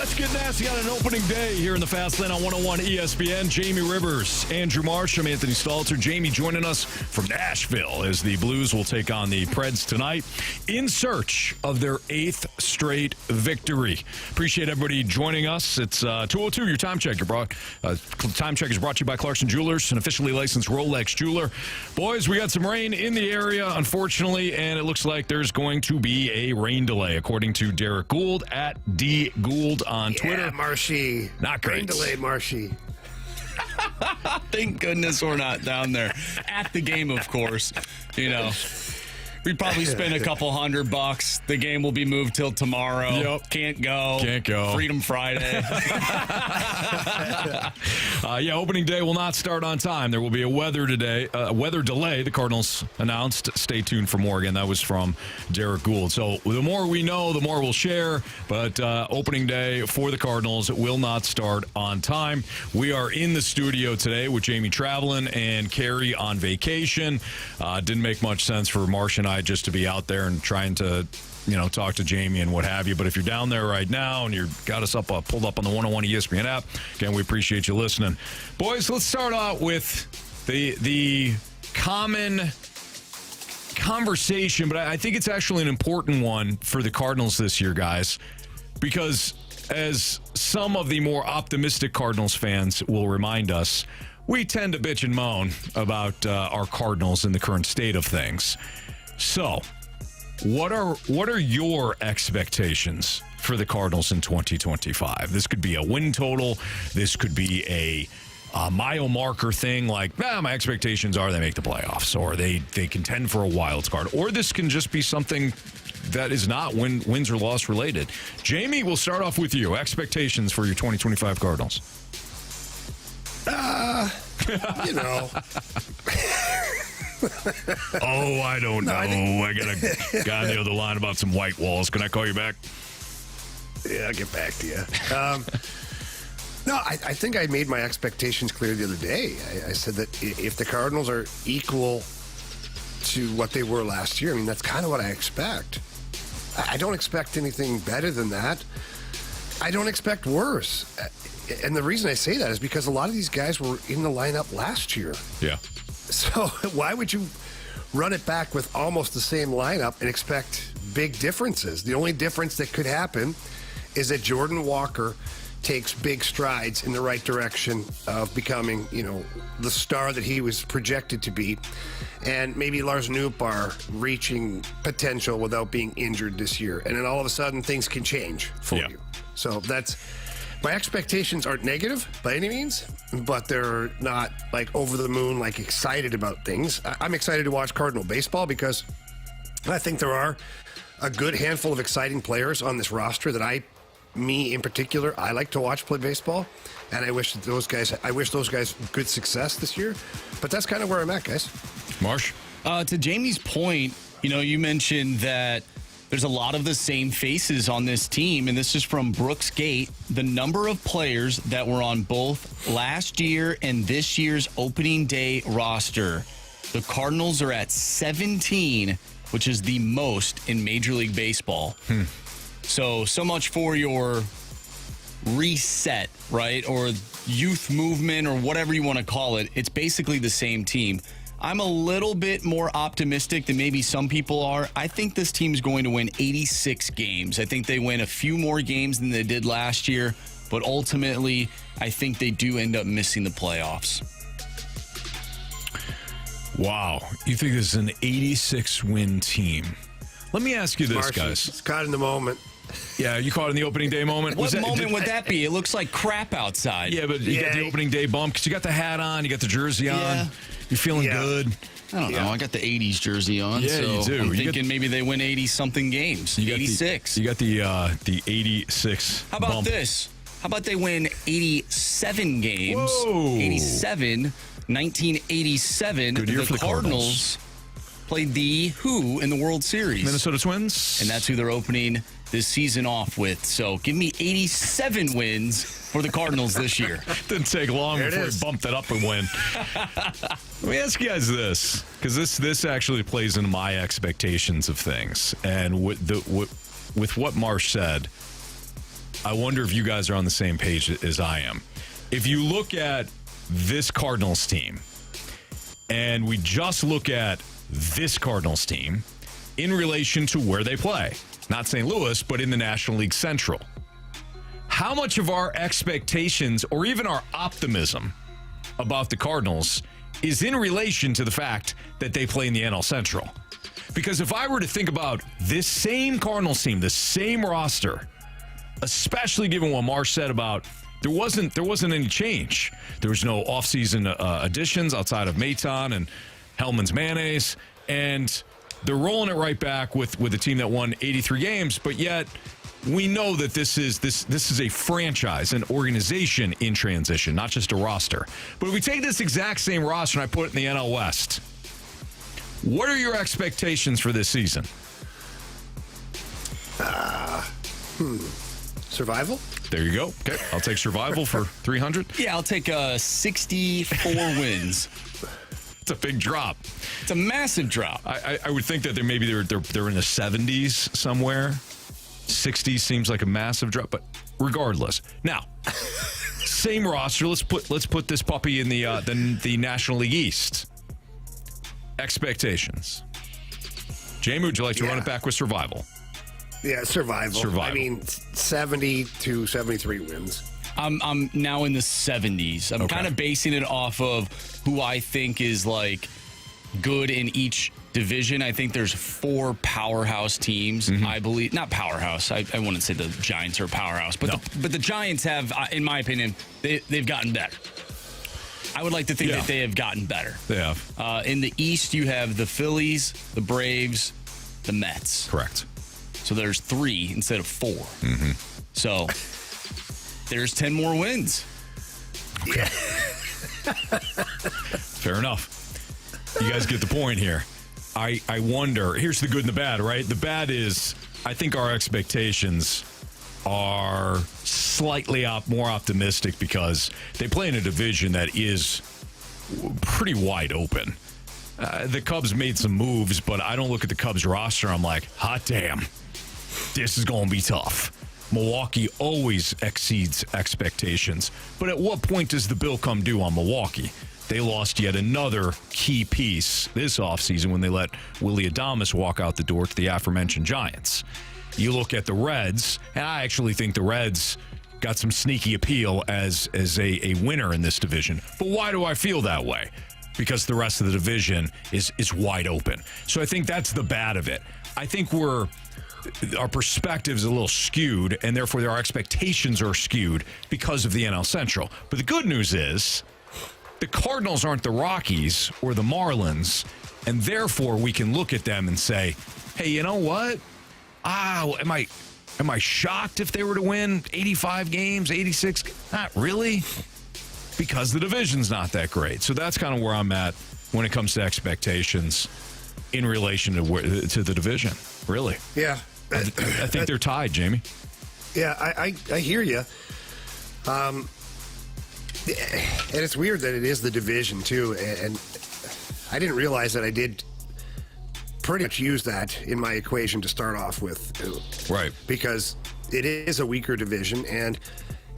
Let's get nasty on an opening day here in the Fast Lane on 101 ESPN. Jamie Rivers, Andrew Marsh, I'm Anthony Stalter. Jamie joining us from Nashville as the Blues will take on the Preds tonight in search of their 8th straight victory. Appreciate everybody joining us. It's 2:02, your time check. Time check is brought to you by Clarkson Jewelers, an officially licensed Rolex jeweler. Boys, we got some rain in the area, unfortunately, and it looks like there's going to be a rain delay, according to Derek Gould at D Gould on Twitter. Yeah, Marshy. Not great. Rain delay, Marshy. Thank goodness we're not down there at the game, of course. You know, we'd probably spend a couple $100. The game will be moved till tomorrow. Yep. Can't go. Freedom Friday. Opening day will not start on time. There will be a weather delay. The Cardinals announced. Stay tuned for more. Again, that was from Derek Gould. So the more we know, the more we'll share. But opening day for the Cardinals will not start on time. We are in the studio today with Jamie traveling and Carey on vacation. Didn't make much sense for Marsh and I just to be out there and trying to talk to Jamie and what have you. But if you're down there right now and you've got us pulled up on the 101 ESPN app, again, we appreciate you listening. Boys, let's start out with the common conversation, but I think it's actually an important one for the Cardinals this year, guys, because as some of the more optimistic Cardinals fans will remind us, we tend to bitch and moan about our Cardinals in the current state of things. So, what are your expectations for the Cardinals in 2025? This could be a win total. This could be a mile marker thing like, my expectations are they make the playoffs or they contend for a wild card. Or this can just be something that is not wins or loss related. Jamie, we'll start off with you. Expectations for your 2025 Cardinals. Oh, I don't know. I got a guy on the other line about some white walls. Can I call you back? Yeah, I'll get back to you. I think I made my expectations clear the other day. I said that if the Cardinals are equal to what they were last year, that's kind of what I expect. I don't expect anything better than that. I don't expect worse. And the reason I say that is because a lot of these guys were in the lineup last year. Yeah. So why would you run it back with almost the same lineup and expect big differences? The only difference that could happen is that Jordan Walker takes big strides in the right direction of becoming, the star that he was projected to be. And maybe Lars Nootbaar reaching potential without being injured this year. And then all of a sudden things can change for you. So my expectations aren't negative by any means, but they're not like over the moon, like excited about things. I'm excited to watch Cardinal baseball because I think there are a good handful of exciting players on this roster that me in particular, I like to watch play baseball, and I wish those guys good success this year. But that's kind of where I'm at, guys. Marsh? To Jamie's point, you mentioned that there's a lot of the same faces on this team, and this is from Brooks Gate. The number of players that were on both last year and this year's opening day roster, the Cardinals are at 17, which is the most in Major League Baseball. So much for your reset, right? Or youth movement or whatever you want to call it. It's basically the same team. I'm a little bit more optimistic than maybe some people are. I think this team is going to win 86 games. I think they win a few more games than they did last year, but ultimately, I think they do end up missing the playoffs. Wow. You think this is an 86-win team? Let me ask you this, Marshy, guys. It's caught in the moment. Yeah, you caught in the opening day moment. What moment would that be? It looks like crap outside. Yeah, but you got the opening day bump because you got the hat on, you got the jersey on. You're feeling good. I don't know. I got the 80s jersey on. Yeah, so you do. I'm thinking maybe they win 80-something games. 86. You got the 86 How about bump. this? How about they win 87 games? Whoa. 87, 1987. Good year for the Cardinals. Played the who in the World Series? Minnesota Twins. And that's who they're opening this season off with. So give me 87 wins for the Cardinals this year. Didn't take long There it before is. he bumped it up and win. Let me ask you guys this, because this actually plays into my expectations of things. And with what Marsh said, I wonder if you guys are on the same page as I am. If you look at this Cardinals team, and we just look at this Cardinals team in relation to where they play, not St. Louis, but in the National League Central, how much of our expectations or even our optimism about the Cardinals is in relation to the fact that they play in the NL Central? Because if I were to think about this same Cardinals team, the same roster, especially given what Marsh said about there wasn't any change. There was no offseason additions outside of Maton and Hellman's mayonnaise, and they're rolling it right back with a team that won 83 games, but yet we know that this is a franchise, an organization in transition, not just a roster. But if we take this exact same roster and I put it in the NL West, what are your expectations for this season? Survival? There you go. Okay, I'll take survival for 300. Yeah, I'll take 64 wins. It's a big drop. It's a massive drop. I would think that they're in the 70s somewhere. 60s seems like a massive drop, but regardless. Now, same roster. Let's put this puppy in the National League East. Expectations. Jamie, would you like to run it back with survival? Yeah, survival. I mean, 70 to 73 wins. I'm now in the 70s. I'm kind of basing it off of who I think is like good in each division. I think there's 4 powerhouse teams. I believe, not powerhouse. I wouldn't say the Giants are a powerhouse, but the Giants have, in my opinion, they've gotten better. I would like to think that they have gotten better. They have. In the East, you have the Phillies, the Braves, the Mets. Correct. So there's 3 instead of 4. So there's 10 more wins. Okay. Fair enough. You guys get the point here. I wonder, here's the good and the bad, right? The bad is I think our expectations are slightly more optimistic because they play in a division that is pretty wide open. The Cubs made some moves, but I don't look at the Cubs roster. I'm like, hot damn, this is going to be tough. Milwaukee always exceeds expectations. But at what point does the bill come due on Milwaukee? They lost yet another key piece this offseason when they let Willy Adames walk out the door to the aforementioned Giants. You look at the Reds, and I actually think the Reds got some sneaky appeal as a winner in this division. But why do I feel that way? Because the rest of the division is wide open. So I think that's the bad of it. I think our perspective is a little skewed, and therefore our expectations are skewed because of the NL Central. But the good news is the Cardinals aren't the Rockies or the Marlins, and therefore we can look at them and say, hey, you know what? Am I shocked if they were to win 85 games, 86? Not really, because the division's not that great. So that's kind of where I'm at when it comes to expectations in relation to the division, really. Yeah. I think they're tied, Jamie. Yeah, I hear you. And it's weird that it is the division, too. And I didn't realize that I did pretty much use that in my equation to start off with. Right. Because it is a weaker division, and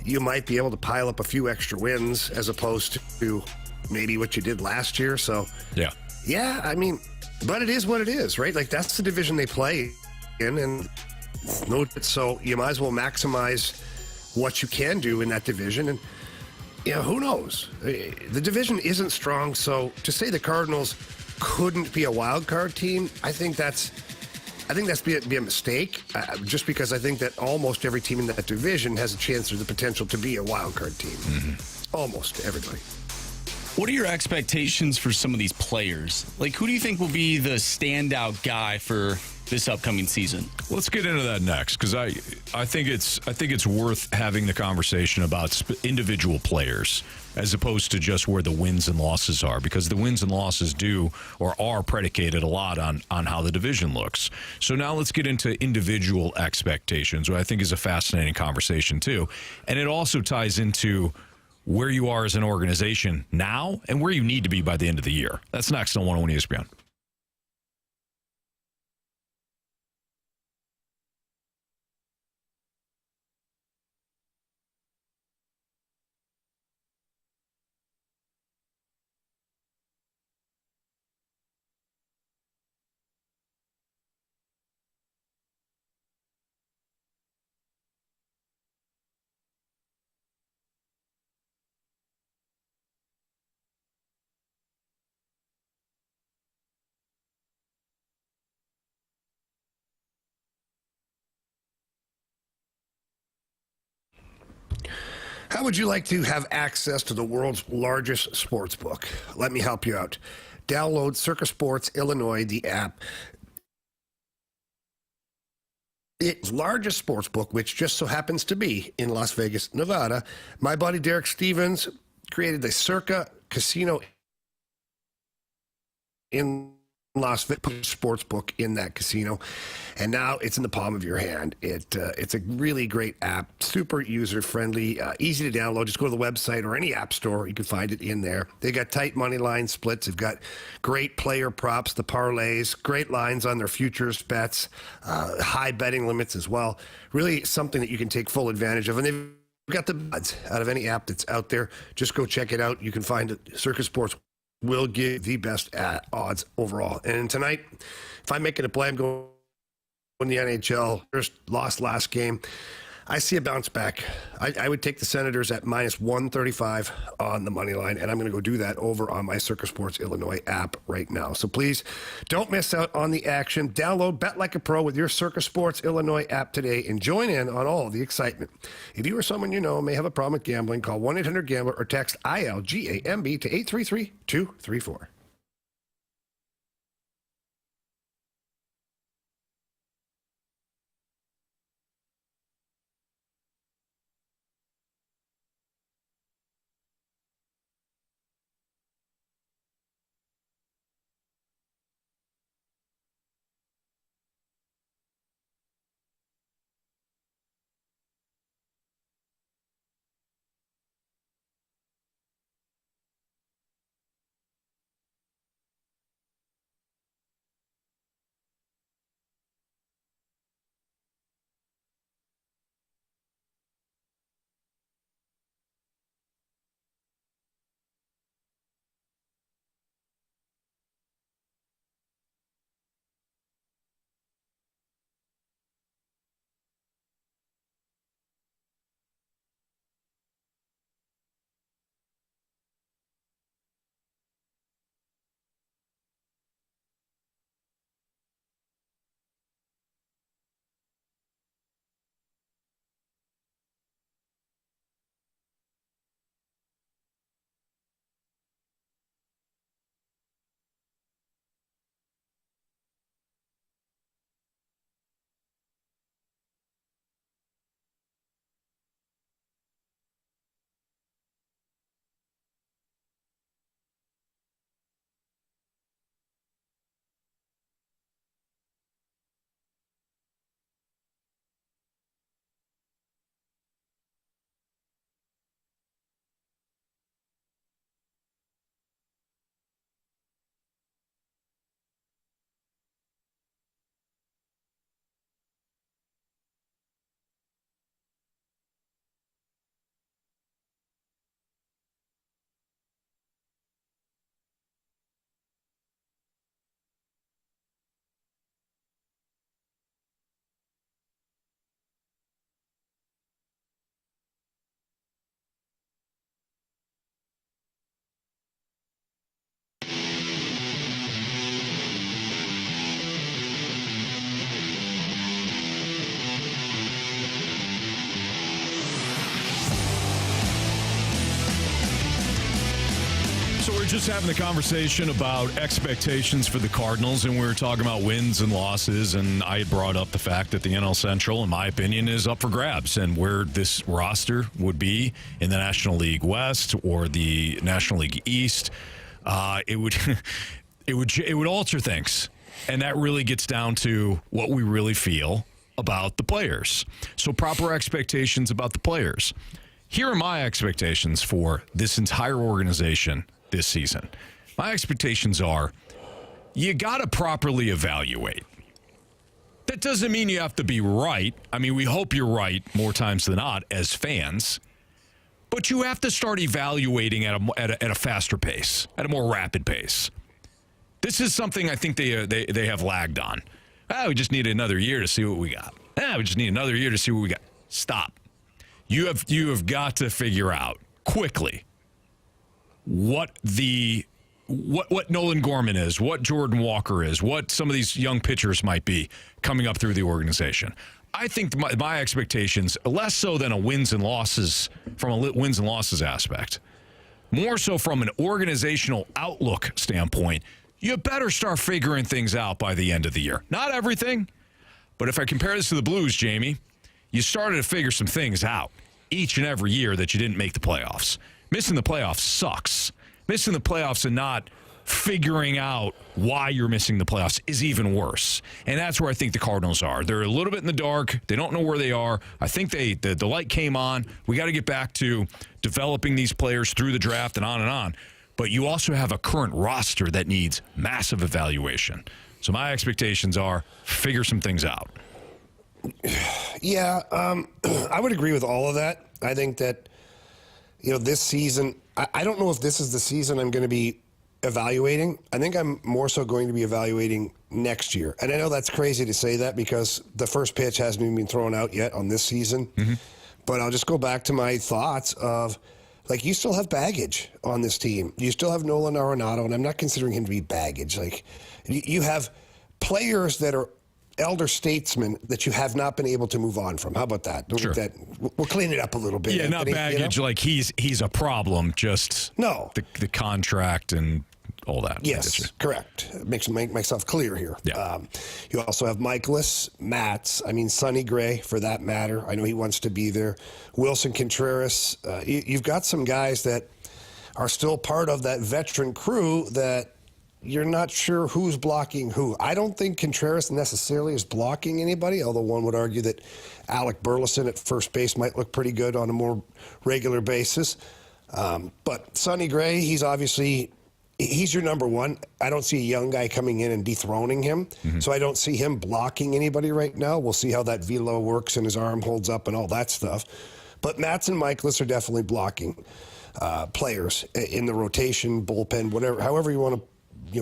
you might be able to pile up a few extra wins as opposed to maybe what you did last year. So, yeah, I mean, but it is what it is, right? Like, that's the division they play in, and so you might as well maximize what you can do in that division. And who knows? The division isn't strong, so to say the Cardinals couldn't be a wild card team, I think that's be a mistake. Just because I think that almost every team in that division has a chance or the potential to be a wild card team. Almost everybody. What are your expectations for some of these players? Like, who do you think will be the standout guy for this upcoming season? Let's get into that next, because I think it's worth having the conversation about individual players as opposed to just where the wins and losses are, because the wins and losses are predicated a lot on how the division looks. So now let's get into individual expectations, which I think is a fascinating conversation too, and it also ties into where you are as an organization now and where you need to be by the end of the year. That's next on 101 ESPN. How would you like to have access to the world's largest sports book? Let me help you out. Download Circa Sports Illinois, the app. Its largest sports book, which just so happens to be in Las Vegas, Nevada. My buddy Derek Stevens created the Circa Casino in Las Vegas sports book in that casino, and now it's in the palm of your hand. It's a really great app, super user friendly, easy to download. Just go to the website or any app store, you can find it in there. They got tight money line splits. They've got great player props, the parlays, great lines on their futures bets, high betting limits as well. Really something that you can take full advantage of, and they've got the odds out of any app that's out there. Just go check it out. You can find it. Circa Sports will give the best odds overall. And tonight, if I'm making a play, I'm going in the NHL. Just lost last game. I see a bounce back. I would take the Senators at minus 135 on the money line, and I'm going to go do that over on my Circa Sports Illinois app right now. So please don't miss out on the action. Download Bet Like a Pro with your Circa Sports Illinois app today and join in on all the excitement. If you or someone you know may have a problem with gambling, call 1-800-GAMBLER or text ILGAMB to 833-234. We're just having the conversation about expectations for the Cardinals, and we were talking about wins and losses, and I had brought up the fact that the NL Central, in my opinion, is up for grabs, and where this roster would be in the National League West or the National League East, it would it would alter things, and that really gets down to what we really feel about the players. So proper expectations about the players. Here are my expectations for this entire organization this season. My expectations are you got to properly evaluate. That doesn't mean you have to be right. I mean, we hope you're right more times than not as fans, but you have to start evaluating at a faster pace, at a more rapid pace. This is something I think they have lagged on. We just need another year to see what we got. We just need another year to see what we got. Stop. You have got to figure out quickly what Nolan Gorman is, what Jordan Walker is, what some of these young pitchers might be coming up through the organization. I think my expectations, less so than a wins and losses aspect, more so from an organizational outlook standpoint, you better start figuring things out by the end of the year. Not everything, but if I compare this to the Blues, Jamie, you started to figure some things out each and every year that you didn't make the playoffs. Missing the playoffs sucks. Missing the playoffs and not figuring out why you're missing the playoffs is even worse. And that's where I think the Cardinals are. They're a little bit in the dark. They don't know where they are. I think the light came on. We got to get back to developing these players through the draft and on and on. But you also have a current roster that needs massive evaluation. So my expectations are figure some things out. Yeah, I would agree with all of that. I think that, this season, I don't know if this is the season I'm going to be evaluating. I think I'm more so going to be evaluating next year. And I know that's crazy to say that because the first pitch hasn't even been thrown out yet on this season. Mm-hmm. But I'll just go back to my thoughts of, you still have baggage on this team. You still have Nolan Arenado, and I'm not considering him to be baggage. You have players that are elder statesmen that you have not been able to move on from. How about that? Sure. We'll clean it up a little bit. Yeah, Anthony, not baggage like he's a problem, just the contract and all that. Yes, correct. Make myself clear here. Yeah. You also have Michaelis, Matz, Sonny Gray, for that matter. I know he wants to be there. Wilson Contreras. You've got some guys that are still part of that veteran crew that you're not sure who's blocking who. I don't think Contreras necessarily is blocking anybody, although one would argue that Alec Burleson at first base might look pretty good on a more regular basis. But Sonny Gray, he's your number one. I don't see a young guy coming in and dethroning him. Mm-hmm. So I don't see him blocking anybody right now. We'll see how that velo works and his arm holds up and all that stuff. But Matz and Michaelis are definitely blocking players in the rotation, bullpen, whatever, however you want to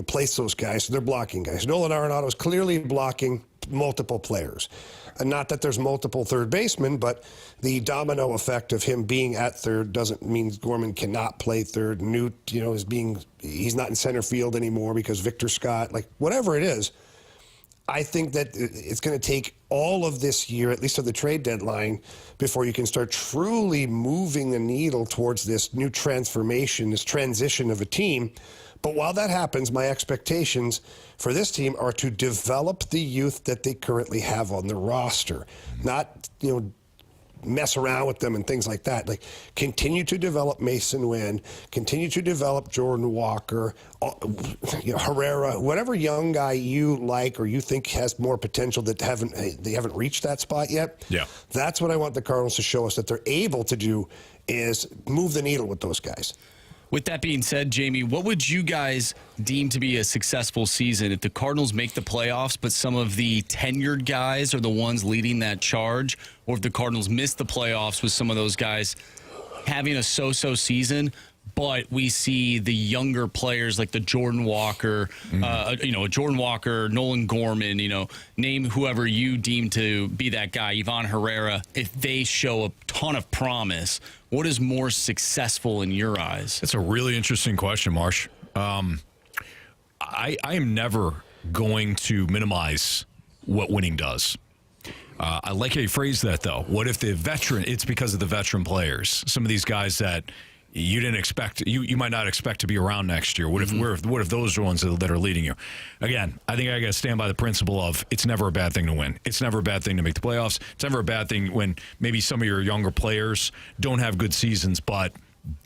place those guys. So they're blocking guys. Nolan Arenado is clearly blocking multiple players. And not that there's multiple third basemen, but the domino effect of him being at third doesn't mean Gorman cannot play third. Newt, he's not in center field anymore because Victor Scott, whatever it is. I think that it's going to take all of this year, at least at the trade deadline, before you can start truly moving the needle towards this new transformation, this transition of a team. But while that happens, my expectations for this team are to develop the youth that they currently have on the roster, not, mess around with them and things like that. Continue to develop Mason Wynn, continue to develop Jordan Walker, Herrera, whatever young guy you like or you think has more potential that they haven't reached that spot yet. Yeah. That's what I want the Cardinals to show us that they're able to do is move the needle with those guys. With that being said, Jamie, what would you guys deem to be a successful season if the Cardinals make the playoffs, but some of the tenured guys are the ones leading that charge, or if the Cardinals miss the playoffs with some of those guys having a so-so season, but we see the younger players like the Jordan Walker, Jordan Walker, Nolan Gorman, name whoever you deem to be that guy, Ivan Herrera, if they show a ton of promise, what is more successful in your eyes? That's a really interesting question, Marsh. I am never going to minimize what winning does. I like how you phrase that, though. What if the veteran, it's because of the veteran players, some of these guys that you didn't expect, you might not expect to be around next year. What if those are the ones that are leading you? Again, I think I got to stand by the principle of it's never a bad thing to win. It's never a bad thing to make the playoffs. It's never a bad thing when maybe some of your younger players don't have good seasons, but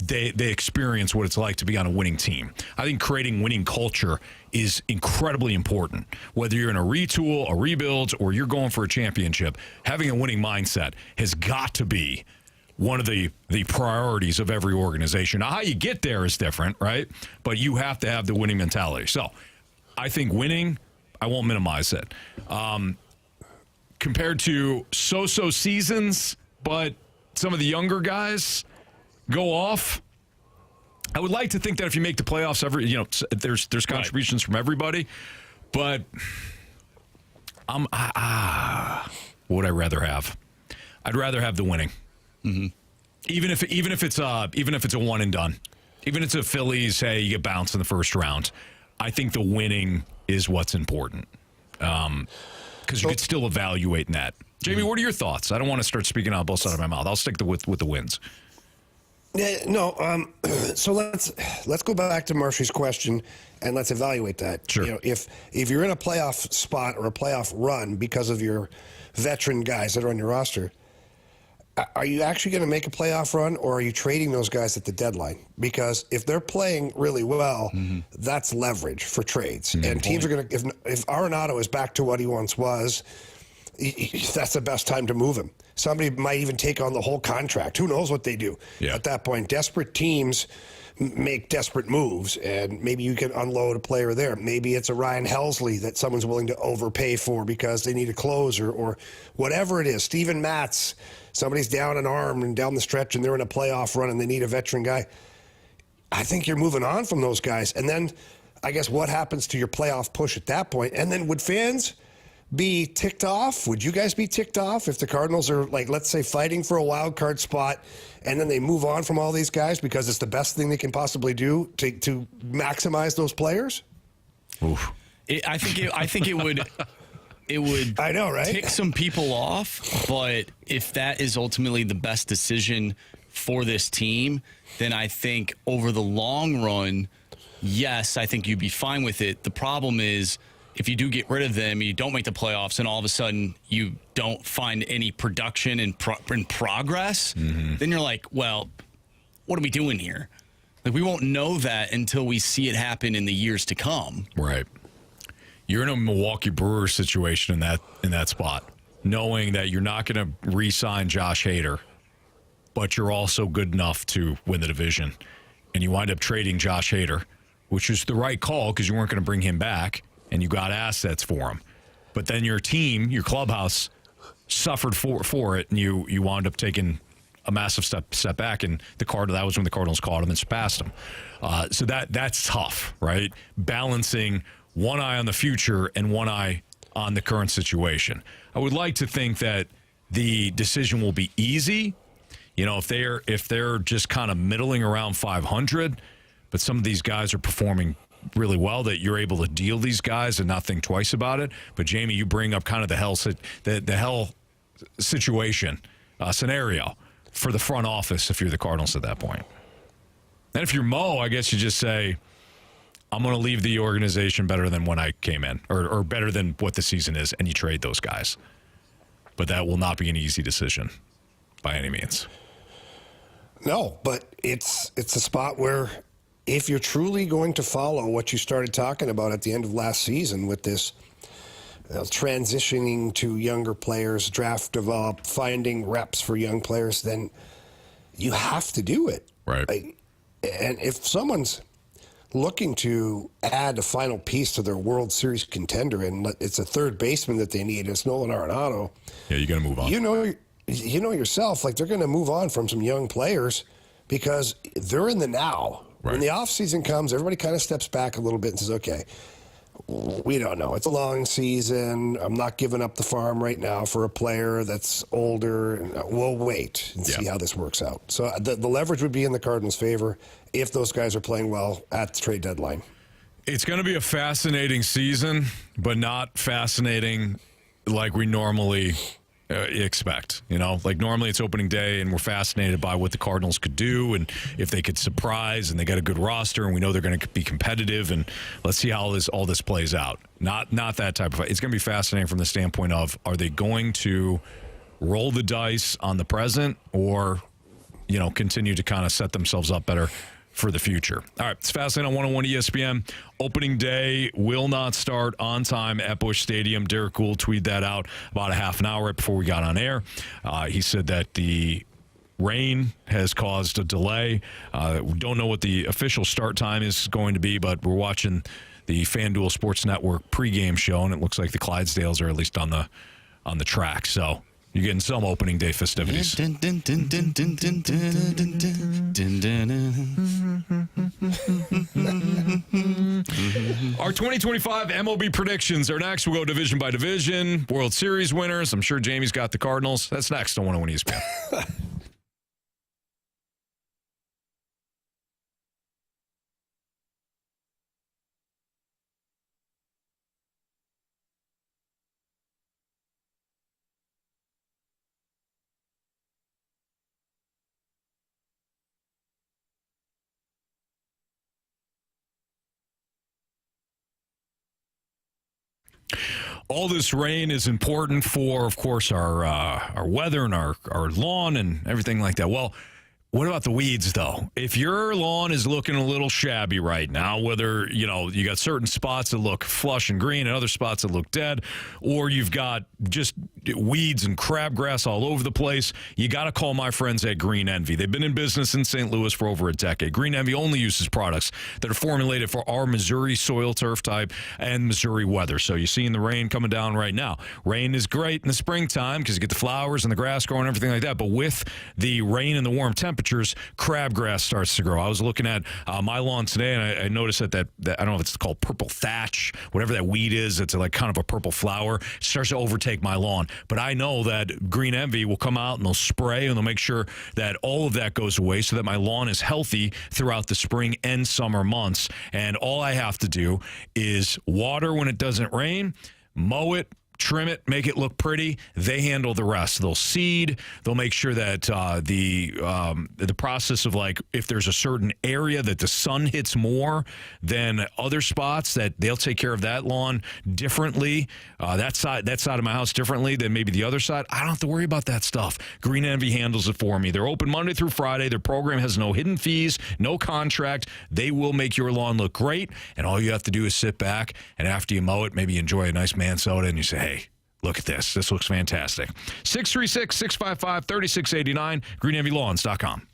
they experience what it's like to be on a winning team. I think creating winning culture is incredibly important. Whether you're in a retool, a rebuild, or you're going for a championship, having a winning mindset has got to be one of the priorities of every organization. Now, how you get there is different, right? But you have to have the winning mentality. So I think winning, I won't minimize it. Compared to so-so seasons, but some of the younger guys go off, I would like to think that if you make the playoffs, there's contributions from everybody. But what would I rather have? I'd rather have the winning. Mm-hmm. Even if it's a one and done, even if it's a Phillies, hey, you get bounced in the first round. I think the winning is what's important because you could still evaluate that Jamie, what are your thoughts? I don't want to start speaking out both sides of my mouth. I'll stick with the wins. Yeah, no. So let's go back to Marshy's question and let's evaluate that. Sure. You know, if you're in a playoff spot or a playoff run because of your veteran guys that are on your roster, are you actually going to make a playoff run, or are you trading those guys at the deadline? Because if they're playing really well, that's leverage for trades. And teams are going to, if Arenado is back to what he once was, that's the best time to move him. Somebody might even take on the whole contract. Who knows what they do? Yeah. At that point, desperate teams make desperate moves, and maybe you can unload a player there. Maybe it's a Ryan Helsley that someone's willing to overpay for because they need a closer, or whatever it is. Steven Matz, somebody's down an arm and down the stretch and they're in a playoff run and they need a veteran guy. I think you're moving on from those guys. And then I guess what happens to your playoff push at that point? And then would fans be ticked off? Would you guys be ticked off if the Cardinals are, like, let's say, fighting for a wild card spot and then they move on from all these guys because it's the best thing they can possibly do to maximize those players? Oof. I think it would. It would I know, right? tick some people off, but if that is ultimately the best decision for this team, then I think over the long run, yes, I think you'd be fine with it. The problem is if you do get rid of them, you don't make the playoffs, and all of a sudden you don't find any production and progress, then you're like, well, what are we doing here? Like, we won't know that until we see it happen in the years to come. Right. You're in a Milwaukee Brewers situation in that spot, knowing that you're not going to re-sign Josh Hader, but you're also good enough to win the division. And you wind up trading Josh Hader, which is the right call because you weren't going to bring him back, and you got assets for him. But then your team, your clubhouse, suffered for it, and you wound up taking a massive step back, and that was when the Cardinals caught him and surpassed him. So that's tough, right? Balancing one eye on the future and one eye on the current situation. I would like to think that the decision will be easy. You know, if they're just kind of middling around 500, but some of these guys are performing really well, that you're able to deal these guys and not think twice about it. But Jamie, you bring up kind of the hell situation scenario for the front office if you're the Cardinals at that point. And if you're Mo, I guess you just say, I'm going to leave the organization better than when I came in, or better than what the season is, and you trade those guys. But that will not be an easy decision by any means. No, but it's a spot where if you're truly going to follow what you started talking about at the end of last season with this transitioning to younger players, draft develop, finding reps for young players, then you have to do it. Right. And if someone's looking to add a final piece to their World Series contender, and it's a third baseman that they need, it's Nolan Arenado. Yeah, you got to move on. You know yourself, like, they're going to move on from some young players because they're in the now. Right. When the offseason comes, everybody kind of steps back a little bit and says, okay, we don't know. It's a long season. I'm not giving up the farm right now for a player that's older. We'll wait and see how this works out. So the leverage would be in the Cardinals' favor if those guys are playing well at the trade deadline. It's going to be a fascinating season, but not fascinating like we normally expect. You know, like normally it's opening day and we're fascinated by what the Cardinals could do and if they could surprise, and they got a good roster and we know they're going to be competitive, and let's see how all this plays out. Not that type of fight. It's going to be fascinating from the standpoint of, are they going to roll the dice on the present, or, you know, continue to kind of set themselves up better for the future. All right, it's fascinating on 101 ESPN. Opening day will not start on time at Busch Stadium. Derek Gould tweeted that out about a half an hour right before we got on air. He said that the rain has caused a delay. We don't know what the official start time is going to be, but we're watching the FanDuel Sports Network pregame show, and it looks like the Clydesdales are at least on the track. So you're getting some opening day festivities. Our 2025 MLB predictions are next. We'll go division by division, World Series winners. I'm sure Jamie's got the Cardinals. That's next on 101 ESPN. all this rain is important for, of course, our weather and our lawn and everything like that. Well, what about the weeds, though? If your lawn is looking a little shabby right now, whether, you got certain spots that look flush and green and other spots that look dead, or you've got just weeds and crabgrass all over the place, you got to call my friends at Green Envy. They've been in business in St. Louis for over a decade. Green Envy only uses products that are formulated for our Missouri soil turf type and Missouri weather. So you're seeing the rain coming down right now. Rain is great in the springtime because you get the flowers and the grass growing and everything like that. But with the rain and the warm temperatures, crabgrass starts to grow. I was looking at my lawn today, and I noticed that I don't know if it's called purple thatch, whatever that weed is. It's like kind of a purple flower. It starts to overtake my lawn. But I know that Green Envy will come out and they'll spray and they'll make sure that all of that goes away so that my lawn is healthy throughout the spring and summer months. And all I have to do is water when it doesn't rain, mow it, trim it, make it look pretty. They handle the rest. They'll seed. They'll make sure that the process of, like, if there's a certain area that the sun hits more than other spots, that they'll take care of that lawn differently, that side of my house differently than maybe the other side. I don't have to worry about that stuff. Green Envy handles it for me. They're open Monday through Friday. Their program has no hidden fees, no contract. They will make your lawn look great, and all you have to do is sit back, and after you mow it, maybe enjoy a nice man soda, and you say, hey, look at this. This looks fantastic. 636-655-3689, greenenvylawns.com.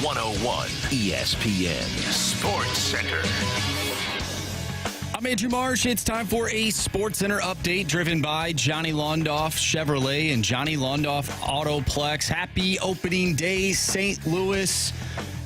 101 ESPN Sports Center. I'm Andrew Marsh. It's time for a Sports Center update driven by Johnny Londoff Chevrolet and Johnny Londoff Autoplex. Happy opening day, St. Louis.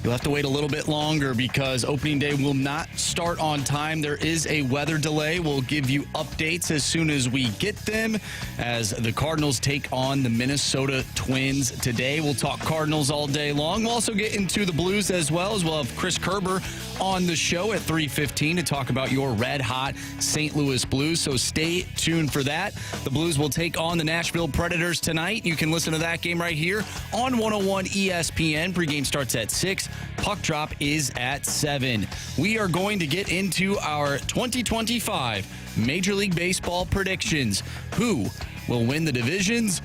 You'll have to wait a little bit longer because opening day will not start on time. There is a weather delay. We'll give you updates as soon as we get them as the Cardinals take on the Minnesota Twins today. We'll talk Cardinals all day long. We'll also get into the Blues as well, as well as Chris Kerber on the show at 3:15 to talk about your red-hot St. Louis Blues. So stay tuned for that. The Blues will take on the Nashville Predators tonight. You can listen to that game right here on 101 ESPN. Pregame starts at 6. Puck drop is at 7. We are going to get into our 2025 Major League Baseball predictions. Who will win the divisions?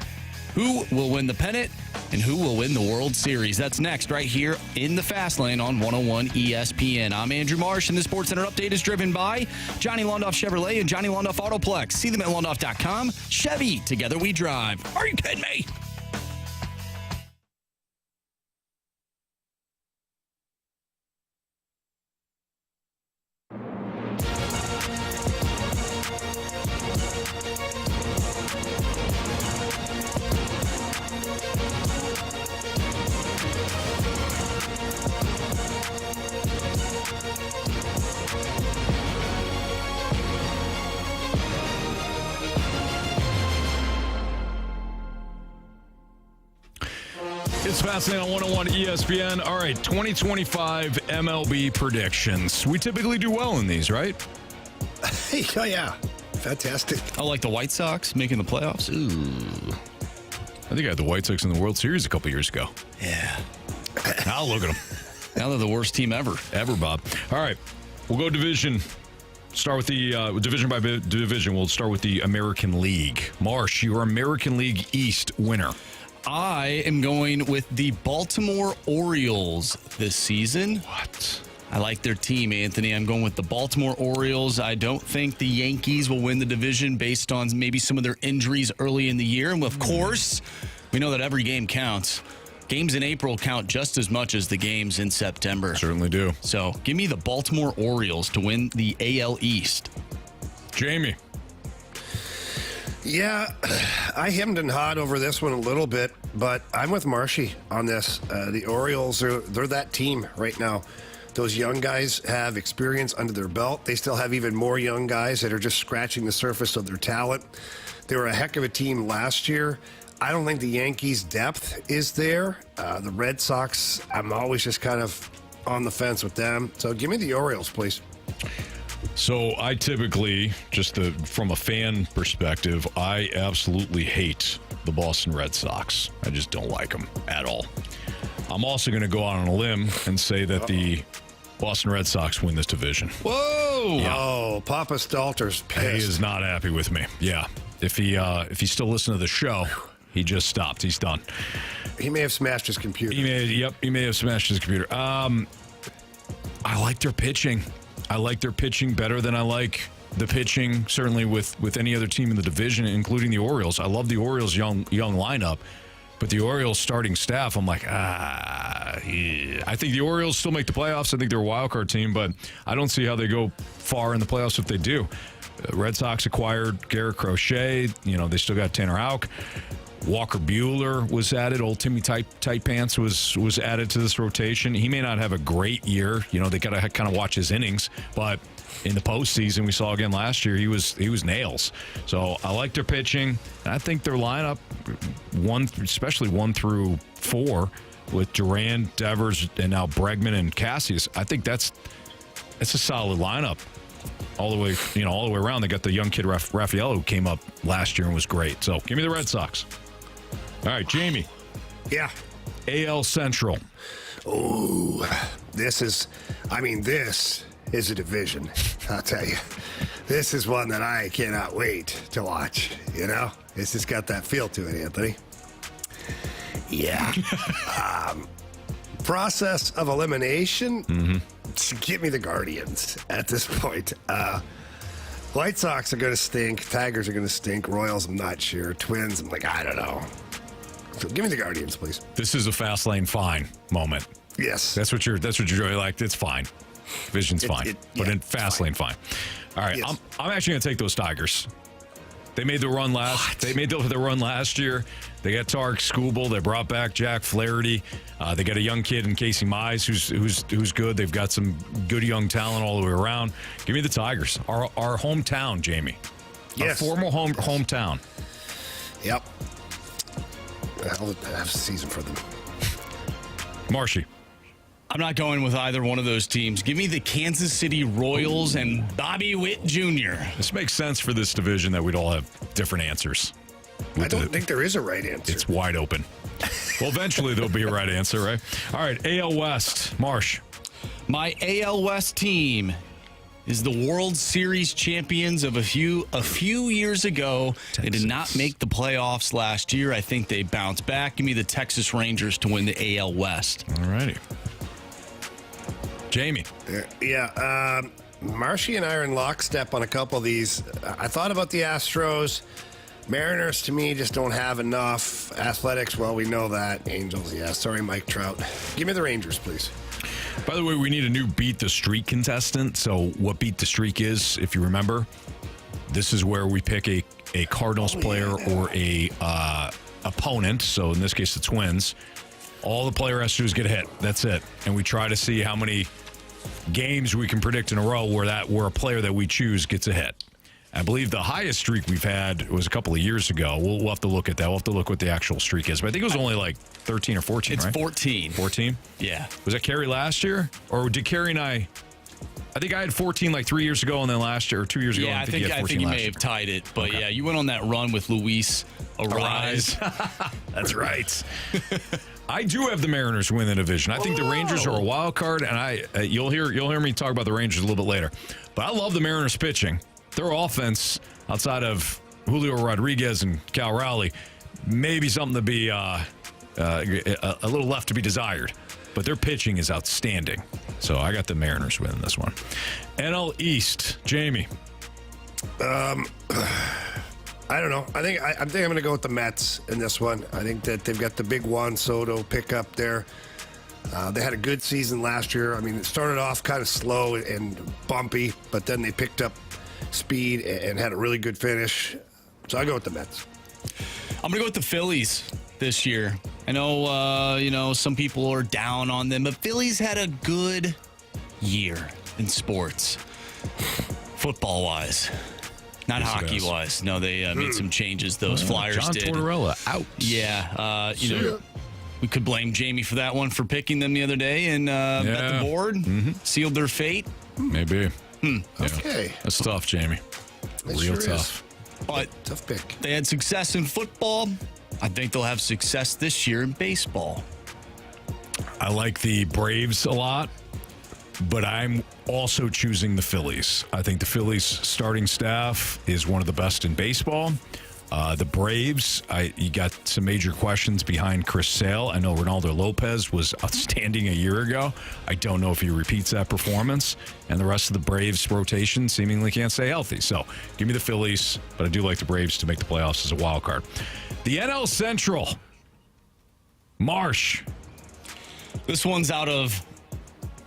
Who will win the pennant? And who will win the World Series? That's next right here in the Fast Lane on 101 ESPN. I'm Andrew Marsh, and the Sports Center update is driven by Johnny Londoff Chevrolet and Johnny Londoff Autoplex. See them at londoff.com. Chevy, together we drive. Are you kidding me? It's fascinating on 101 ESPN. All right, 2025 MLB predictions. We typically do well in these, right? Oh, yeah. Fantastic. Oh, like the White Sox making the playoffs? Ooh. I think I had the White Sox in the World Series a couple years ago. Yeah. Now look at them. Now they're the worst team ever. Ever, Bob. All right, we'll go division. Start with the division by division. We'll start with the American League. Marsh, your American League East winner. I am going with the Baltimore Orioles this season. What? I like their team, Anthony. I'm going with the Baltimore Orioles. I don't think the Yankees will win the division based on maybe some of their injuries early in the year. And of course, we know that every game counts. Games in April count just as much as the games in September. Certainly do. So give me the Baltimore Orioles to win the AL East. Jamie. Yeah, I hemmed and hawed over this one a little bit, but I'm with Marshy on this. The Orioles, they're that team right now. Those young guys have experience under their belt. They still have even more young guys that are just scratching the surface of their talent. They were a heck of a team last year. I don't think the Yankees' depth is there. The Red Sox, I'm always just kind of on the fence with them. So give me the Orioles, please. So I typically, from a fan perspective, I absolutely hate the Boston Red Sox. I just don't like them at all. I'm also going to go out on a limb and say that the Boston Red Sox win this division. Whoa! Yeah. Oh, Papa Stalter's pissed. He is not happy with me. Yeah. If he still listened to the show, he just stopped. He's done. He may have smashed his computer. He may have smashed his computer. I like their pitching. I like their pitching better than I like the pitching, certainly with any other team in the division, including the Orioles. I love the Orioles' young lineup, but the Orioles starting staff, I'm like, yeah. I think the Orioles still make the playoffs. I think they're a wild card team, but I don't see how they go far in the playoffs if they do. Red Sox acquired Garrett Crochet. They still got Tanner Houck. Walker Buehler was added. Old Timmy Tight Pants was added to this rotation. He may not have a great year. They got to kind of watch his innings. But in the postseason, we saw again last year, he was nails. So I like their pitching. And I think their lineup, especially 1 through 4, with Duran, Devers, and now Bregman and Cassius. I think that's a solid lineup. All the way around. They got the young kid Rafael who came up last year and was great. So give me the Red Sox. All right, Jamie. Yeah. AL Central. Ooh, this is a division. I'll tell you. This is one that I cannot wait to watch. It's just got that feel to it, Anthony. Yeah. Process of elimination. Mm-hmm. Give me the Guardians at this point. White Sox are going to stink. Tigers are going to stink. Royals, I'm not sure. Twins, I'm like, I don't know. So give me the Guardians, please. This is a fast lane fine moment Yes. That's what you're doing. Like, it's fine. Division's fine. But in Fastlane, fine. All right. Yes. I'm actually going to take those Tigers. They made the run last year. They got Tarek Skubal. They brought back Jack Flaherty. They got a young kid in Casey Mize who's good. They've got some good young talent all the way around. Give me the Tigers. Our hometown, Jamie. Yes. Our former hometown. Yep. I'll have a season for them. Marshy. I'm not going with either one of those teams. Give me the Kansas City Royals and Bobby Witt Jr. This makes sense for this division that we'd all have different answers. I don't think there is a right answer. It's wide open. Well, eventually there'll be a right answer, right? All right, AL West. Marsh. My AL West team is the World Series champions of a few years ago. Texas. They did not make the playoffs last year. I think they bounced back. Give me the Texas Rangers to win the AL West. All righty. Jamie. Yeah. Marshy and I are in lockstep on a couple of these. I thought about the Astros. Mariners, to me, just don't have enough. Athletics, well, we know that. Angels, yeah. Sorry, Mike Trout. Give me the Rangers, please. By the way, we need a new Beat the Streak contestant. So what Beat the Streak is, if you remember, this is where we pick a Cardinals player or a opponent. So in this case, the Twins. All the player has to do is get a hit. That's it. And we try to see how many games we can predict in a row where a player that we choose gets a hit. I believe the highest streak we've had was a couple of years ago. We'll have to look at that. We'll have to look what the actual streak is. But I think it was only like 13 or 14, It's right? 14. 14? Yeah. Was that Carey last year? Or did Carey and I think I had 14 like 3 years ago, and then last year, or 2 years ago. Yeah, I think you may have tied it. But yeah, you went on that run with Luis Arise. That's right. I do have the Mariners win the division. I think the Rangers are a wild card, and you'll hear me talk about the Rangers a little bit later. But I love the Mariners pitching. Their offense, outside of Julio Rodriguez and Cal Raleigh, maybe something to be a little left to be desired. But their pitching is outstanding. So I got the Mariners winning this one. NL East, Jamie. I don't know. I think I'm going to go with the Mets in this one. I think that they've got the big Juan Soto pickup there. They had a good season last year. I mean, it started off kind of slow and bumpy, but then they picked up speed and had a really good finish. So I go with the Mets. I'm going to go with the Phillies this year. I know, some people are down on them, but Phillies had a good year in sports, football-wise. Not hockey-wise. No, they made some changes. Those Flyers John did. Tortorella out. Yeah, we could blame Jamie for that one for picking them the other day and bet the board, sealed their fate. Maybe. Okay. That's tough, Jamie. It Real sure tough. But tough pick. they had success in football. I think they'll have success this year in baseball. I like the Braves a lot, but I'm also choosing the Phillies. I think the Phillies starting staff is one of the best in baseball. The Braves, you got some major questions behind Chris Sale. I know Ronaldo Lopez was outstanding a year ago. I don't know if he repeats that performance. And the rest of the Braves rotation seemingly can't stay healthy. So give me the Phillies, but I do like the Braves to make the playoffs as a wild card. The NL Central. Marsh. This one's out of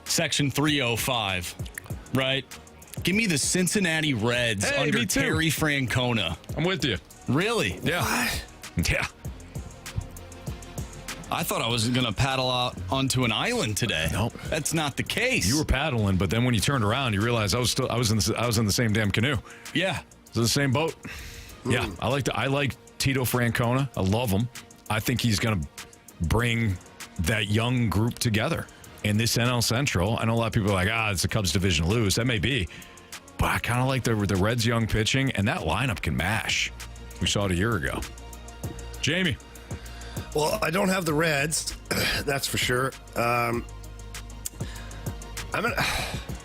Section 305, right? Give me the Cincinnati Reds under me too. Terry Francona. I'm with you. Really? Yeah. Yeah. I thought I was going to paddle out onto an island today. Nope. That's not the case. You were paddling, but then when you turned around, you realized I was in the same damn canoe. Yeah. It was in the same boat. Yeah, I like Tito Francona. I love him. I think he's going to bring that young group together in this NL Central. I know a lot of people are like, it's the Cubs division to lose. That may be, but I kind of like the Reds' young pitching, and that lineup can mash. We saw it a year ago. Jamie. Well, I don't have the Reds, that's for sure. I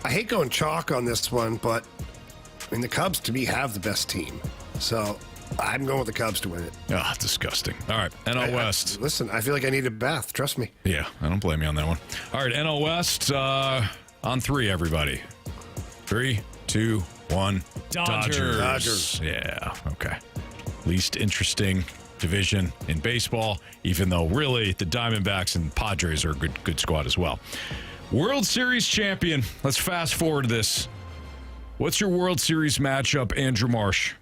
hate going chalk on this one, but I mean the Cubs to me have the best team, so I'm going with the Cubs to win it. Disgusting. All right, NL West. Listen, I feel like I need a bath. Trust me. Yeah, I don't blame you on that one. All right, NL West on 3, everybody. 3, 2, 1. Dodgers. Dodgers. Yeah. Okay. Least interesting division in baseball, even though really the Diamondbacks and Padres are a good squad as well. World Series champion. Let's fast forward this. What's your World Series matchup, Andrew Marsh?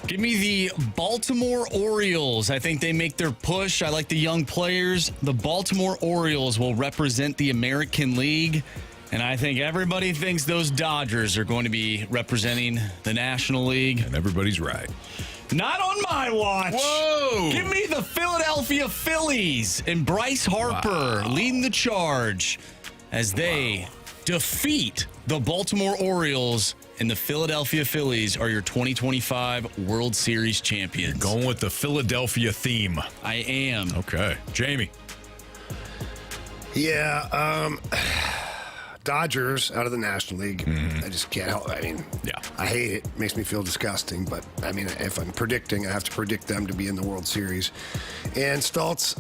Give me the Baltimore Orioles. I think they make their push. I like the young players. The Baltimore Orioles will represent the American League. And I think everybody thinks those Dodgers are going to be representing the National League. And everybody's right. Not on my watch. Whoa! Give me the Philadelphia Phillies and Bryce Harper leading the charge as they defeat the Baltimore Orioles, and the Philadelphia Phillies are your 2025 World Series champions. Going with the Philadelphia theme. I am. Okay. Jamie. Yeah, Dodgers out of the National League. I just can't help. I mean, Yeah. I hate it. It makes me feel disgusting. But I mean, if I'm predicting, I have to predict them to be in the World Series. And Stoltz,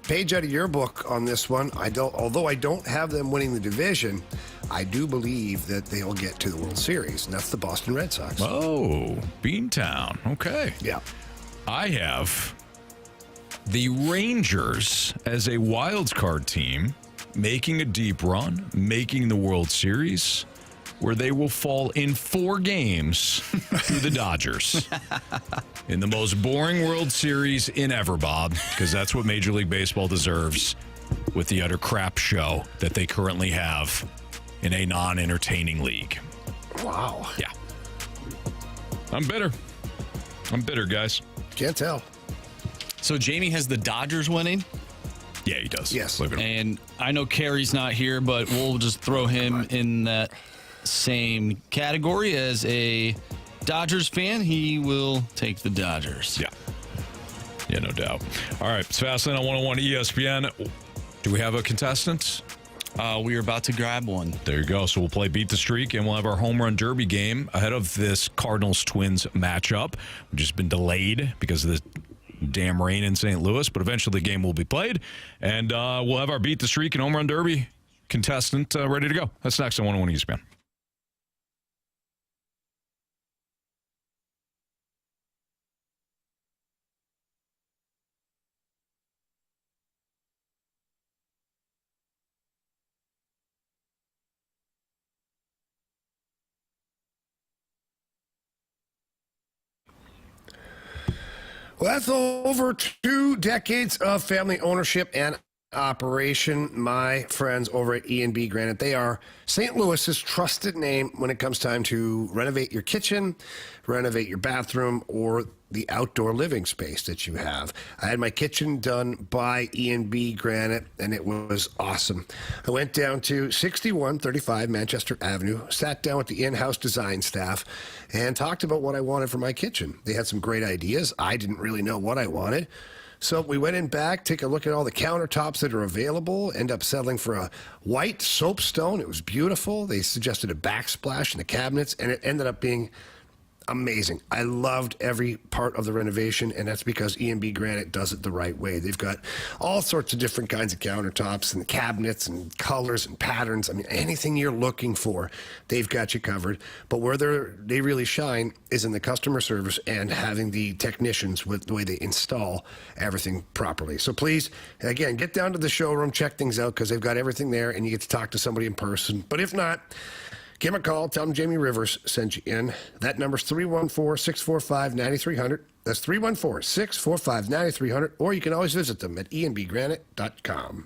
page out of your book on this one. Although I don't have them winning the division, I do believe that they'll get to the World Series, and that's the Boston Red Sox. Oh, Beantown. Okay. Yeah. I have the Rangers as a wild card team making a deep run, making the World Series, where they will fall in 4 games to the Dodgers. In the most boring World Series in ever, Bob, because that's what Major League Baseball deserves with the utter crap show that they currently have in a non-entertaining league. Wow. Yeah. I'm bitter, guys. Can't tell. So Jamie has the Dodgers winning. Yeah, he does. Yes. Leave it alone. And I know Carey's not here, but we'll just throw him in that same category as a Dodgers fan. He will take the Dodgers. Yeah. Yeah, no doubt. All right. It's Fastlane on 101 ESPN. Do we have a contestant? We are about to grab one. There you go. So we'll play Beat the Streak, and we'll have our home run derby game ahead of this Cardinals-Twins matchup, which has been delayed because of the damn rain in St. Louis, but eventually the game will be played, and we'll have our Beat the Streak and home run derby contestant ready to go. That's next on 101 ESPN. Well, that's over 2 decades of family ownership and operation. My friends over at E&B Granite, they are St. Louis's trusted name when it comes time to renovate your kitchen, renovate your bathroom, or the outdoor living space that you have. I had my kitchen done by E&B Granite, and it was awesome. I went down to 6135 Manchester Avenue, sat down with the in-house design staff, and talked about what I wanted for my kitchen. They had some great ideas. I didn't really know what I wanted. So we went in back, take a look at all the countertops that are available, end up settling for a white soapstone. It was beautiful. They suggested a backsplash in the cabinets, and it ended up being amazing. I loved every part of the renovation, and that's because E&B Granite does it the right way. They've got all sorts of different kinds of countertops and cabinets and colors and patterns. I mean, anything you're looking for, they've got you covered. But where they really shine is in the customer service and having the technicians with the way they install everything properly. So please, again, get down to the showroom, check things out, because they've got everything there, and you get to talk to somebody in person. But if not, give them a call. Tell them Jamie Rivers sent you in. That number's 314-645-9300. That's 314-645-9300. Or you can always visit them at enbgranite.com.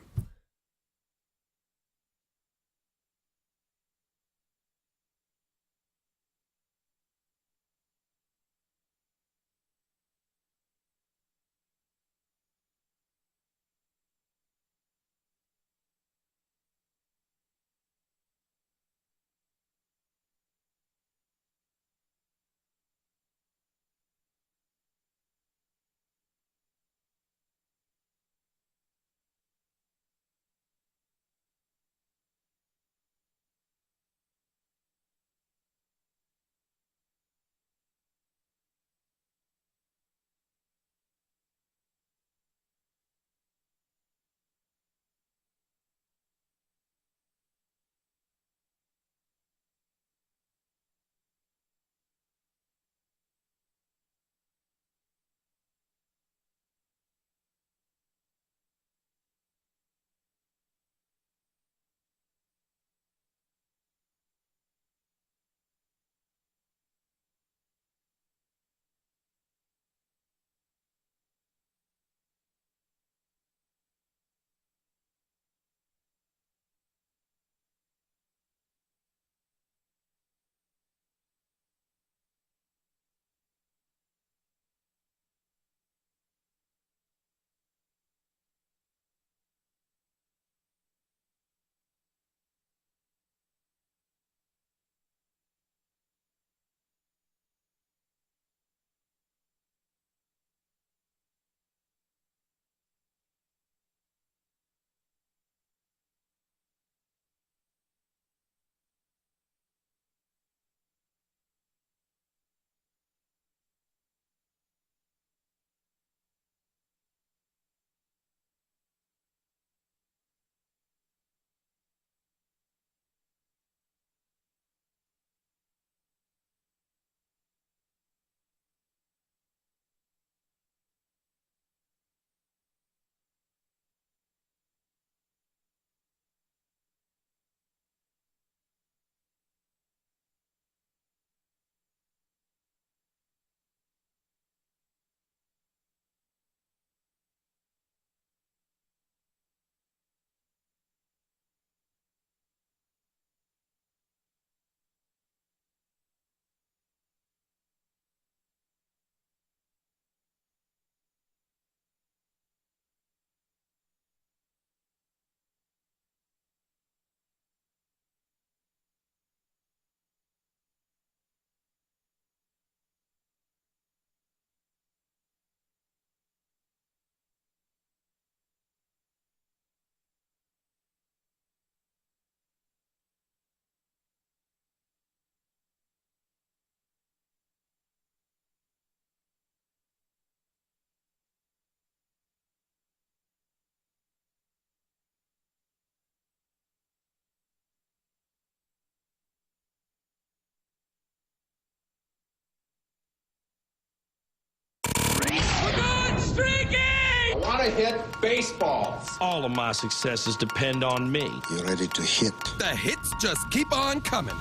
to hit baseballs. All of my successes depend on me. You're ready to hit. The hits just keep on coming.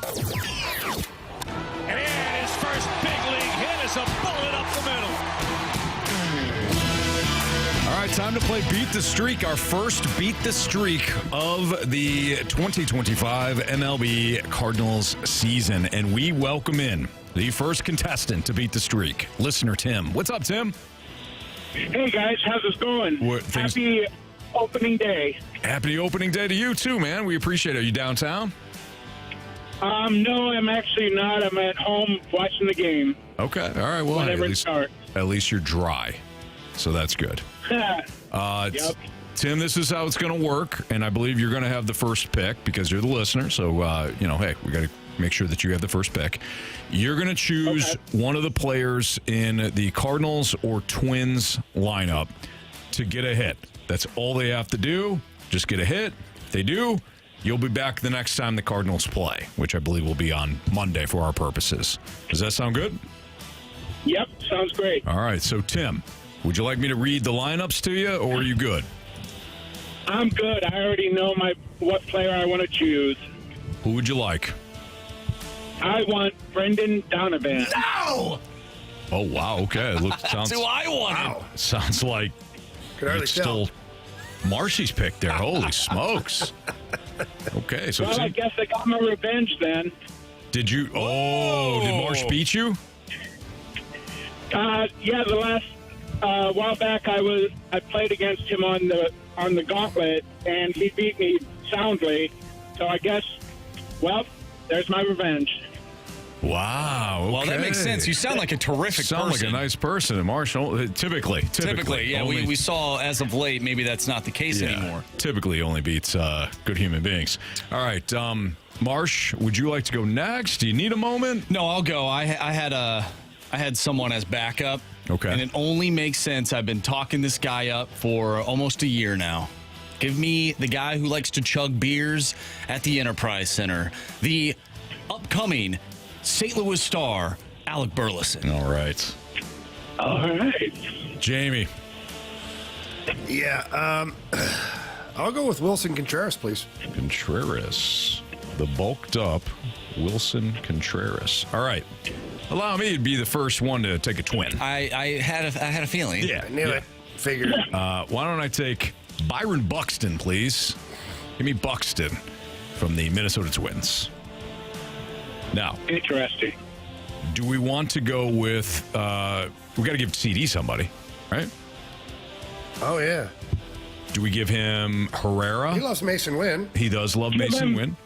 And his first big league hit is a bullet up the middle. All right, time to play Beat the Streak, our first Beat the Streak of the 2025 MLB Cardinals season. And we welcome in the first contestant to Beat the Streak, listener Tim. What's up, Tim? Hey, guys. How's it going? Happy opening day. Happy opening day to you, too, man. We appreciate it. Are you downtown? No, I'm actually not. I'm at home watching the game. Okay. All right. Well, Whenever it starts. At least you're dry. So that's good. Yep. Tim, this is how it's going to work, and I believe you're going to have the first pick because you're the listener. So, hey, we got to make sure that you have the first pick. You're going to choose one of the players in the Cardinals or Twins lineup to get a hit. That's all they have to do. Just get a hit. If they do, you'll be back the next time the Cardinals play, which I believe will be on Monday for our purposes. Does that sound good? Yep, sounds great. All right, so Tim, would you like me to read the lineups to you, or are you good? I'm good. I already know what player I want to choose. Who would you like? I want Brendan Donovan. No! Oh, wow, okay. That's who I wanted. Wow. Sounds like Could hardly it's tell. still Marshy's pick there. Holy smokes. Okay, so Well, I guess I got my revenge then. did you? Oh, did Marsh beat you? Yeah, the last while back I played against him on the Gauntlet, and he beat me soundly. So I guess, well, there's my revenge. Wow. Okay. Well, that makes sense. You sound like a terrific Sound person. like a nice person, Marshall. Typically, Yeah, only, we saw as of late, maybe that's not the case anymore. Typically only beats good human beings. All right, Marsh, would you like to go next? Do you need a moment? No, I'll go. I had someone as backup. Okay. And it only makes sense. I've been talking this guy up for almost a year now. Give me the guy who likes to chug beers at the Enterprise Center. The upcoming St. Louis Star, Alec Burleson. All right. All right. Jamie. Yeah, I'll go with Wilson Contreras, please. Contreras. The bulked up Wilson Contreras. All right. Allow me to be the first one to take a twin. I had a feeling. Yeah. I knew it. Figured. Why don't I take Byron Buxton, please? Give me Buxton from the Minnesota Twins. Now, Interesting. do we want to go with, we got to give CD somebody, right? Oh, yeah. Do we give him Herrera? He loves Mason Wynn. He does love Mason Wynn.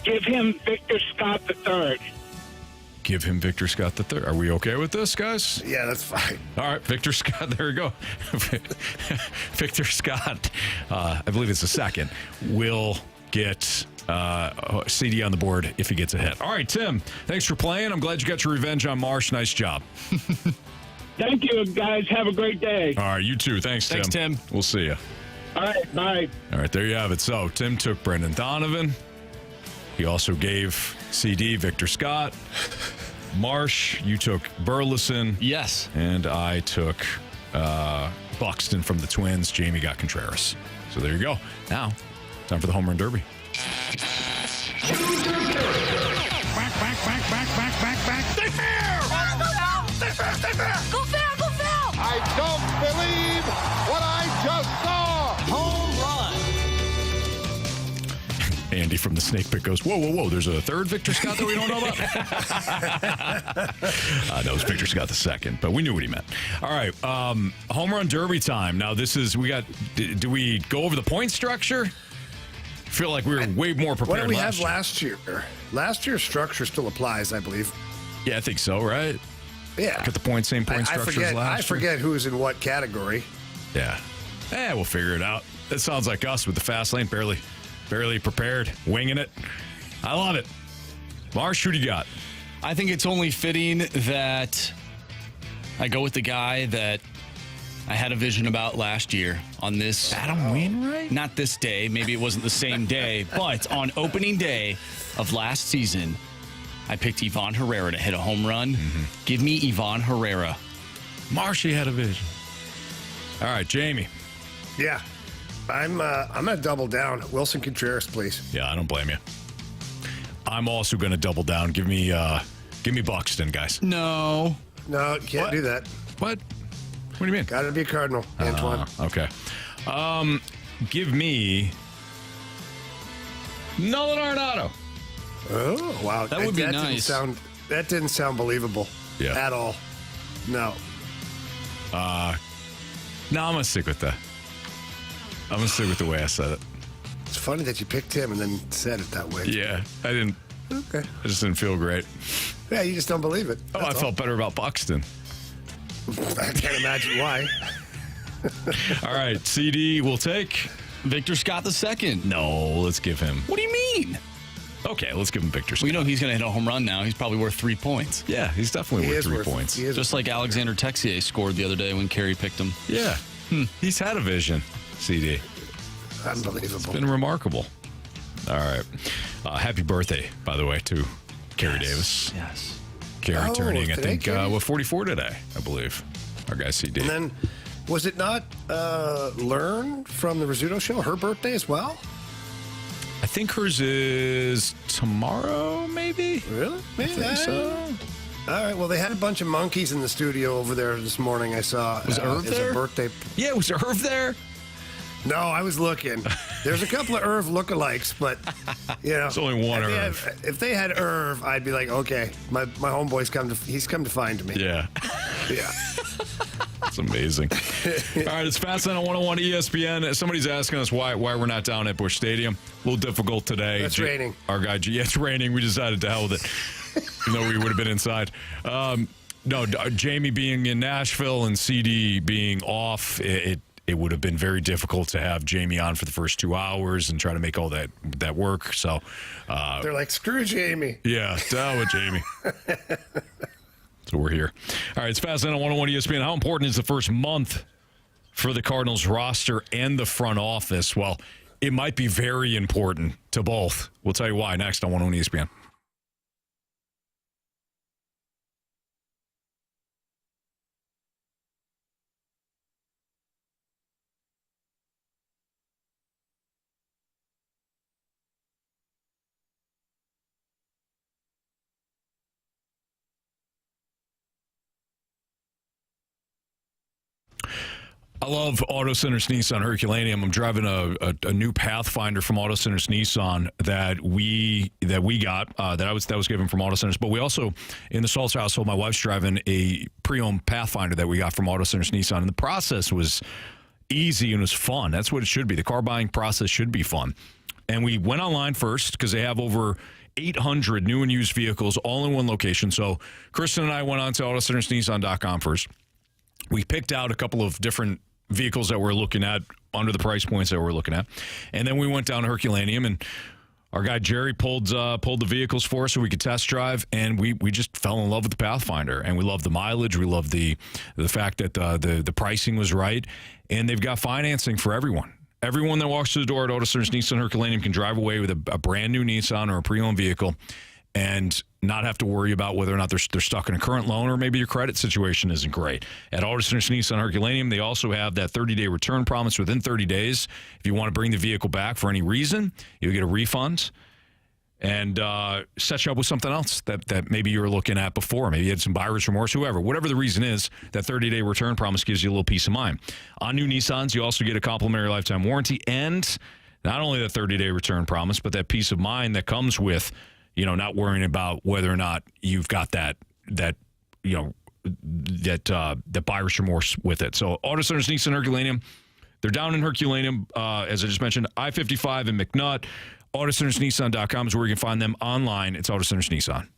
Give him Victor Scott III. Give him Victor Scott III. Are we okay with this, guys? Yeah, that's fine. All right, Victor Scott. There we go. Victor Scott, I believe it's the second, will get CD on the board if he gets a hit. All right, Tim, thanks for playing. I'm glad you got your revenge on Marsh. Nice job. Thank you, guys. Have a great day. All right, you too. Thanks, Tim. Thanks, Tim. We'll see you. All right, bye. All right, there you have it. So Tim took Brendan Donovan. He also gave CD Victor Scott. Marsh, you took Burleson. Yes. And I took Buxton from the Twins. Jamie got Contreras. So there you go. Now, time for the Home Run Derby. Back. Stay fair! Go foul! I don't believe what I just saw. Home run. Andy from the Snake Pit goes, whoa. There's a third Victor Scott that we don't know about? No, it was Victor Scott the second, but we knew what he meant. All right, Home Run Derby time. Now, do we go over the point structure? I feel like we were way more prepared What did we last have year. last year? Last year's structure still applies, I believe. Yeah, I think so, right? Yeah. Got the same point structure as last I year. forget who's in what category. Yeah. We'll figure it out. That sounds like us with the fast lane, barely prepared, winging it. I love it. Marsh, who do you got? I think it's only fitting that I go with the guy that I had a vision about last year on this. Adam Wainwright? Not this day. Maybe it wasn't the same day, but on opening day of last season, I picked Ivan Herrera to hit a home run. Give me Ivan Herrera. Marshy had a vision. All right, Jamie. Yeah. I'm going to double down. Wilson Contreras, please. Yeah, I don't blame you. I'm also going to double down. Give me Buxton, guys. No. No, you can't do that. What? What do you mean? Got to be a Cardinal, Antoine. Okay. Give me Nolan Arenado. Oh, wow. That would be nice. That didn't sound believable at all. No. No, I'm going to stick with that. I'm going to stick with the way I said it. It's funny that you picked him and then said it that way. Yeah, I didn't. Okay. I just didn't feel great. Yeah, you just don't believe it. I felt better about Buxton. I can't imagine why. All right, CD will take Victor Scott II. No, let's give him. What do you mean? Okay, let's give him Victor Scott. We know he's going to hit a home run now. He's probably worth 3 points. Yeah, he's definitely worth 3 points. Just like Alexander Texier scored the other day when Carey picked him. Yeah, he's had a vision, CD. Unbelievable. It's been remarkable. All right. Happy birthday, by the way, to Carey Davis. Yes. Carey turning, I think, Carey? 44 today, I believe. Our guy CD. And then, was it not Learn from the Rizzuto Show, her birthday as well? I think hers is tomorrow, maybe? Really? I think so. All right. Well, they had a bunch of monkeys in the studio over there this morning. I saw. Was Irv there? A birthday. Yeah, was Irv there? No, I was looking. There's a couple of Irv lookalikes, but There's only one Irv. If they had Irv, I'd be like, okay, my homeboy's come to find me. Yeah. Yeah. That's amazing. All right, it's Fastline on 101 ESPN. Somebody's asking us why we're not down at Busch Stadium. A little difficult today. It's raining. Our guy, it's raining. We decided to hell with it. No, we would have been inside. No, Jamie being in Nashville and CD being off, it would have been very difficult to have Jamie on for the first 2 hours and try to make all that work. So they're like, screw Jamie. Yeah, down with Jamie. So we're here. All right, it's Fastline on 101 ESPN. How important is the first month for the Cardinals roster and the front office? Well, it might be very important to both. We'll tell you why next on 101 ESPN. I love Auto Centers Nissan Herculaneum. I'm driving a new Pathfinder from Auto Centers Nissan that we got that was given from Auto Centers. But we also in the Stalter household, my wife's driving a pre-owned Pathfinder that we got from Auto Centers Nissan, and the process was easy and it was fun. That's what it should be. The car buying process should be fun. And we went online first because they have over 800 new and used vehicles all in one location. So Kristen and I went on to AutoCentersNissan.com first. We picked out a couple of different vehicles that we're looking at under the price points that we're looking at. And then we went down to Herculaneum, and our guy Jerry pulled the vehicles for us so we could test drive, and we just fell in love with the Pathfinder. And we love the mileage. We love the fact that the pricing was right. And they've got financing for everyone. Everyone that walks through the door at Auto Centers Nissan Herculaneum can drive away with a brand new Nissan or a pre-owned vehicle and not have to worry about whether or not they're stuck in a current loan or maybe your credit situation isn't great. At Auto Centers Nissan Herculaneum, they also have that 30-day return promise within 30 days. If you want to bring the vehicle back for any reason, you'll get a refund and set you up with something else that maybe you were looking at before. Maybe you had some buyer's remorse, whatever the reason is, that 30-day return promise gives you a little peace of mind. On new Nissans, you also get a complimentary lifetime warranty and not only that 30-day return promise, but that peace of mind that comes with not worrying about whether or not you've got that buyer's remorse with it. So Auto Centers Nissan Herculaneum, they're down in Herculaneum, as I just mentioned, I-55 in McNutt. AutoCentersNissan.com is where you can find them online. It's Auto Centers Nissan.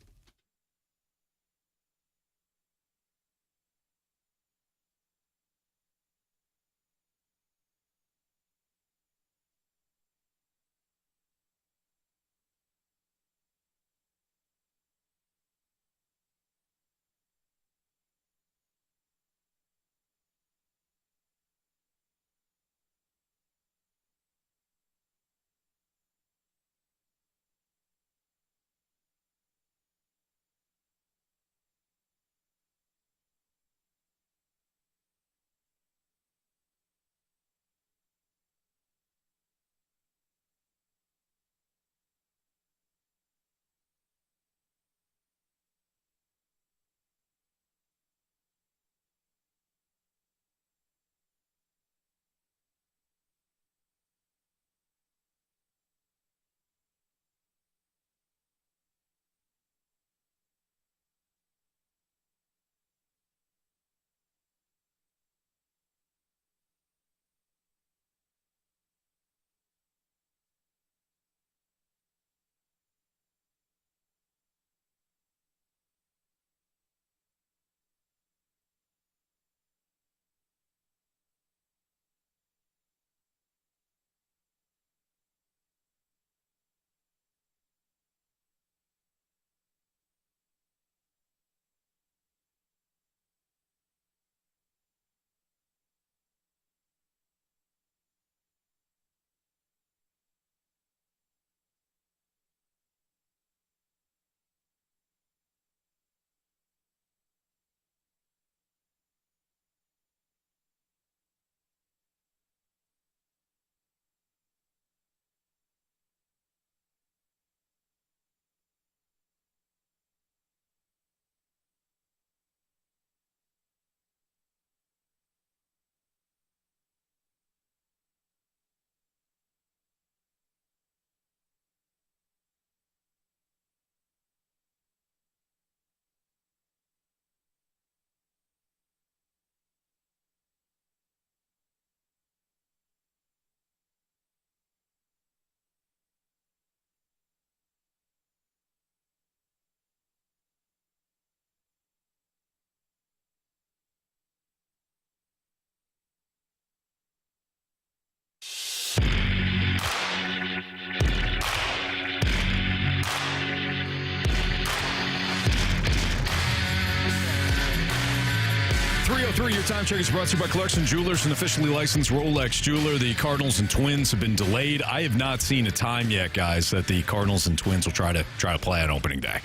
3:03, your time check is brought to you by Clarkson Jewelers, an officially licensed Rolex jeweler. The Cardinals and Twins have been delayed. I have not seen a time yet, guys, that the Cardinals and Twins will try to play on opening day.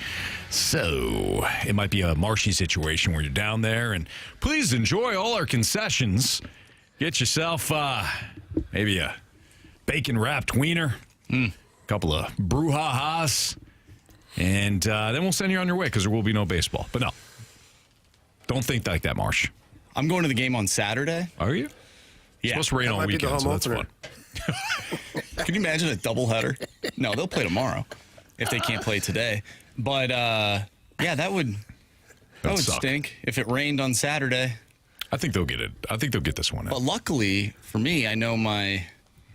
So it might be a Marshy situation where you're down there, and please enjoy all our concessions. Get yourself maybe a bacon-wrapped wiener, a couple of brouhahas, and then we'll send you on your way because there will be no baseball. But no, don't think like that, Marsh. I'm going to the game on Saturday. Are you? Yeah. It's supposed to rain all weekend, so that's fun. Can you imagine a doubleheader? No, they'll play tomorrow if they can't play today. But, yeah, that would stink if it rained on Saturday. I think they'll get it. I think they'll get this one in. But luckily for me, I know my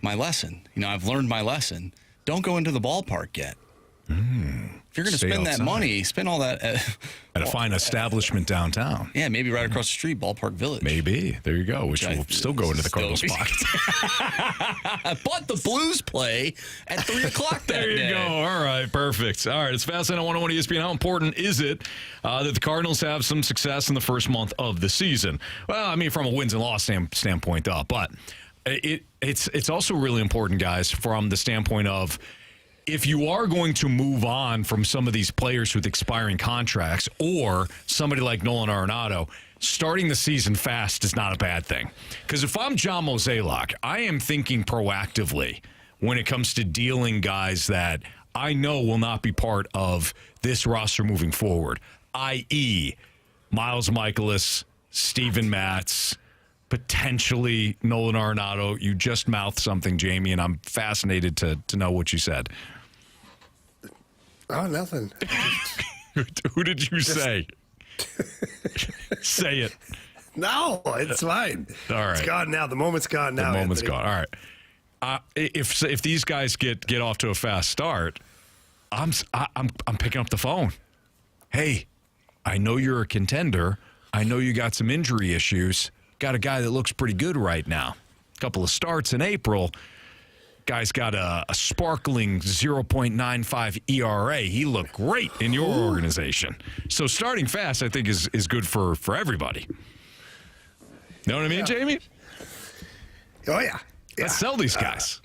lesson. You know, I've learned my lesson. Don't go into the ballpark yet. If you're going to spend that money, spend all that at a fine establishment downtown. Yeah, maybe right across the street, Ballpark Village. Maybe. There you go, which will still go into the Cardinals' pockets. But the Blues play at 3 o'clock that There you day. go. All right, perfect. All right, it's Fastlane on 101 ESPN. How important is it that the Cardinals have some success in the first month of the season? Well, I mean, from a wins and loss standpoint, but it's also really important, guys, from the standpoint of if you are going to move on from some of these players with expiring contracts or somebody like Nolan Arenado, starting the season fast is not a bad thing. Because if I'm John Mozeliak, I am thinking proactively when it comes to dealing guys that I know will not be part of this roster moving forward, i.e. Miles Michaelis, Steven Matz, potentially Nolan Arenado. You just mouthed something, Jamie, and I'm fascinated to know what you said. Oh, nothing. Who did you say? Say it. No, it's fine. All right. It's gone now. The moment's gone now. The moment's Anthony. gone. All right. If these guys get off to a fast start, I'm picking up the phone. Hey, I know you're a contender. I know you got some injury issues. Got a guy that looks pretty good right now. A couple of starts in April. Guy's got a sparkling 0.95 ERA. He looked great in your organization. So starting fast, I think, is good for everybody. Know what I mean, Jamie? Oh, yeah. Let's sell these guys.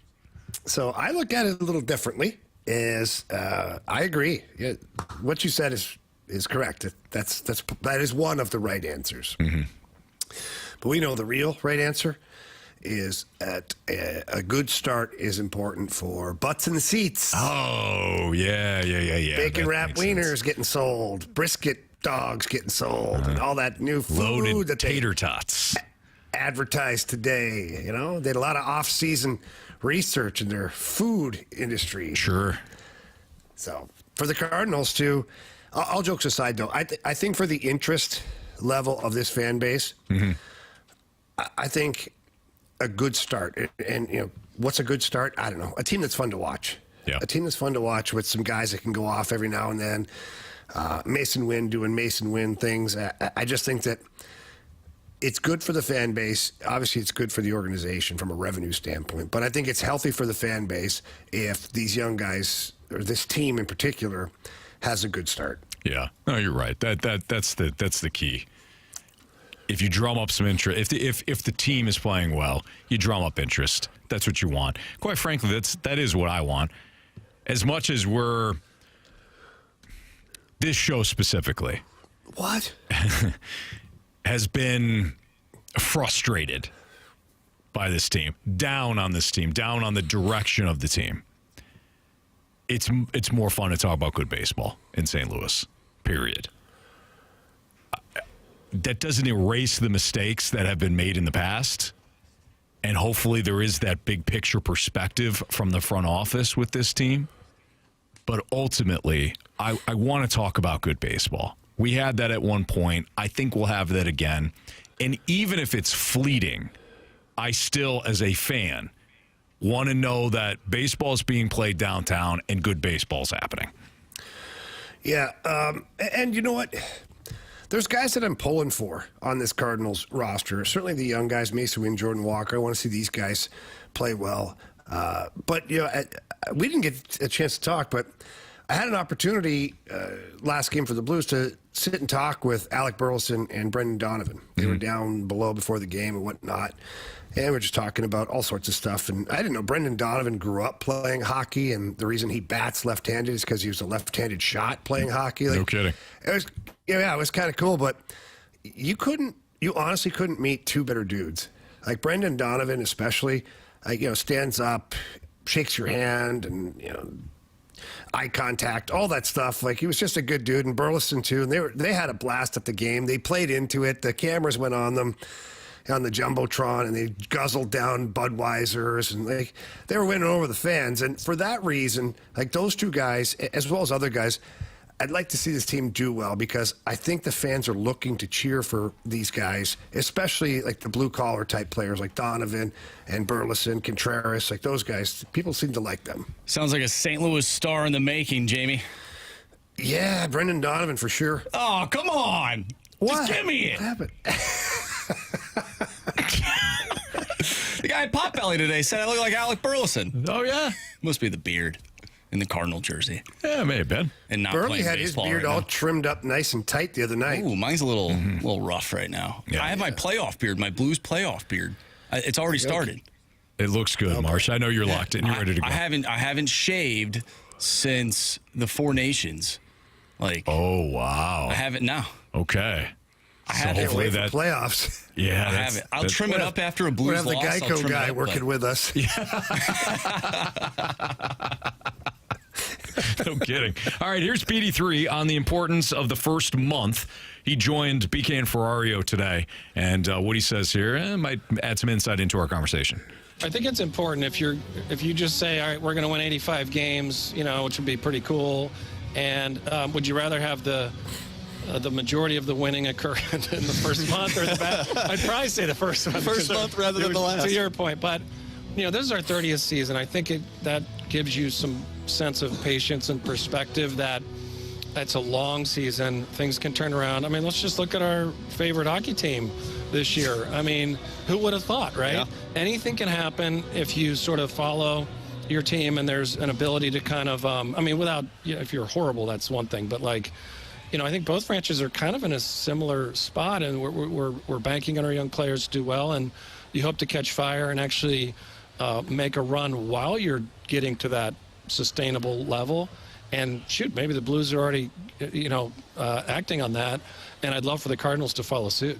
So I look at it a little differently. I agree. Yeah, what you said is correct. That is one of the right answers. Mm-hmm. But we know the real right answer is that a good start is important for butts in the seats. Oh, yeah. Bacon wrapped wieners getting sold, brisket dogs getting sold, and all that new food Loaded that tater tots advertised today. You know, they had a lot of off-season research in their food industry. Sure. So for the Cardinals too, all jokes aside though, I think for the interest level of this fan base, I think a good start, and you know, what's a good start? I don't know. A team that's fun to watch. Yeah. A team that's fun to watch with some guys that can go off every now and then. Mason Wynn doing Mason Wynn things. I just think that it's good for the fan base. Obviously, it's good for the organization from a revenue standpoint. But I think it's healthy for the fan base if these young guys, or this team in particular, has a good start. Yeah. No, you're right. That's the key. If you drum up some interest, if the team is playing well, you drum up interest. That's what you want. Quite frankly, that is what I want. As much as we're this show specifically, what has been frustrated by this team, down on this team, down on the direction of the team. It's more fun to talk about good baseball in St. Louis. Period. That doesn't erase the mistakes that have been made in the past. And hopefully there is that big picture perspective from the front office with this team. But ultimately, I want to talk about good baseball. We had that at one point. I think we'll have that again. And even if it's fleeting, I still, as a fan, want to know that baseball is being played downtown and good baseball's happening. Yeah. And you know what? There's guys that I'm pulling for on this Cardinals roster. Certainly the young guys, Mason Wynn, Jordan Walker. I want to see these guys play well. But, you know, we didn't get a chance to talk, but I had an opportunity last game for the Blues to sit and talk with Alec Burleson and Brendan Donovan. They were down below before the game and whatnot. And we're just talking about all sorts of stuff. And I didn't know Brendan Donovan grew up playing hockey, and the reason he bats left-handed is because he was a left-handed shot playing hockey. No kidding. It was, it was kind of cool, but you honestly couldn't meet two better dudes. Like Brendan Donovan especially, stands up, shakes your hand, and, eye contact, all that stuff. Like, he was just a good dude, and Burleson too. And they had a blast at the game. They played into it. The cameras went on them on the Jumbotron, and they guzzled down Budweisers, and they were winning over the fans. And for that reason, like those two guys, as well as other guys, I'd like to see this team do well, because I think the fans are looking to cheer for these guys, especially like the blue-collar type players like Donovan and Burleson, Contreras, like those guys. People seem to like them. Sounds like a St. Louis Star in the making, Jamie. Yeah, Brendan Donovan for sure. Oh, come on. What? Just give me it. What happened? The guy at Potbelly today said I look like Alec Burleson. Oh, yeah? Must be the beard in the Cardinal jersey. Yeah, it may have been. And not Burley playing had his baseball beard right all now. trimmed up nice and tight the other night. Ooh, mine's a little rough right now. Yeah, I have my playoff beard, my Blues playoff beard. It's already started. It looks good, Marsh. I know you're locked in. You're ready to go. I haven't shaved since the Four Nations. Oh, wow. I have it now. Okay. I have it. hopefully Wait for that playoffs. Yeah, I have it. I'll trim it up after a We'll Blues have the loss. I'll Geico trim guy it up, working with us. No kidding. All right, here's PD3 on the importance of the first month. He joined BK and Ferrario today, and what he says here might add some insight into our conversation. I think it's important if you just say, all right, we're going to win 85 games, which would be pretty cool. And would you rather have the majority of the winning occur in the first month or the back? I'd probably say the first month. First month rather than the last. To your point, but this is our 30th season. I think that gives you some sense of patience and perspective that it's a long season. Things can turn around. I mean, let's just look at our favorite hockey team this year. I mean, who would have thought, right? Yeah. Anything can happen if you sort of follow your team and there's an ability to kind of, without, if you're horrible, that's one thing. But I think both franchises are kind of in a similar spot, and we're banking on our young players to do well, and you hope to catch fire and actually make a run while you're getting to that sustainable level. And shoot, maybe the Blues are already, acting on that, and I'd love for the Cardinals to follow suit.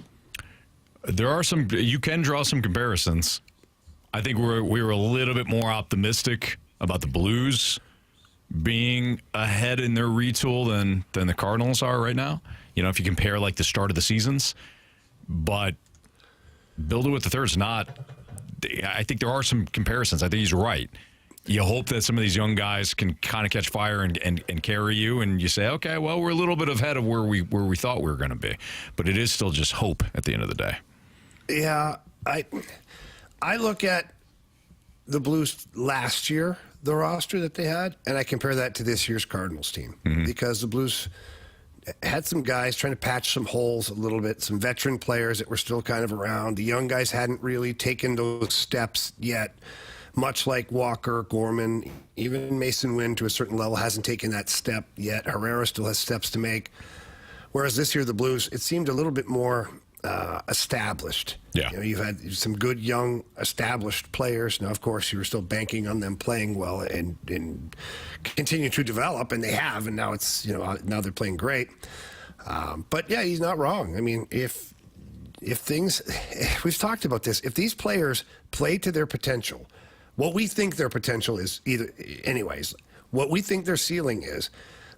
There are you can draw some comparisons. I think we were a little bit more optimistic about the Blues being ahead in their retool than the Cardinals are right now. If you compare like the start of the seasons, but Bolduc III is not. I think there are some comparisons. I think he's right. You hope that some of these young guys can kind of catch fire and carry you, and you say, okay, well, we're a little bit ahead of where we thought we were going to be, but it is still just hope at the end of the day. Yeah, I look at the Blues last year, the roster that they had, and I compare that to this year's Cardinals team, because the Blues had some guys trying to patch some holes a little bit, some veteran players that were still kind of around. The young guys hadn't really taken those steps yet, much like Walker, Gorman, even Mason Wynn to a certain level hasn't taken that step yet. Herrera still has steps to make. Whereas this year, the Blues, it seemed a little bit more established. Yeah. You've had some good young established players. Now, of course, you were still banking on them playing well and continue to develop, and they have, and now it's, now they're playing great. But yeah, he's not wrong. I mean, if things, we've talked about this, if these players play to their potential, what we think their potential is what we think their ceiling is,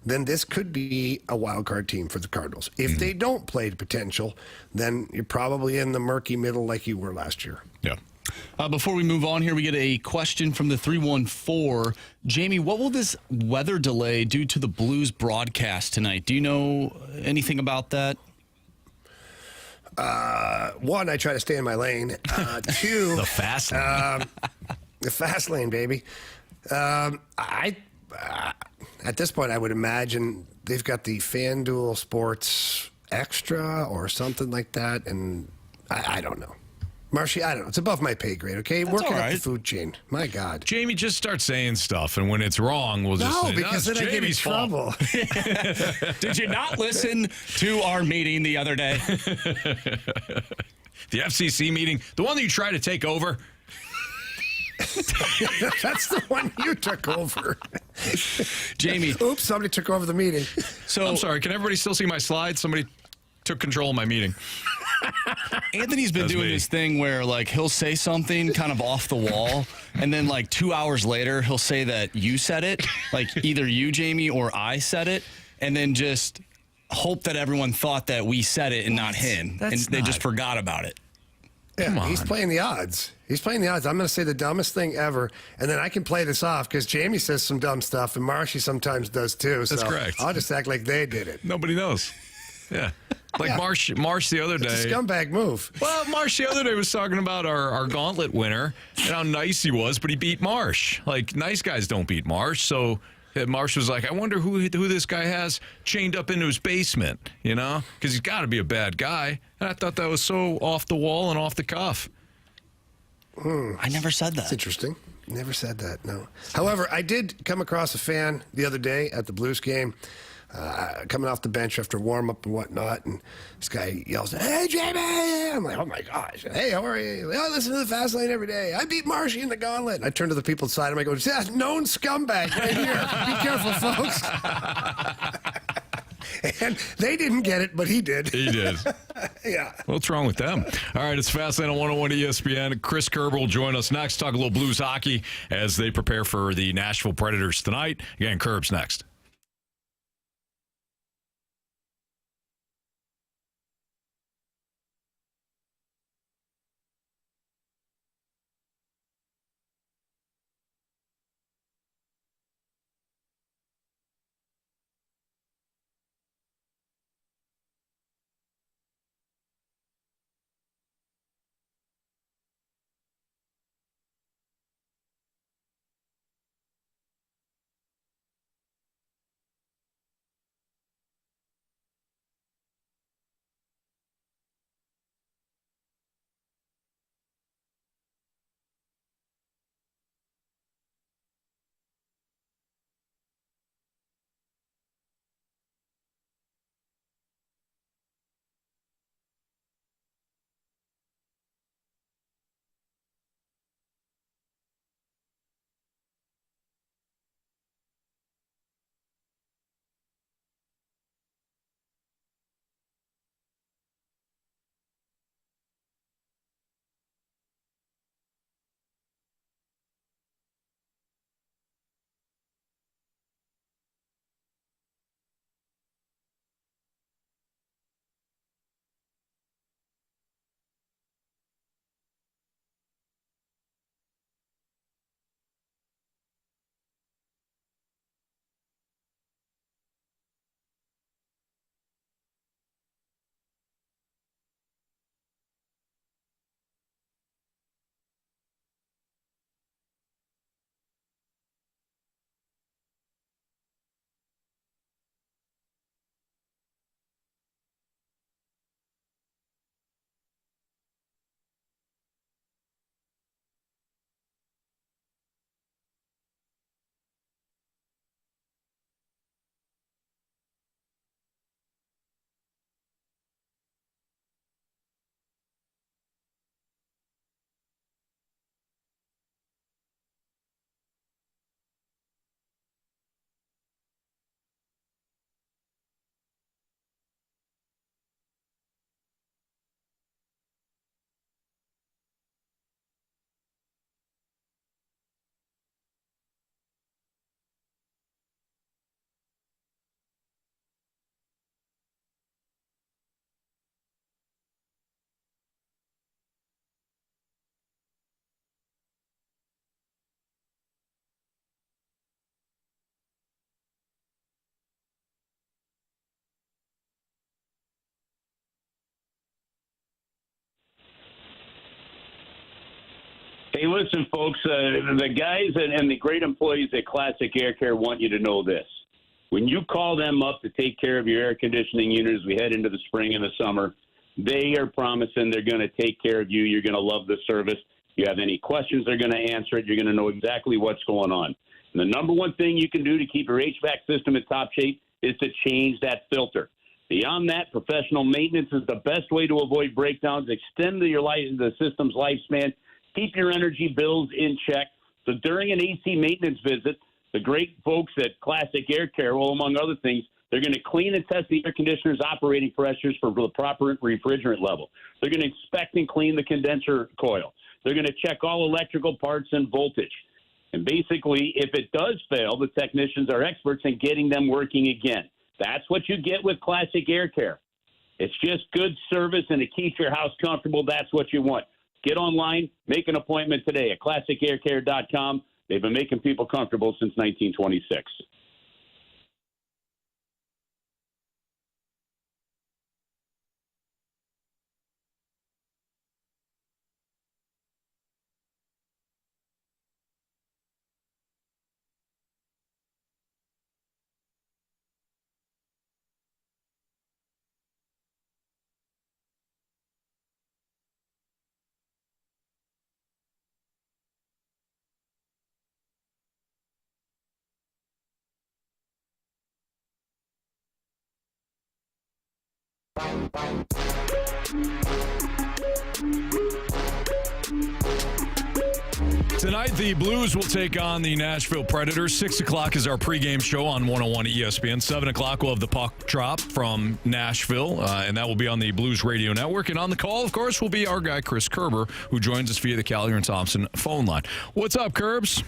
then this could be a wild card team for the Cardinals. If they don't play to potential, then you're probably in the murky middle like you were last year. Yeah. Before we move on here, we get a question from the 314. Jamie, what will this weather delay do to the Blues broadcast tonight? Do you know anything about that? One, I try to stay in my lane. Two, The fast lane. The fast lane, baby. At this point, I would imagine they've got the FanDuel Sports Extra or something like that, and I don't know. Marshy, I don't know. It's above my pay grade, okay? Working all up the right. food chain. My God. Jamie, just start saying stuff, and when it's wrong, we'll just say, because then it's I get in Jamie's fault." trouble. Did you not listen to our meeting the other day? The FCC meeting, the one that you tried to take over. That's the one you took over. Jamie. Oops, somebody took over the meeting. So I'm sorry, can everybody still see my slides? Somebody took control of my meeting. Anthony's been doing this thing where, like, he'll say something kind of off the wall, and then, like, 2 hours later, he'll say that you said it, like either you, Jamie, or I said it, and then just hope that everyone thought that we said it and not him, and they just forgot about it. Yeah, he's playing the odds. He's playing the odds. I'm going to say the dumbest thing ever, and then I can play this off because Jamie says some dumb stuff, and Marshy sometimes does too. That's so correct. I'll just act like they did it. Nobody knows. Yeah. Like Marsh the other day. It's a scumbag move. Well, Marsh the other day was talking about our Gauntlet winner and how nice he was, but he beat Marsh. Like, nice guys don't beat Marsh. So Marsh was like, I wonder who this guy has chained up into his basement, you know? Because he's got to be a bad guy. And I thought that was so off the wall and off the cuff. I never said that. That's interesting. Never said that, no. However, I did come across a fan the other day at the Blues game. Coming off the bench after warm-up and whatnot, and this guy yells, "Hey, Jamie!" I'm like, oh, my gosh. "Hey, how are you?" "I listen to the Fast Lane every day. I beat Marshy in the Gauntlet." And I turn to the people beside him. I go, "Yeah, known scumbag right here. Be careful, folks." And they didn't get it, but he did. He did. Yeah. What's wrong with them? All right, it's Fastlane on 101 ESPN. Chris Kerber will join us next. Talk a little Blues hockey as they prepare for the Nashville Predators tonight. Again, Kerb's next. Hey, listen, folks, the guys and the great employees at Classic Air Care want you to know this. When you call them up to take care of your air conditioning unit as we head into the spring and the summer, They are promising they're going to take care of you. You're going to love the service. You have any questions, they're going to answer it. You're going to know exactly what's going on. And the number one thing you can do to keep your HVAC system in top shape is to change that filter. Beyond that, professional maintenance is the best way to avoid breakdowns, extend the system's lifespan, keep your energy bills in check. So during an AC maintenance visit, the great folks at Classic Air Care, well, among other things, they're going to clean and test the air conditioner's operating pressures for the proper refrigerant level. They're going to inspect and clean the condenser coil. They're going to check all electrical parts and voltage. And basically, if it does fail, the technicians are experts in getting them working again. That's what you get with Classic Air Care. It's just good service, and it keeps your house comfortable. That's what you want. Get online, make an appointment today at classicaircare.com. They've been making people comfortable since 1926. Tonight, the Blues will take on the Nashville Predators. 6 o'clock is our pregame show on 101 ESPN. 7 o'clock, we'll have the puck drop from Nashville, and that will be on the Blues Radio Network. And on the call, of course, will be our guy, Chris Kerber, who joins us via the Callier and Thompson phone line. What's up, Kerbs?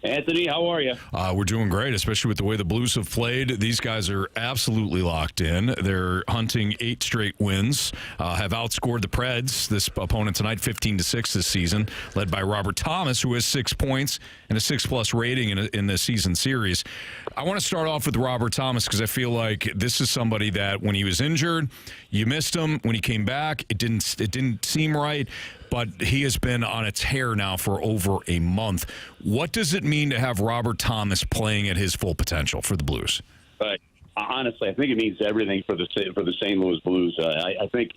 Anthony, how are you? We're doing great, especially with the way the Blues have played. These guys are absolutely locked in. They're hunting 8 straight wins, have outscored the Preds, this opponent tonight, 15-6 this season, led by Robert Thomas, who has 6 points and a 6+ rating in the season series. I want to start off with Robert Thomas because I feel like this is somebody that when he was injured, you missed him. When he came back, it didn't seem right. But he has been on a tear now for over a month. What does it mean to have Robert Thomas playing at his full potential for the Blues? Honestly, I think it means everything for the St. Louis Blues. I think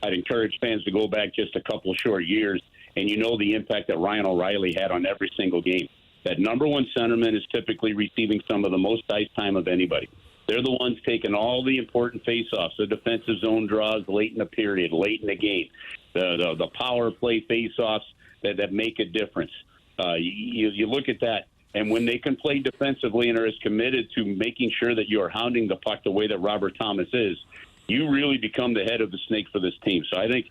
I'd encourage fans to go back just a couple short years, and you know the impact that Ryan O'Reilly had on every single game. That number one centerman is typically receiving some of the most ice time of anybody. They're the ones taking all the important faceoffs, the defensive zone draws late in the period, late in the game, the power play faceoffs that make a difference. You look at that, and when they can play defensively and are as committed to making sure that you are hounding the puck the way that Robert Thomas is, you really become the head of the snake for this team. So I think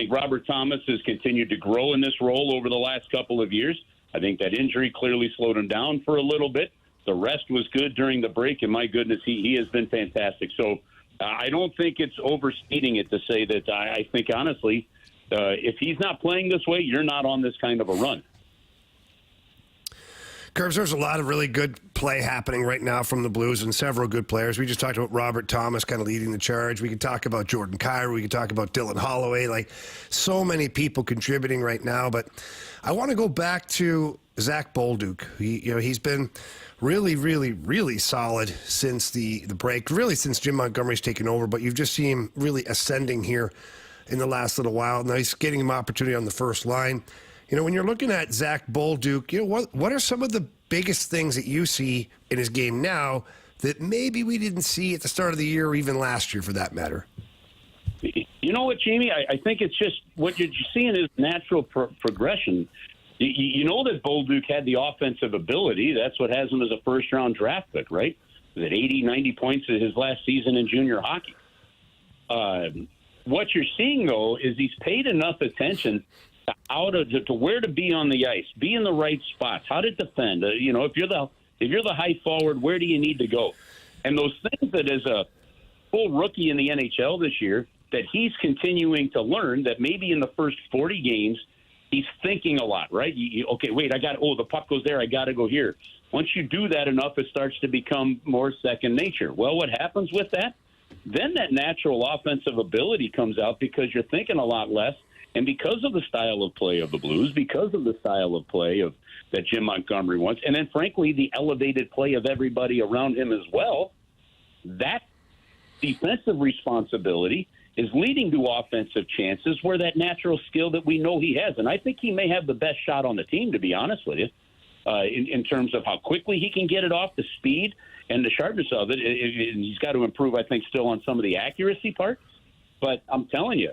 Robert Thomas has continued to grow in this role over the last couple of years. I think that injury clearly slowed him down for a little bit. The rest was good during the break, and my goodness, he has been fantastic. So I don't think it's overstating it to say that I think, honestly, if he's not playing this way, you're not on this kind of a run. Kerbs, there's a lot of really good play happening right now from the Blues and several good players. We just talked about Robert Thomas kind of leading the charge. We could talk about Jordan Carey. We could talk about Dylan Holloway. Like, so many people contributing right now. But I want to go back to Zack Bolduc. He's been really, really, really solid since the break, really since Jim Montgomery's taken over. But you've just seen him really ascending here in the last little while. Nice getting him opportunity on the first line. When you're looking at Zack Bolduc, what are some of the biggest things that you see in his game now that maybe we didn't see at the start of the year or even last year for that matter? You know what, Jamie? I think it's just what you're seeing is natural progression. You know that Bolduc had the offensive ability. That's what has him as a first-round draft pick, right? That 80, 90 points in his last season in junior hockey. What you're seeing, though, is he's paid enough attention to where to be on the ice, be in the right spots, how to defend. If you're the high forward, where do you need to go? And those things that as a full rookie in the NHL this year, that he's continuing to learn that maybe in the first 40 games, he's thinking a lot, right? The puck goes there, I got to go here. Once you do that enough, it starts to become more second nature. Well, what happens with that? Then that natural offensive ability comes out because you're thinking a lot less. And because of the style of play of the Blues, because of the style of play that Jim Montgomery wants, and then, frankly, the elevated play of everybody around him as well, that defensive responsibility is leading to offensive chances where that natural skill that we know he has. And I think he may have the best shot on the team, to be honest with you, in terms of how quickly he can get it off, the speed and the sharpness of it. He's got to improve, I think, still on some of the accuracy part. But I'm telling you,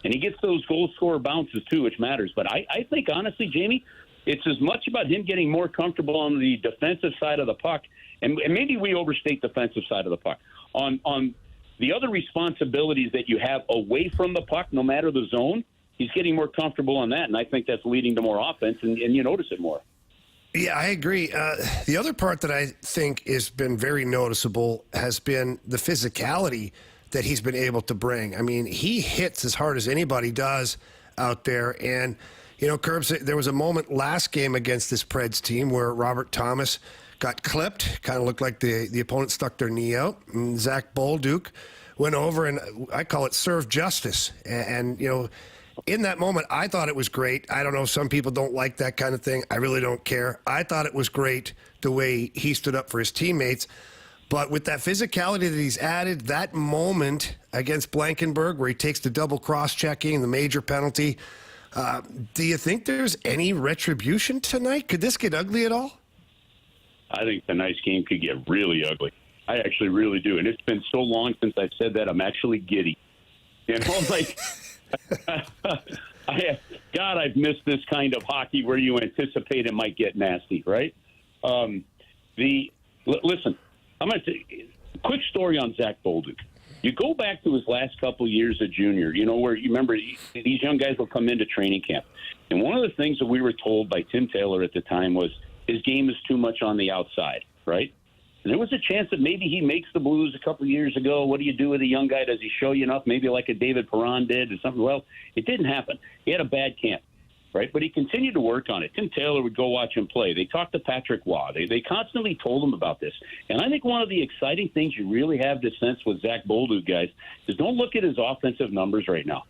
and he gets those goal scorer bounces too, which matters. But I think, honestly, Jamie, it's as much about him getting more comfortable on the defensive side of the puck. And maybe we overstate defensive side of the puck. On the other responsibilities that you have away from the puck, no matter the zone, he's getting more comfortable on that. And I think that's leading to more offense, and you notice it more. Yeah, I agree. The other part that I think has been very noticeable has been the physicality that he's been able to bring. I mean, he hits as hard as anybody does out there. And, Kerbs, there was a moment last game against this Preds team where Robert Thomas got clipped, kind of looked like the opponent stuck their knee out. And Zack Bolduc went over and I call it served justice. And in that moment, I thought it was great. I don't know, some people don't like that kind of thing. I really don't care. I thought it was great the way he stood up for his teammates. But with that physicality that he's added, that moment against Blankenburg where he takes the double cross-checking, the major penalty, do you think there's any retribution tonight? Could this get ugly at all? I think tonight's game could get really ugly. I actually really do. And it's been so long since I've said that, I'm actually giddy. God, I've missed this kind of hockey where you anticipate it might get nasty, right? Listen, I'm going to tell you a quick story on Zack Bolduc. You go back to his last couple of years of junior, where you remember these young guys will come into training camp. And one of the things that we were told by Tim Taylor at the time was his game is too much on the outside, right? And there was a chance that maybe he makes the Blues a couple of years ago. What do you do with a young guy? Does he show you enough? Maybe like a David Perron did or something. Well, it didn't happen. He had a bad camp, right? But he continued to work on it. Tim Taylor would go watch him play. They talked to Patrick Waugh. They constantly told him about this. And I think one of the exciting things you really have this sense with Zack Bolduc, guys, is don't look at his offensive numbers right now.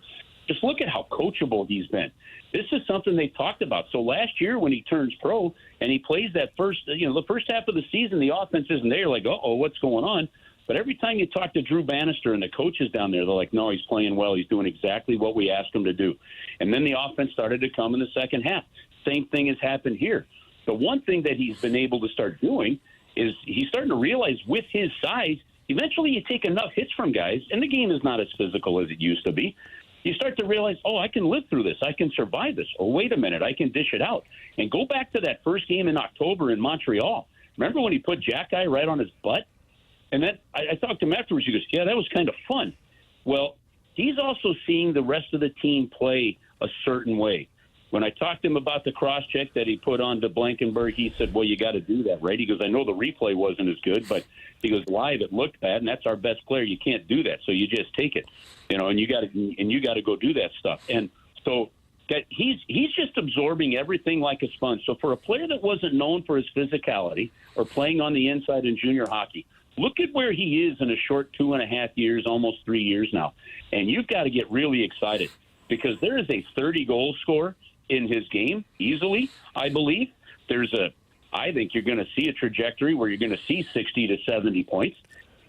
Just look at how coachable he's been. This is something they talked about. So last year when he turns pro and he plays that the first half of the season, the offense isn't there. Like, uh-oh, what's going on? But every time you talk to Drew Bannister and the coaches down there, they're like, no, he's playing well. He's doing exactly what we asked him to do. And then the offense started to come in the second half. Same thing has happened here. The one thing that he's been able to start doing is he's starting to realize with his size, eventually you take enough hits from guys, and the game is not as physical as it used to be. You start to realize, I can live through this. I can survive this. Oh, wait a minute. I can dish it out. And go back to that first game in October in Montreal. Remember when he put Jack Guy right on his butt? And then I talked to him afterwards. He goes, yeah, that was kind of fun. Well, he's also seeing the rest of the team play a certain way. When I talked to him about the cross-check that he put on to Blankenburg, he said, well, you got to do that, right? He goes, I know the replay wasn't as good, but he goes, live, it looked bad, and that's our best player. You can't do that, so you just take it, and you got to go do that stuff. And so that he's just absorbing everything like a sponge. So for a player that wasn't known for his physicality or playing on the inside in junior hockey, look at where he is in a short 2.5 years, almost 3 years now. And you've got to get really excited because there is a 30-goal scorer in his game easily, I believe. I think you're going to see a trajectory where you're going to see 60 to 70 points.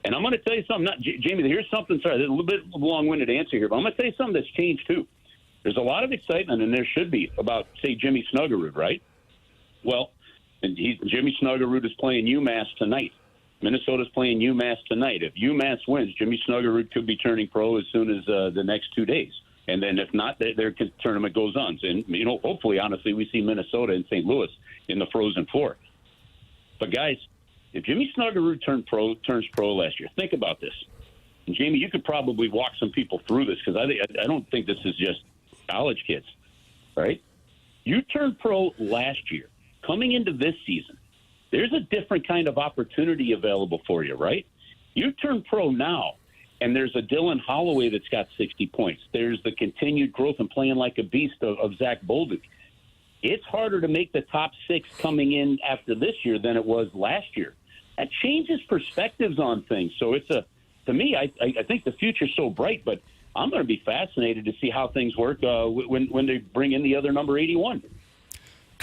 And I'm going to tell you something. Jamie, here's something. Sorry, there's a little bit long-winded answer here, but I'm going to tell you something that's changed too. There's a lot of excitement, and there should be, about, say, Jimmy Snuggerud, right? Well, Jimmy Snuggerud is playing UMass tonight. Minnesota's playing UMass tonight. If UMass wins, Jimmy Snuggerud could be turning pro as soon as the next 2 days. And then if not, their tournament goes on. And, hopefully, honestly, we see Minnesota and St. Louis in the Frozen Four. But, guys, if Jimmy Snuggerud turns pro last year, think about this. And, Jamie, you could probably walk some people through this because I don't think this is just college kids, right? You turned pro last year. Coming into this season, there's a different kind of opportunity available for you, right? You turn pro now. And there's a Dylan Holloway that's got 60 points. There's the continued growth and playing like a beast of Zack Bolduc. It's harder to make the top 6 coming in after this year than it was last year. That changes perspectives on things. So to me, I think the future's so bright, but I'm going to be fascinated to see how things work when they bring in the other number 81.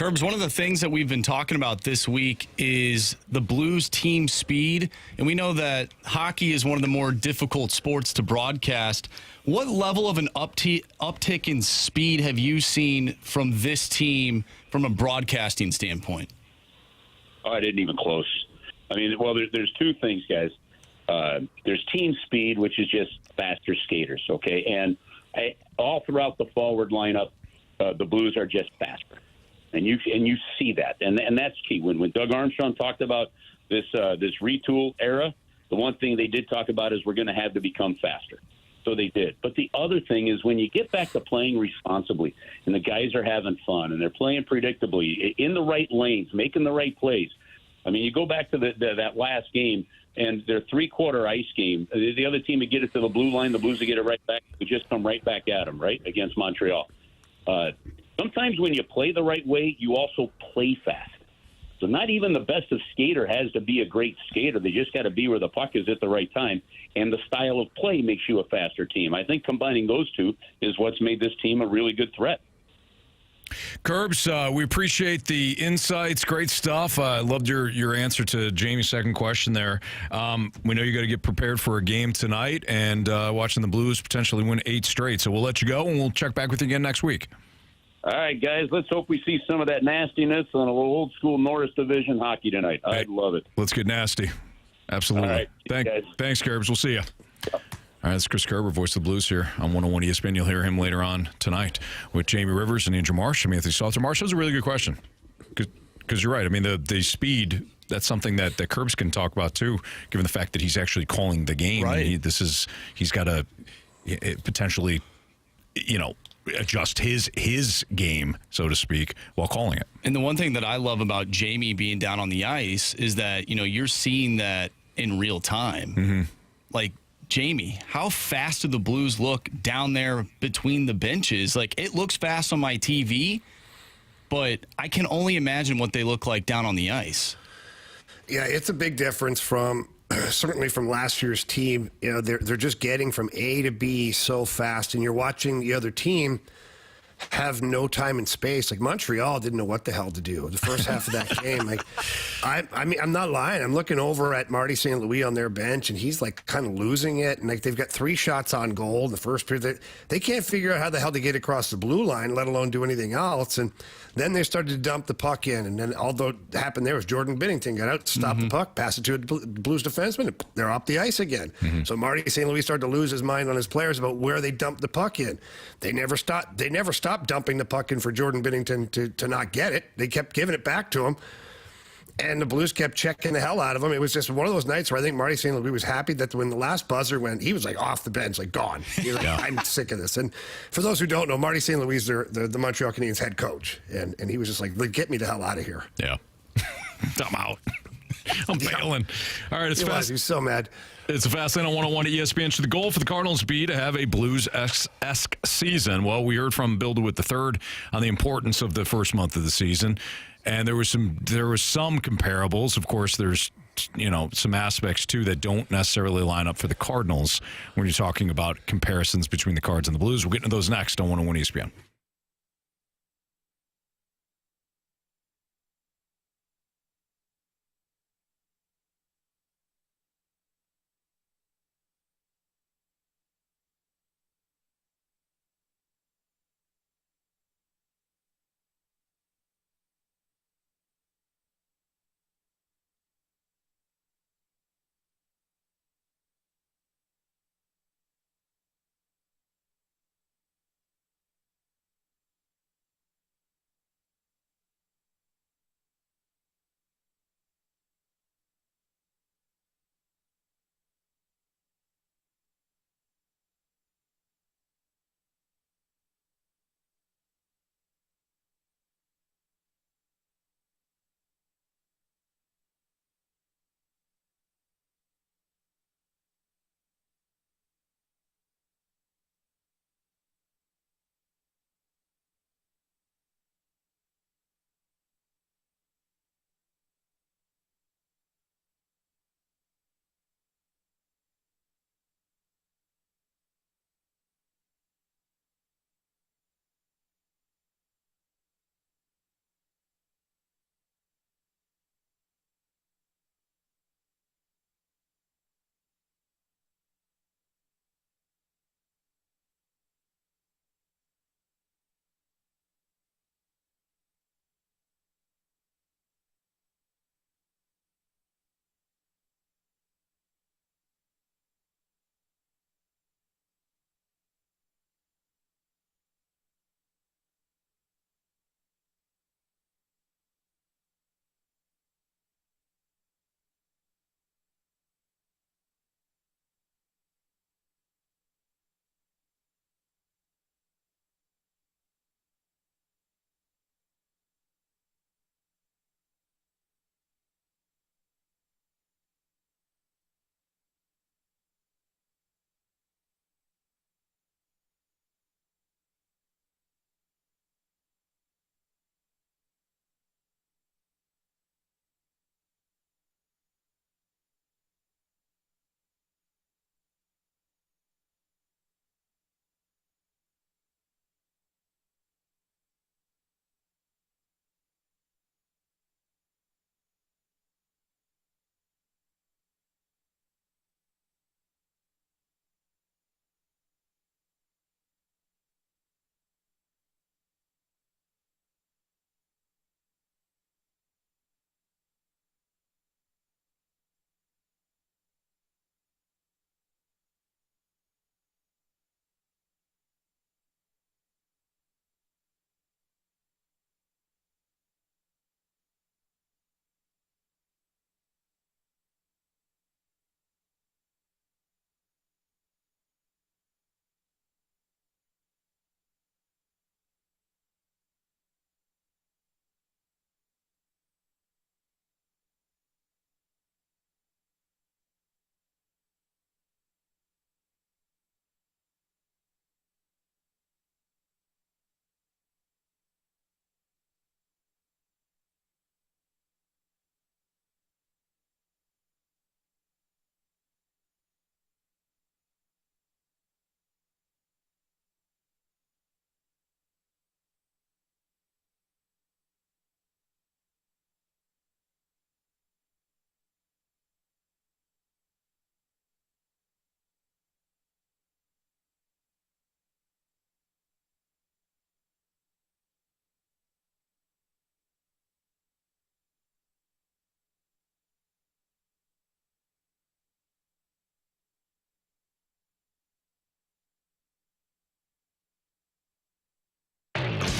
Curbs, one of the things that we've been talking about this week is the Blues team speed. And we know that hockey is one of the more difficult sports to broadcast. What level of an uptick in speed have you seen from this team from a broadcasting standpoint? Oh, I didn't even close. I mean, well, there's two things, guys. There's team speed, which is just faster skaters, okay? And all throughout the forward lineup, the Blues are just faster. And you see that, and that's key. When Doug Armstrong talked about this retool era, the one thing they did talk about is we're going to have to become faster. So they did. But the other thing is when you get back to playing responsibly, and the guys are having fun, and they're playing predictably in the right lanes, making the right plays. I mean, you go back to that last game, and their three-quarter ice game. The other team would get it to the blue line, the Blues would get it right back. Would just come right back at them, right, against Montreal. Sometimes when you play the right way, you also play fast. So not even the best of skater has to be a great skater. They just got to be where the puck is at the right time. And the style of play makes you a faster team. I think combining those two is what's made this team a really good threat. Curbs, we appreciate the insights. Great stuff. I loved your answer to Jamie's second question there. We know you got to get prepared for a game tonight and watching the Blues potentially win 8 straight. So we'll let you go, and we'll check back with you again next week. All right, guys, let's hope we see some of that nastiness on a little old-school Norris Division hockey tonight. I'd love it. Let's get nasty. Absolutely. All right, thanks, Kerbs. We'll see you. All right, that's Chris Kerber, voice of the Blues here on 101 ESPN. You'll hear him later on tonight with Jamie Rivers and Andrew Marsh. I'm Anthony Stalter. Marsh, that was a really good question because you're right. I mean, the speed, that's something that Kerbs can talk about too, given the fact that he's actually calling the game. Right. He's got to potentially, adjust his game, so to speak, while calling it. And the one thing that I love about Jamie being down on the ice is that, you're seeing that in real time. Mm-hmm. Like, Jamie, how fast do the Blues look down there between the benches? Like, it looks fast on my TV, but I can only imagine what they look like down on the ice. Yeah, it's a big difference from certainly from last year's team. They're just getting from A to B so fast, and you're watching the other team have no time and space. Like Montreal didn't know what the hell to do the first half of that game. Like, I mean, I'm not lying. I'm looking over at Marty St. Louis on their bench, and he's like kind of losing it. And like they've got 3 shots on goal in the first period. They can't figure out how the hell to get across the blue line, let alone do anything else. And then they started to dump the puck in. And then although it happened there was Jordan Binnington got out, stopped the puck, passed it to a Blues defenseman, and they're up the ice again. Mm-hmm. So Marty St. Louis started to lose his mind on his players about where they dumped the puck in. They never stopped dumping the puck in for Jordan Binnington to not get it. They kept giving it back to him. And the Blues kept checking the hell out of him. It was just one of those nights where I think Marty St. Louis was happy that when the last buzzer went, he was like off the bench, like gone. He was like, I'm sick of this. And for those who don't know, Marty St. Louis is the Montreal Canadiens head coach. And he was just like, get me the hell out of here. Yeah. I'm out. I'm bailing. All right, it's fast. He was so mad. It's a fast lane on 101 at ESPN. Should the goal for the Cardinals be to have a Blues-esque season? Well, we heard from Bolduc III on the importance of the first month of the season, and there was some comparables. Of course, there's some aspects too that don't necessarily line up for the Cardinals when you're talking about comparisons between the Cards and the Blues. We'll get into those next on 101 ESPN.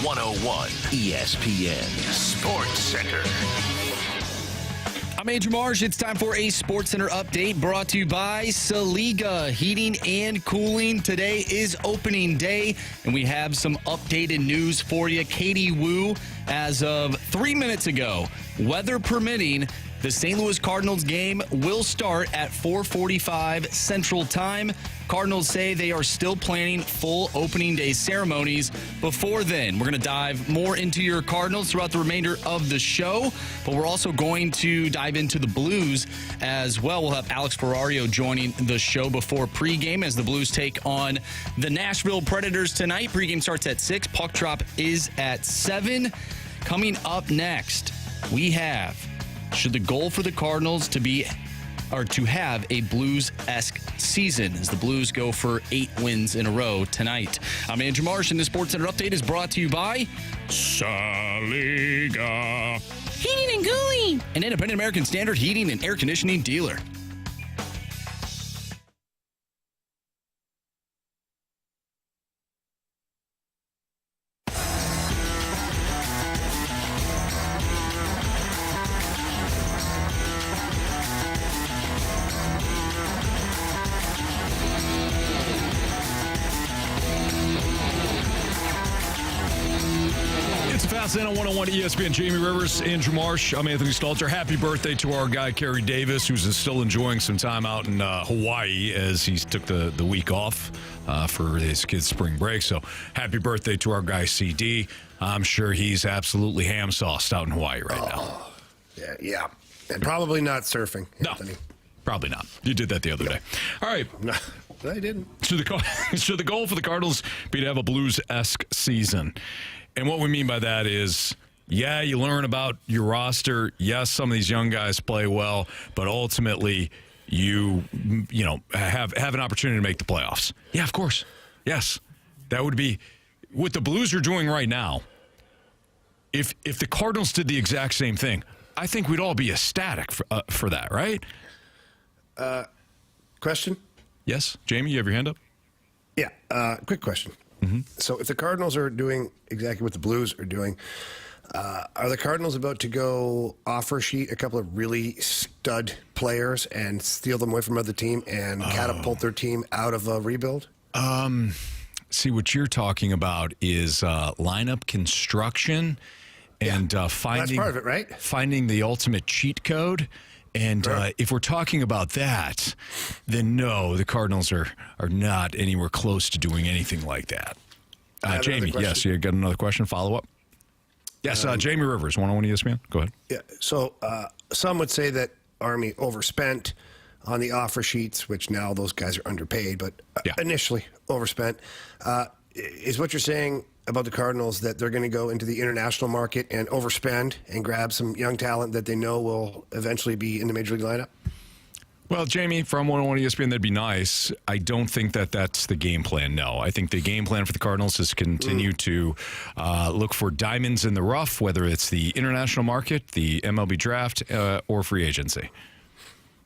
101 ESPN Sports Center. I'm Andrew Marsh. It's time for a Sports Center update brought to you by Saliga Heating and Cooling. Today is opening day, and we have some updated news for you. Katie Wu, as of 3 minutes ago, weather permitting, the St. Louis Cardinals game will start at 4:45 Central Time. Cardinals say they are still planning full opening day ceremonies before then. We're going to dive more into your Cardinals throughout the remainder of the show, but we're also going to dive into the Blues as well. We'll have Alex Ferrario joining the show before pregame as the Blues take on the Nashville Predators tonight. Pregame starts at 6. Puck drop is at 7. Coming up next, we have, should the goal for the Cardinals to have a Blues-esque season as the Blues go for 8 wins in a row tonight. I'm Andrew Marsh, and the Sports Center update is brought to you by Saliga Heating and Cooling, an independent American Standard heating and air conditioning dealer. In on 101 ESPN, Jamie Rivers, Andrew Marsh. I'm Anthony Stalter. Happy birthday to our guy, Kerey Davis, who's still enjoying some time out in Hawaii as he took the week off for his kids' spring break. So happy birthday to our guy, CD. I'm sure he's absolutely ham-sauced out in Hawaii right now. Yeah. And probably not surfing, Anthony. No, probably not. You did that the other day. All right. No, I didn't. Should the goal for the Cardinals be to have a Blues-esque season? And what we mean by that is, yeah, you learn about your roster. Yes, some of these young guys play well, but ultimately you have an opportunity to make the playoffs. Yeah, of course. Yes. That would be what the Blues are doing right now. If the Cardinals did the exact same thing, I think we'd all be ecstatic for that, right? Question? Yes. Jamie, you have your hand up? Yeah. Quick question. Mm-hmm. So if the Cardinals are doing exactly what the Blues are doing, are the Cardinals about to go offer sheet a couple of really stud players and steal them away from other team and catapult their team out of a rebuild? See, what you're talking about is lineup construction and finding, that's part of it, right? Finding the ultimate cheat code. And if we're talking about that, then no, the Cardinals are not anywhere close to doing anything like that. Jamie, yes, you got another question, follow-up? Yes, Jamie Rivers, 101 ESPN. Go ahead. Yeah, so some would say that Army overspent on the offer sheets, which now those guys are underpaid, but initially overspent. Is what you're saying about the Cardinals that they're going to go into the international market and overspend and grab some young talent that they know will eventually be in the Major League lineup? Well, Jamie, from 101 ESPN, that'd be nice. I don't think that's the game plan, no. I think the game plan for the Cardinals is to continue to look for diamonds in the rough, whether it's the international market, the MLB draft, or free agency.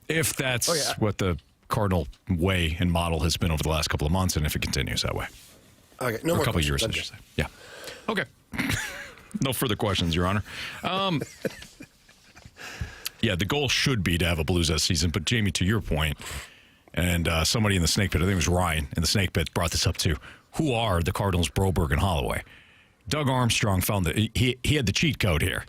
If that's what the Cardinal way and model has been over the last couple of months, and if it continues that way. Okay, no more a couple of questions. years, I should say. Yeah. Okay. No further questions, Your Honor. Yeah, the goal should be to have a Blues-esque season, but Jamie, to your point, and somebody in the Snake Pit, I think it was Ryan in the Snake Pit, brought this up too. Who are the Cardinals, Broberg, and Holloway? Doug Armstrong found that he had the cheat code here.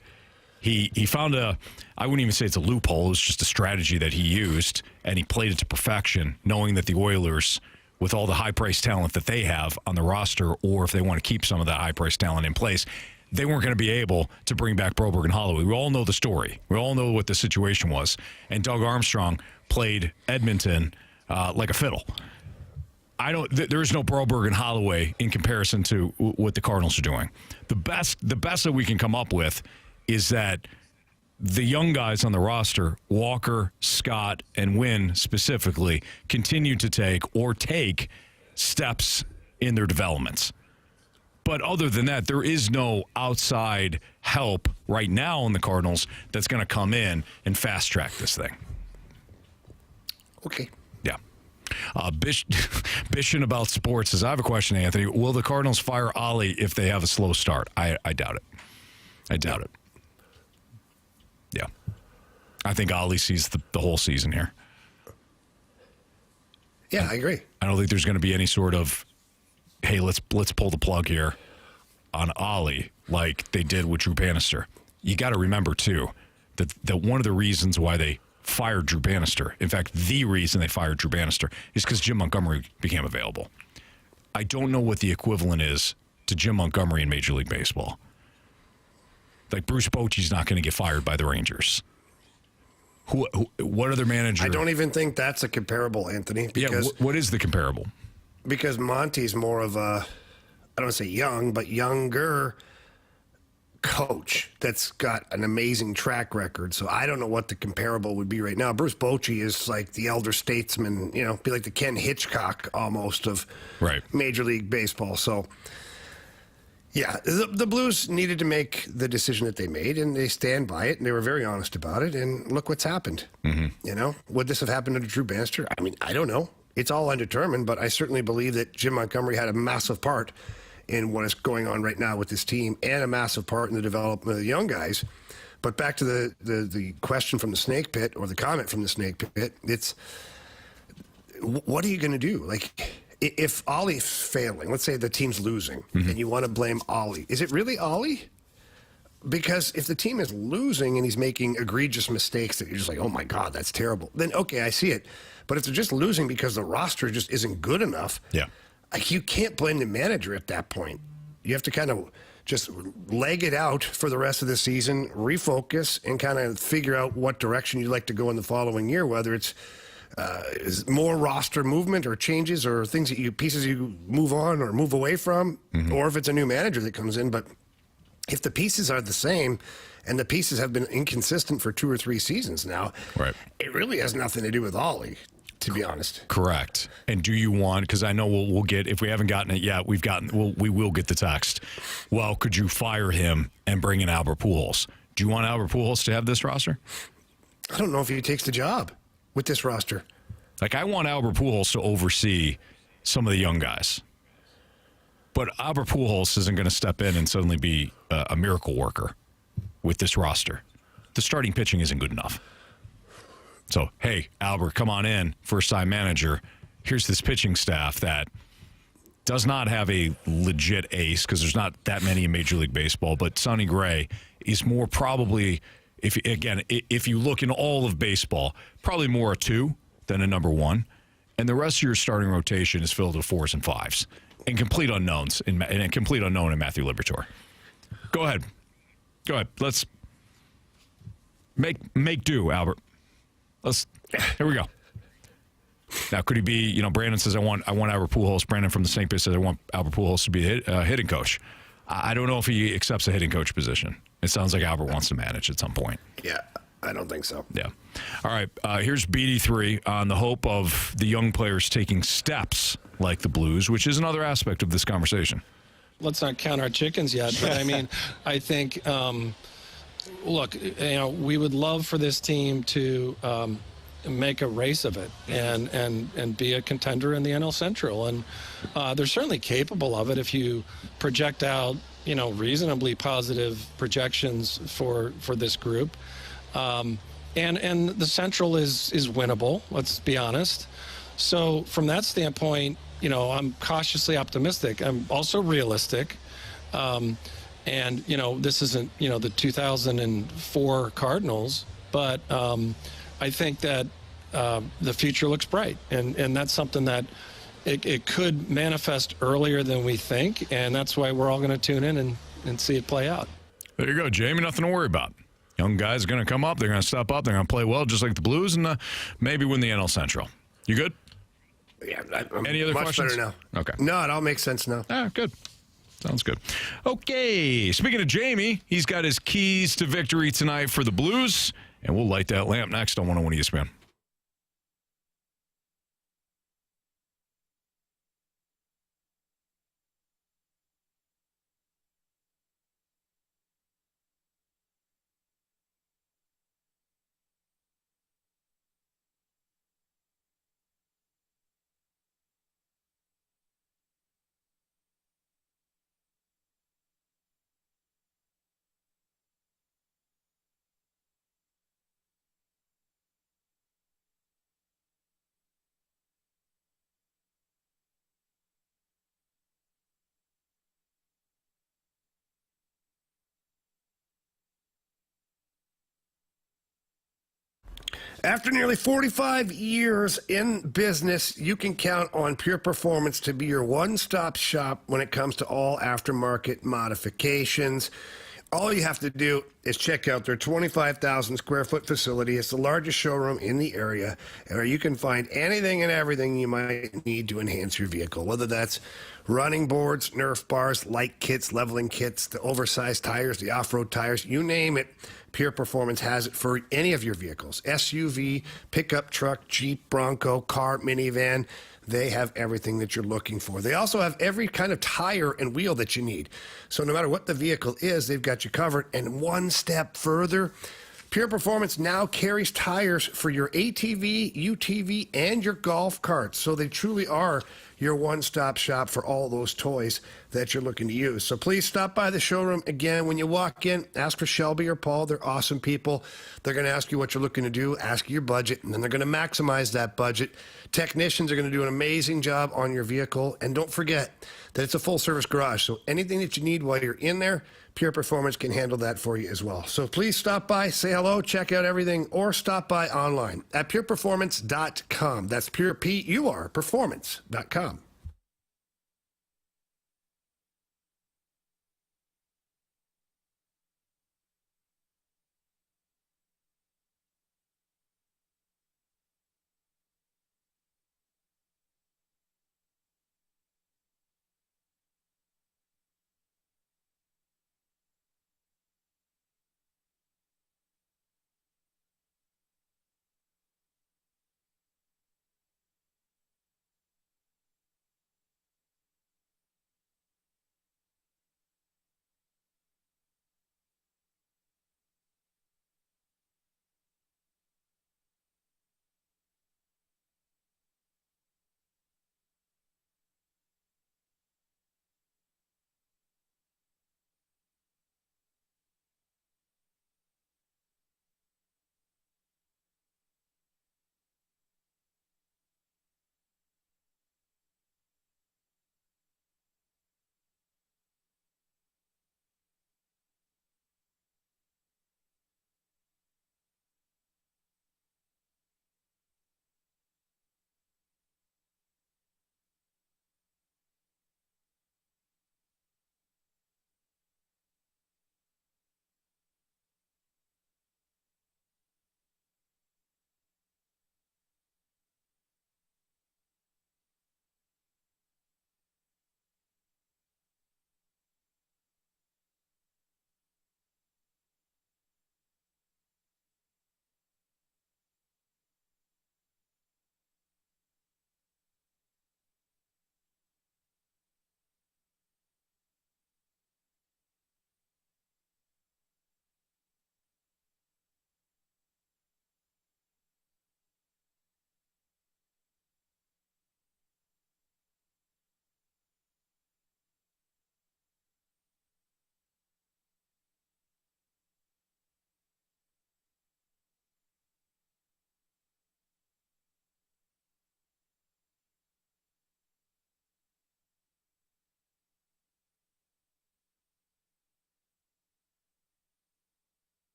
He found I wouldn't even say it's a loophole, it was just a strategy that he used, and he played it to perfection, knowing that the Oilers, with all the high-priced talent that they have on the roster, or if they want to keep some of that high-priced talent in place, they weren't going to be able to bring back Broberg and Holloway. We all know the story. We all know what the situation was. And Doug Armstrong played Edmonton like a fiddle. There is no Broberg and Holloway in comparison to what the Cardinals are doing. The best that we can come up with is that the young guys on the roster, Walker, Scott, and Wynn specifically, continue to take steps in their developments. But other than that, there is no outside help right now in the Cardinals that's going to come in and fast-track this thing. Okay. Yeah. Bishing about sports says, I have a question, Anthony. Will the Cardinals fire Ollie if they have a slow start? I doubt it. I doubt it. Yeah. I think Ollie sees the whole season here. Yeah, I agree. I don't think there's going to be any sort of, hey, let's pull the plug here on Ollie like they did with Drew Bannister. You got to remember, too, that one of the reasons why they fired Drew Bannister, in fact, the reason they fired Drew Bannister, is because Jim Montgomery became available. I don't know what the equivalent is to Jim Montgomery in Major League Baseball. Like, Bruce Bochy's not going to get fired by the Rangers. What other manager? I don't even think that's a comparable, Anthony. Because, what is the comparable? Because Monty's more of a, I don't want to say young, but younger coach that's got an amazing track record. So I don't know what the comparable would be right now. Bruce Bochy is like the elder statesman, be like the Ken Hitchcock almost of Major League Baseball. So, yeah, the Blues needed to make the decision that they made, and they stand by it, and they were very honest about it, and look what's happened. Mm-hmm. Would this have happened to Drew Bannister? I mean, I don't know. It's all undetermined, but I certainly believe that Jim Montgomery had a massive part in what is going on right now with this team and a massive part in the development of the young guys. But back to the question from the snake pit, or the comment from the snake pit, it's, what are you going to do? Like, if Ollie's failing, let's say the team's losing, and you want to blame Ollie, is it really Ollie? Because if the team is losing and he's making egregious mistakes that you're just like, oh my God, that's terrible, then okay, I see it. But if they're just losing because the roster just isn't good enough, like, you can't blame the manager at that point. You have to kind of just leg it out for the rest of the season, refocus, and kind of figure out what direction you'd like to go in the following year, whether it's is more roster movement or changes or things that pieces you move on or move away from, or if it's a new manager that comes in. But if the pieces are the same, and the pieces have been inconsistent for 2 or 3 seasons now, it really has nothing to do with Ollie, to be honest. Correct. And do you want, because I know we'll get, if we haven't gotten it yet, we will get the text. Well, could you fire him and bring in Albert Pujols? Do you want Albert Pujols to have this roster? I don't know if he takes the job with this roster. Like, I want Albert Pujols to oversee some of the young guys. But Albert Pujols isn't going to step in and suddenly be a miracle worker with this roster. The starting pitching isn't good enough. So, hey, Albert, come on in, first-time manager. Here's this pitching staff that does not have a legit ace, because there's not that many in Major League Baseball, but Sonny Gray is more probably, if you look in all of baseball, probably more a 2 than a number 1. And the rest of your starting rotation is filled with 4s and 5s and complete unknowns, and a complete unknown in Matthew Liberatore. Go ahead. Let's make do, Albert. Here we go. Now, could he be, Brandon says, I want Albert Pujols. Brandon from the St. Pete says, I want Albert Pujols to be a hitting coach. I don't know if he accepts a hitting coach position. It sounds like Albert wants to manage at some point. Yeah, I don't think so. Yeah. All right, here's BD3 on the hope of the young players taking steps like the Blues, which is another aspect of this conversation. Let's not count our chickens yet, but I mean, I think, look, we would love for this team to make a race of it and be a contender in the NL Central. And they're certainly capable of it if you project out, reasonably positive projections for this group. And the Central is winnable, let's be honest. So from that standpoint, I'm cautiously optimistic. I'm also realistic. And, this isn't, the 2004 Cardinals, but I think that the future looks bright. And that's something that it could manifest earlier than we think. And that's why we're all going to tune in and see it play out. There you go, Jamie. Nothing to worry about. Young guys are going to come up. They're going to step up. They're going to play well, just like the Blues, and maybe win the NL Central. You good? Yeah. Any other much questions? Better now. Okay. No, it all makes sense now. Good. Sounds good. Okay. Speaking of Jamie, he's got his keys to victory tonight for the Blues, and we'll light that lamp next on 101 ESPN. After nearly 45 years in business, you can count on Pure Performance to be your one-stop shop when it comes to all aftermarket modifications. All you have to do is check out their 25,000 square foot facility. It's the largest showroom in the area where you can find anything and everything you might need to enhance your vehicle, whether that's running boards, Nerf bars, light kits, leveling kits, the oversized tires, the off-road tires, you name it. Pure Performance has it for any of your vehicles, SUV, pickup truck, Jeep, Bronco, car, minivan. They have everything that you're looking for. They also have every kind of tire and wheel that you need. So no matter what the vehicle is, they've got you covered. And one step further, Pure Performance now carries tires for your ATV, UTV, and your golf carts. So they truly are your one-stop shop for all those toys that you're looking to use. So please stop by the showroom. Again, when you walk in, ask for Shelby or Paul. They're awesome people. They're going to ask you what you're looking to do, ask you your budget, and then they're going to maximize that budget. Technicians are going to do an amazing job on your vehicle. And don't forget that it's a full-service garage. So anything that you need while you're in there, Pure Performance can handle that for you as well. So please stop by, say hello, check out everything, or stop by online at pureperformance.com. That's pure, P-U-R, performance.com.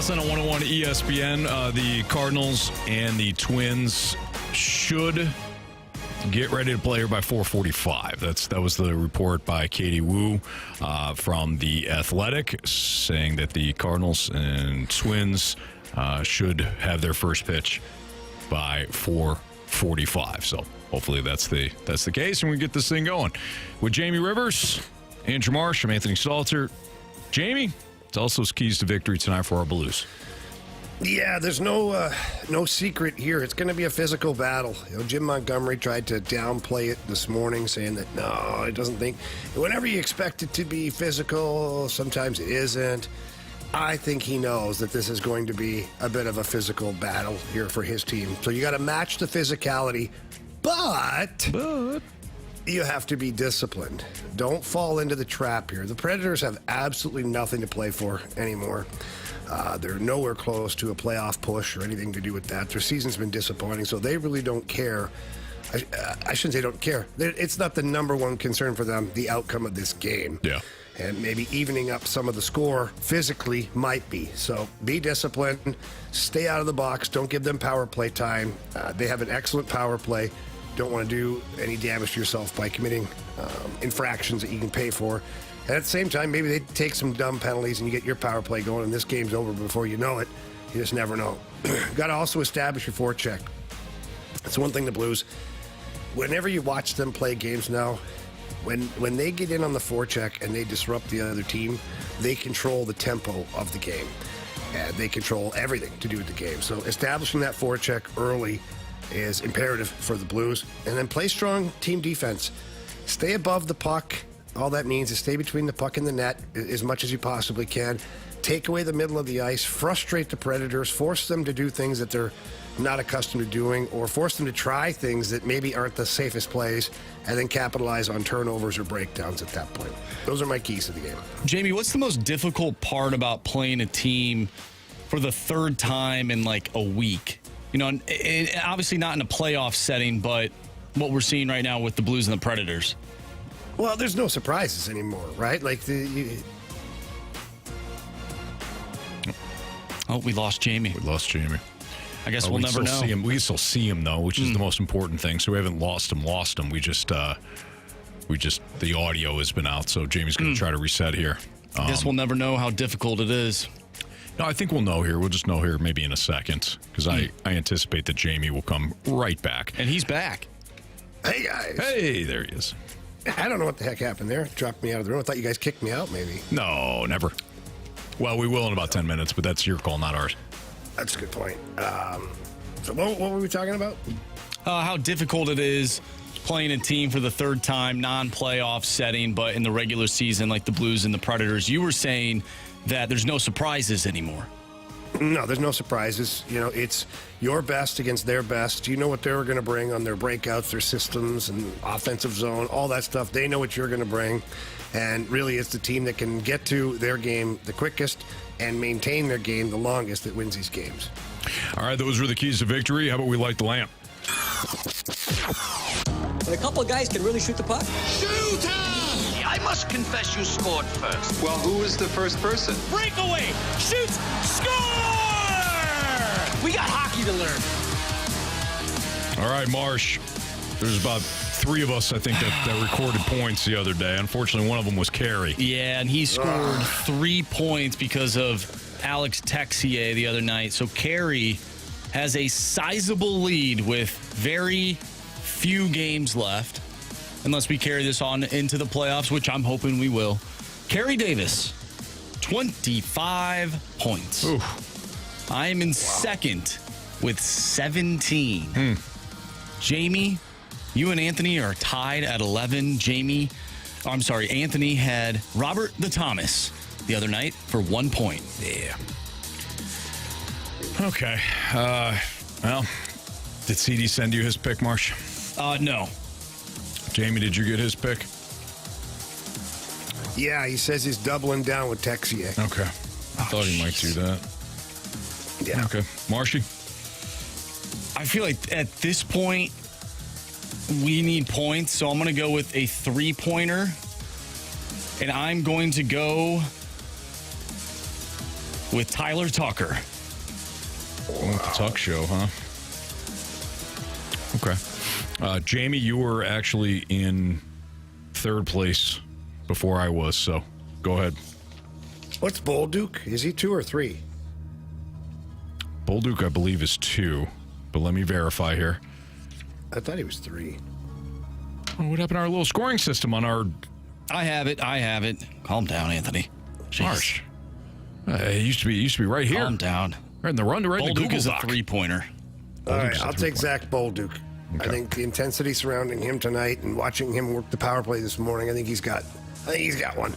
Last night on 101 ESPN, the Cardinals and the Twins should get ready to play here by 4:45. That was the report by Katie Wu from The Athletic, saying that the Cardinals and Twins should have their first pitch by 4:45. So hopefully that's the case, and we get this thing going. With Jamie Rivers, Andrew Marsh, I'm Anthony Stalter. Jamie, tell us those keys to victory tonight for our Blues. Yeah, there's no secret here. It's going to be a physical battle. Jim Montgomery tried to downplay it this morning, saying that, no, it doesn't think. Whenever you expect it to be physical, sometimes it isn't. I think he knows that this is going to be a bit of a physical battle here for his team. So you got to match the physicality, but you have to be disciplined. Don't fall into the trap here. The Predators have absolutely nothing to play for anymore. They're nowhere close to a playoff push or anything to do with that. Their season's been disappointing, so they really don't care. I shouldn't say don't care. It's not the number one concern for them, the outcome of this game. Yeah. And maybe evening up some of the score physically might be. So be disciplined. Stay out of the box. Don't give them power play time. They have an excellent power play. Don't want to do any damage to yourself by committing infractions that you can pay for. And at the same time, maybe they take some dumb penalties and you get your power play going and this game's over before you know it. You just never know. Got to also establish your forecheck. That's one thing the Blues, whenever you watch them play games now, when they get in on the forecheck and they disrupt the other team, they control the tempo of the game. And they control everything to do with the game. So establishing that forecheck early is imperative for the Blues. And then play strong team defense. Stay above the puck. All that means is stay between the puck and the net as much as you possibly can. Take away the middle of the ice. Frustrate the Predators. Force them to do things that they're not accustomed to doing, or force them to try things that maybe aren't the safest plays, and then capitalize on turnovers or breakdowns at that point. Those are my keys to the game. Jamie, what's the most difficult part about playing a team for the third time in like a week? You know, obviously not in a playoff setting, but what we're seeing right now with the Blues and the Predators. Well, there's no surprises anymore, right? Like Oh, we lost Jamie. I guess we'll never know. See him. We still see him though, which is the most important thing. So we haven't lost him. We just the audio has been out. So Jamie's going to try to reset here. I guess we'll never know how difficult it is. No, I think we'll know here. We'll just know here maybe in a second, because I anticipate that Jamie will come right back. And he's back. Hey, guys. Hey, there he is. I don't know what the heck happened there. Dropped me out of the room. I thought you guys kicked me out, maybe. No, never. Well, we will in about 10 minutes, but that's your call, not ours. That's a good point. So what were we talking about? How difficult it is playing a team for the third time, non-playoff setting, but in the regular season like the Blues and the Predators. You were saying that there's no surprises anymore. No, there's no surprises. You know, it's your best against their best. You know what they're going to bring on their breakouts, their systems, and offensive zone, all that stuff. They know what you're going to bring. And really, it's the team that can get to their game the quickest and maintain their game the longest that wins these games. All right, those were the keys to victory. How about we light the lamp? When a couple of guys can really shoot the puck. Shoot! I must confess you scored first. Well, who was the first person? Breakaway! Shoots! Score! We got hockey to learn. All right, Marsh. There's about three of us, I think, that recorded points the other day. Unfortunately, one of them was Carey. Yeah, and he scored 3 points because of Alex Texier the other night. So Carey has a sizable lead with very few games left, unless we carry this on into the playoffs, which I'm hoping we will. Carey Davis, 25 points. Oof. I am in second with 17. Jamie, you and Anthony are tied at 11. Anthony had Robert the Thomas the other night for 1 point. Yeah. Okay. Well, did CD send you his pick, Marsh? No. Jamie, did you get his pick? Yeah, he says he's doubling down with Texier. Okay. I thought he might do that. Yeah. Okay. Marshy? I feel like at this point, we need points, so I'm going to go with a 3-pointer. And I'm going to go with Tyler Tucker. The Tuck Show, huh? Okay. Jamie, you were actually in third place before I was, so go ahead. What's Bolduc? Is he 2 or 3? Bolduc, I believe, is 2, but let me verify here. I thought he was 3. Oh, what happened to our little scoring system on our... I have it. Calm down, Anthony. Harsh. It used to be right here. Calm down. Right in the run to right in the Bolduc Google is a Doc. three-pointer. All right, I'll take Zack Bolduc. Okay. I think the intensity surrounding him tonight and watching him work the power play this morning, I think he's got one.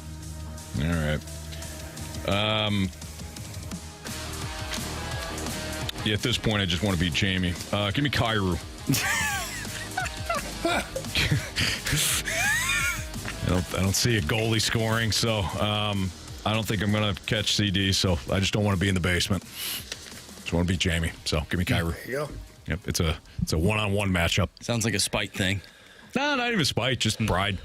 All right. Yeah, at this point, I just want to beat Jamie. Give me Cairo. I don't see a goalie scoring, so I don't think I'm going to catch CD, so I just don't want to be in the basement. Just want to beat Jamie, so give me Cairo. There you go. Yep, it's a one-on-one matchup. Sounds like a spite thing. No, not even spite, just pride.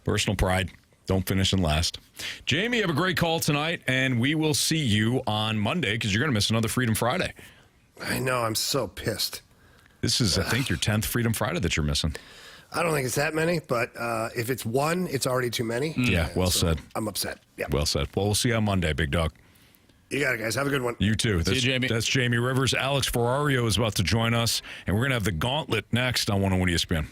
Personal pride. Don't finish in last. Jamie, have a great call tonight, and we will see you on Monday because you're going to miss another Freedom Friday. I know, I'm so pissed. This is, I think, your 10th Freedom Friday that you're missing. I don't think it's that many, but if it's one, it's already too many. Yeah, well said. I'm upset. Yeah. Well said. Well, we'll see you on Monday, big dog. You got it, guys. Have a good one. You too. See you, Jamie. That's Jamie Rivers. Alex Ferrario is about to join us, and we're going to have the Gauntlet next on 101 ESPN.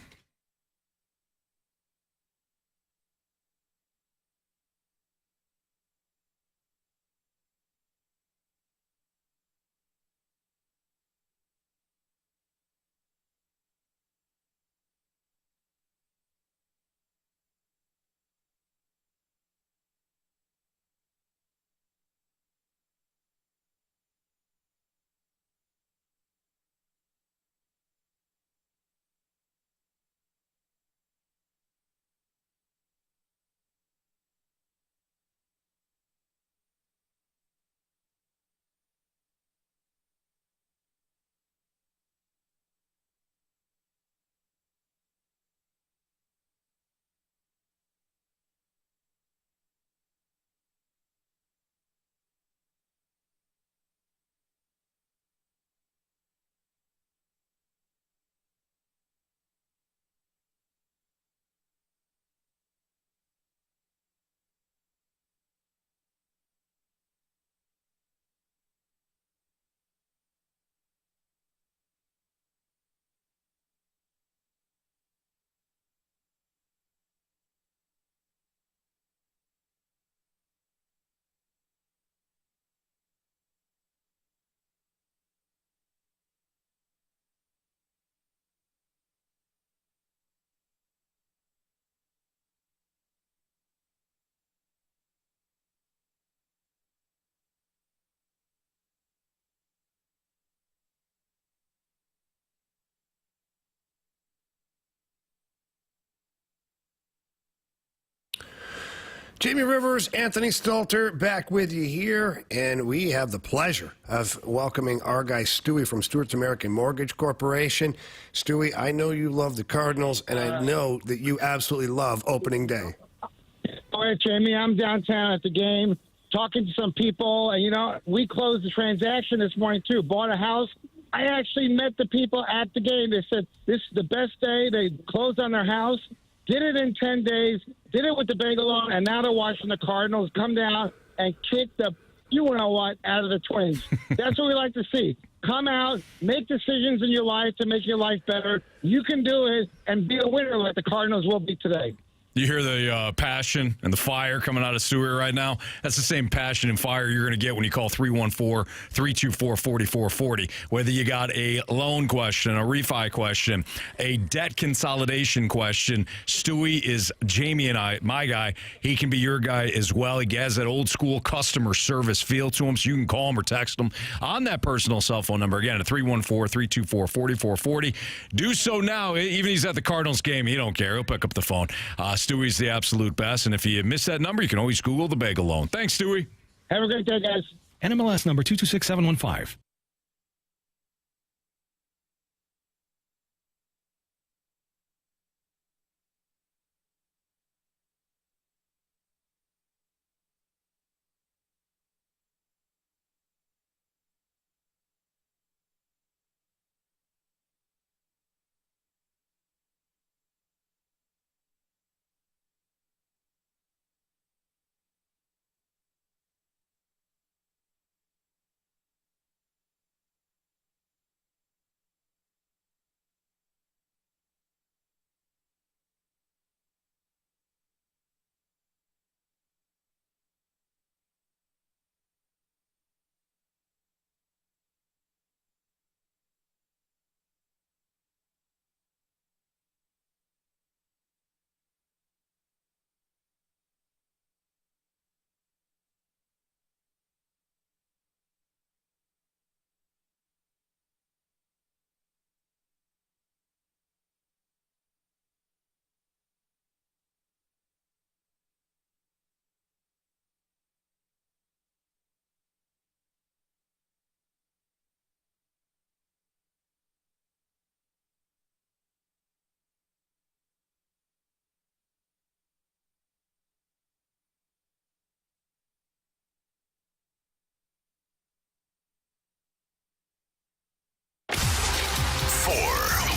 Jamie Rivers, Anthony Stalter, back with you here, and we have the pleasure of welcoming our guy Stewie from Stewart's American Mortgage Corporation. Stewie, I know you love the Cardinals, and I know that you absolutely love opening day. All right, Jamie, I'm downtown at the game talking to some people, and, we closed the transaction this morning, too. Bought a house. I actually met the people at the game. They said this is the best day. They closed on their house. Did it in 10 days, did it with the bagel on, and now they're watching the Cardinals come down and kick the you-know-what out of the Twins. That's what we like to see. Come out, make decisions in your life to make your life better. You can do it and be a winner like the Cardinals will be today. You hear the passion and the fire coming out of Stewie right now? That's the same passion and fire you're going to get when you call 314-324-4440. Whether you got a loan question, a refi question, a debt consolidation question, Stewie is Jamie and my guy. He can be your guy as well. He has that old school customer service feel to him, so you can call him or text him on that personal cell phone number. Again, at 314-324-4440. Do so now. Even he's at the Cardinals game. He don't care. He'll pick up the phone. Stewie's the absolute best, and if you miss that number, you can always Google the bagel loan. Thanks, Stewie. Have a great day, guys. NMLS number 226715.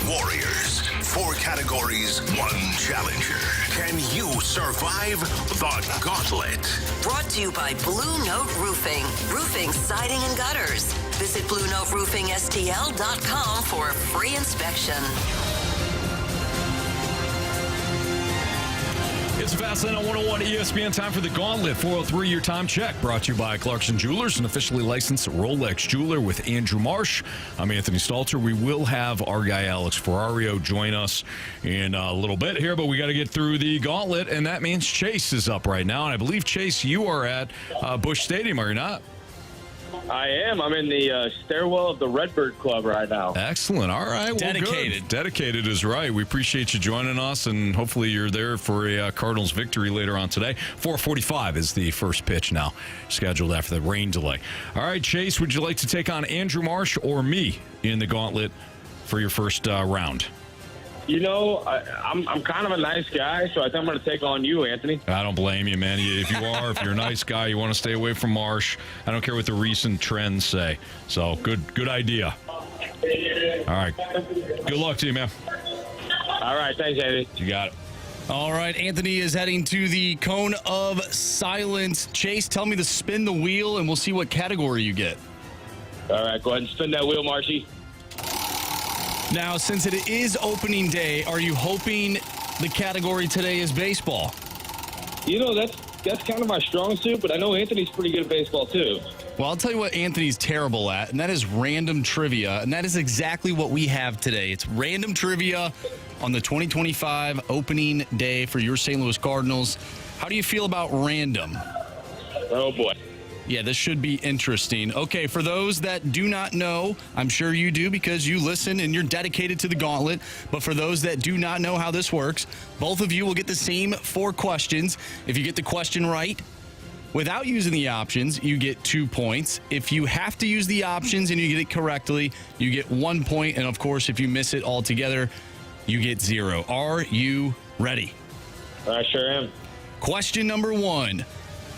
warriors. 4 categories, 1 challenger. Can you survive the gauntlet? Brought to you by Blue Note Roofing. Roofing, siding, and gutters. Visit BlueNoteRoofingSTL.com for a free inspection. It's Fastlane on 101 ESPN. Time for the Gauntlet. 403 your time check. Brought to you by Clarkson Jewelers, an officially licensed Rolex jeweler with Andrew Marsh. I'm Anthony Stalter. We will have our guy Alex Ferrario join us in a little bit here, but we got to get through the Gauntlet, and that means Chase is up right now. And I believe, Chase, you are at Busch Stadium, are you not? I am. I'm in the stairwell of the Redbird Club right now. Excellent. All right. Well, Dedicated. Good. Dedicated is right. We appreciate you joining us, and hopefully you're there for a Cardinals victory later on today. 4:45 is the first pitch now, scheduled after the rain delay. All right, Chase, would you like to take on Andrew Marsh or me in the Gauntlet for your first round? You know, I'm kind of a nice guy, so I think I'm going to take on you, Anthony. I don't blame you, man. If you are, if you're a nice guy, you want to stay away from Marsh. I don't care what the recent trends say. So, good idea. All right. Good luck to you, man. All right. Thanks, Anthony. You got it. All right, Anthony is heading to the Cone of Silence. Chase, tell me to spin the wheel, and we'll see what category you get. All right. Go ahead and spin that wheel, Marshy. Now, since it is opening day, are you hoping the category today is baseball? You know, that's kind of my strong suit, but I know Anthony's pretty good at baseball, too. Well, I'll tell you what Anthony's terrible at, and that is random trivia, and that is exactly what we have today. It's random trivia on the 2025 opening day for your St. Louis Cardinals. How do you feel about random? Oh, boy. Yeah, this should be interesting. Okay, for those that do not know, I'm sure you do because you listen and you're dedicated to the Gauntlet. But for those that do not know how this works, both of you will get the same 4 questions. If you get the question right without using the options, you get 2 points. If you have to use the options and you get it correctly, you get 1 point. And of course, if you miss it altogether, you get 0. Are you ready? I sure am. Question number 1.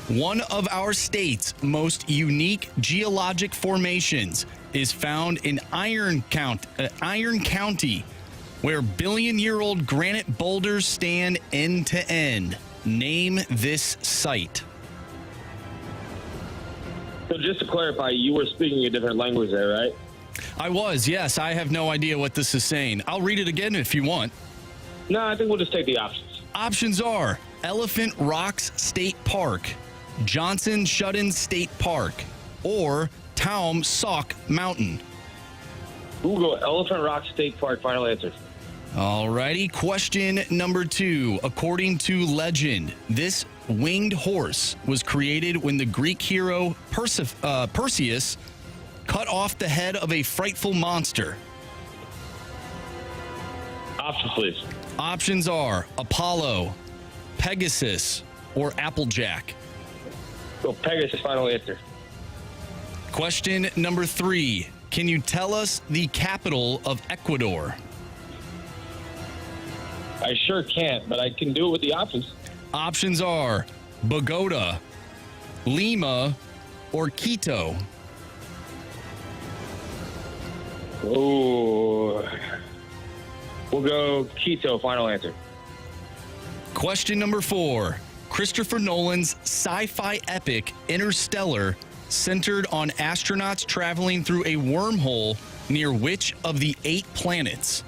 One of our state's most unique geologic formations is found in Iron County, where billion-year-old granite boulders stand end to end. Name this site. So just to clarify, you were speaking a different language there, right? I was, yes. I have no idea what this is saying. I'll read it again if you want. No, I think we'll just take the options. Options are Elephant Rocks State Park, Johnson Shut-in State Park, or Taum Sauk Mountain. We'll go Elephant Rock State Park. Final answer. All righty. Question number 2. According to legend, this winged horse was created when the Greek hero Perseus cut off the head of a frightful monster. Options, please. Options are Apollo, Pegasus, or Applejack. Go Pegasus. Final answer. Question number 3. Can you tell us the capital of Ecuador? I sure can't, but I can do it with the options. Options are Bogota, Lima, or Quito. Oh, we'll go Quito. Final answer. Question number 4. Christopher Nolan's sci-fi epic Interstellar centered on astronauts traveling through a wormhole near which of the 8 planets?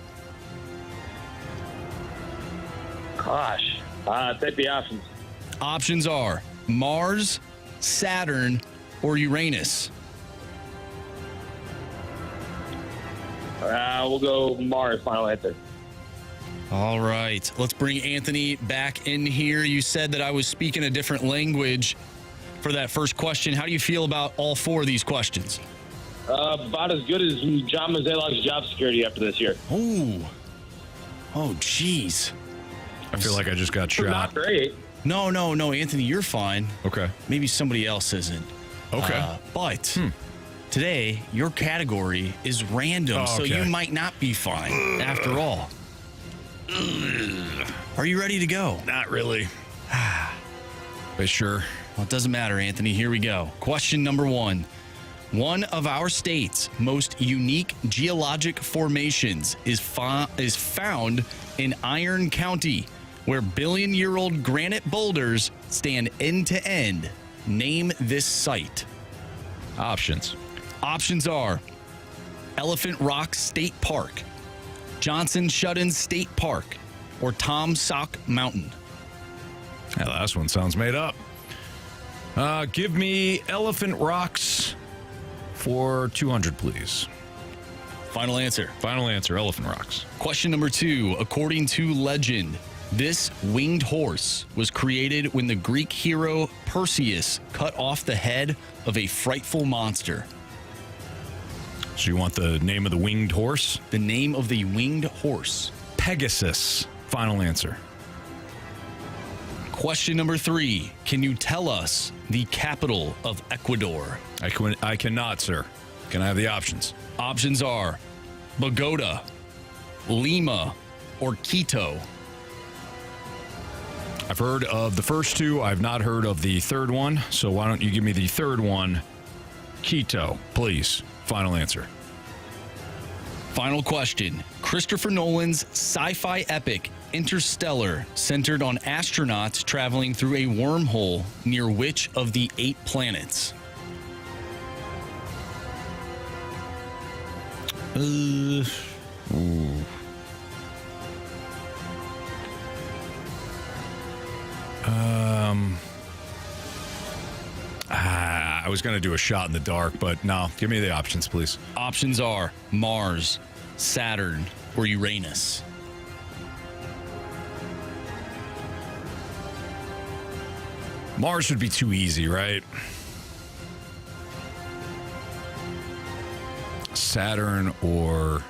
Gosh, take the options. Options are Mars, Saturn, or Uranus. We'll go Mars. Final answer. All right. Let's bring Anthony back in here. You said that I was speaking a different language for that first question. How do you feel about all 4 of these questions? About as good as John Mazzelak's job security after this year. Oh, jeez. I feel like I just got shot. Not great. No, Anthony, you're fine. Okay. Maybe somebody else isn't. Okay. But today, your category is random, so you might not be fine after all. Are you ready to go? Not really. But sure. Well, it doesn't matter, Anthony. Here we go. Question number 1. One of our state's most unique geologic formations is found in Iron County, where billion-year-old granite boulders stand end to end. Name this site. Options. Options are Elephant Rock State Park, Johnson Shut-in State Park, or Tom Sock Mountain. Yeah, the last one sounds made up. Give me Elephant Rocks for 200, please. Final answer. Final answer, Elephant Rocks. Question number 2. According to legend, this winged horse was created when the Greek hero Perseus cut off the head of a frightful monster. So you want the name of the winged horse? The name of the winged horse. Pegasus. Final answer. Question number 3. Can you tell us the capital of Ecuador? I cannot, sir. Can I have the options? Options are Bogota, Lima, or Quito. I've heard of the first two. I've not heard of the third one. So why don't you give me the third one? Quito, please. Final answer. Final question. Christopher Nolan's sci-fi epic Interstellar centered on astronauts traveling through a wormhole near which of the 8 planets? I was going to do a shot in the dark, but no. Give me the options, please. Options are Mars, Saturn, or Uranus. Mars would be too easy, right? Saturn or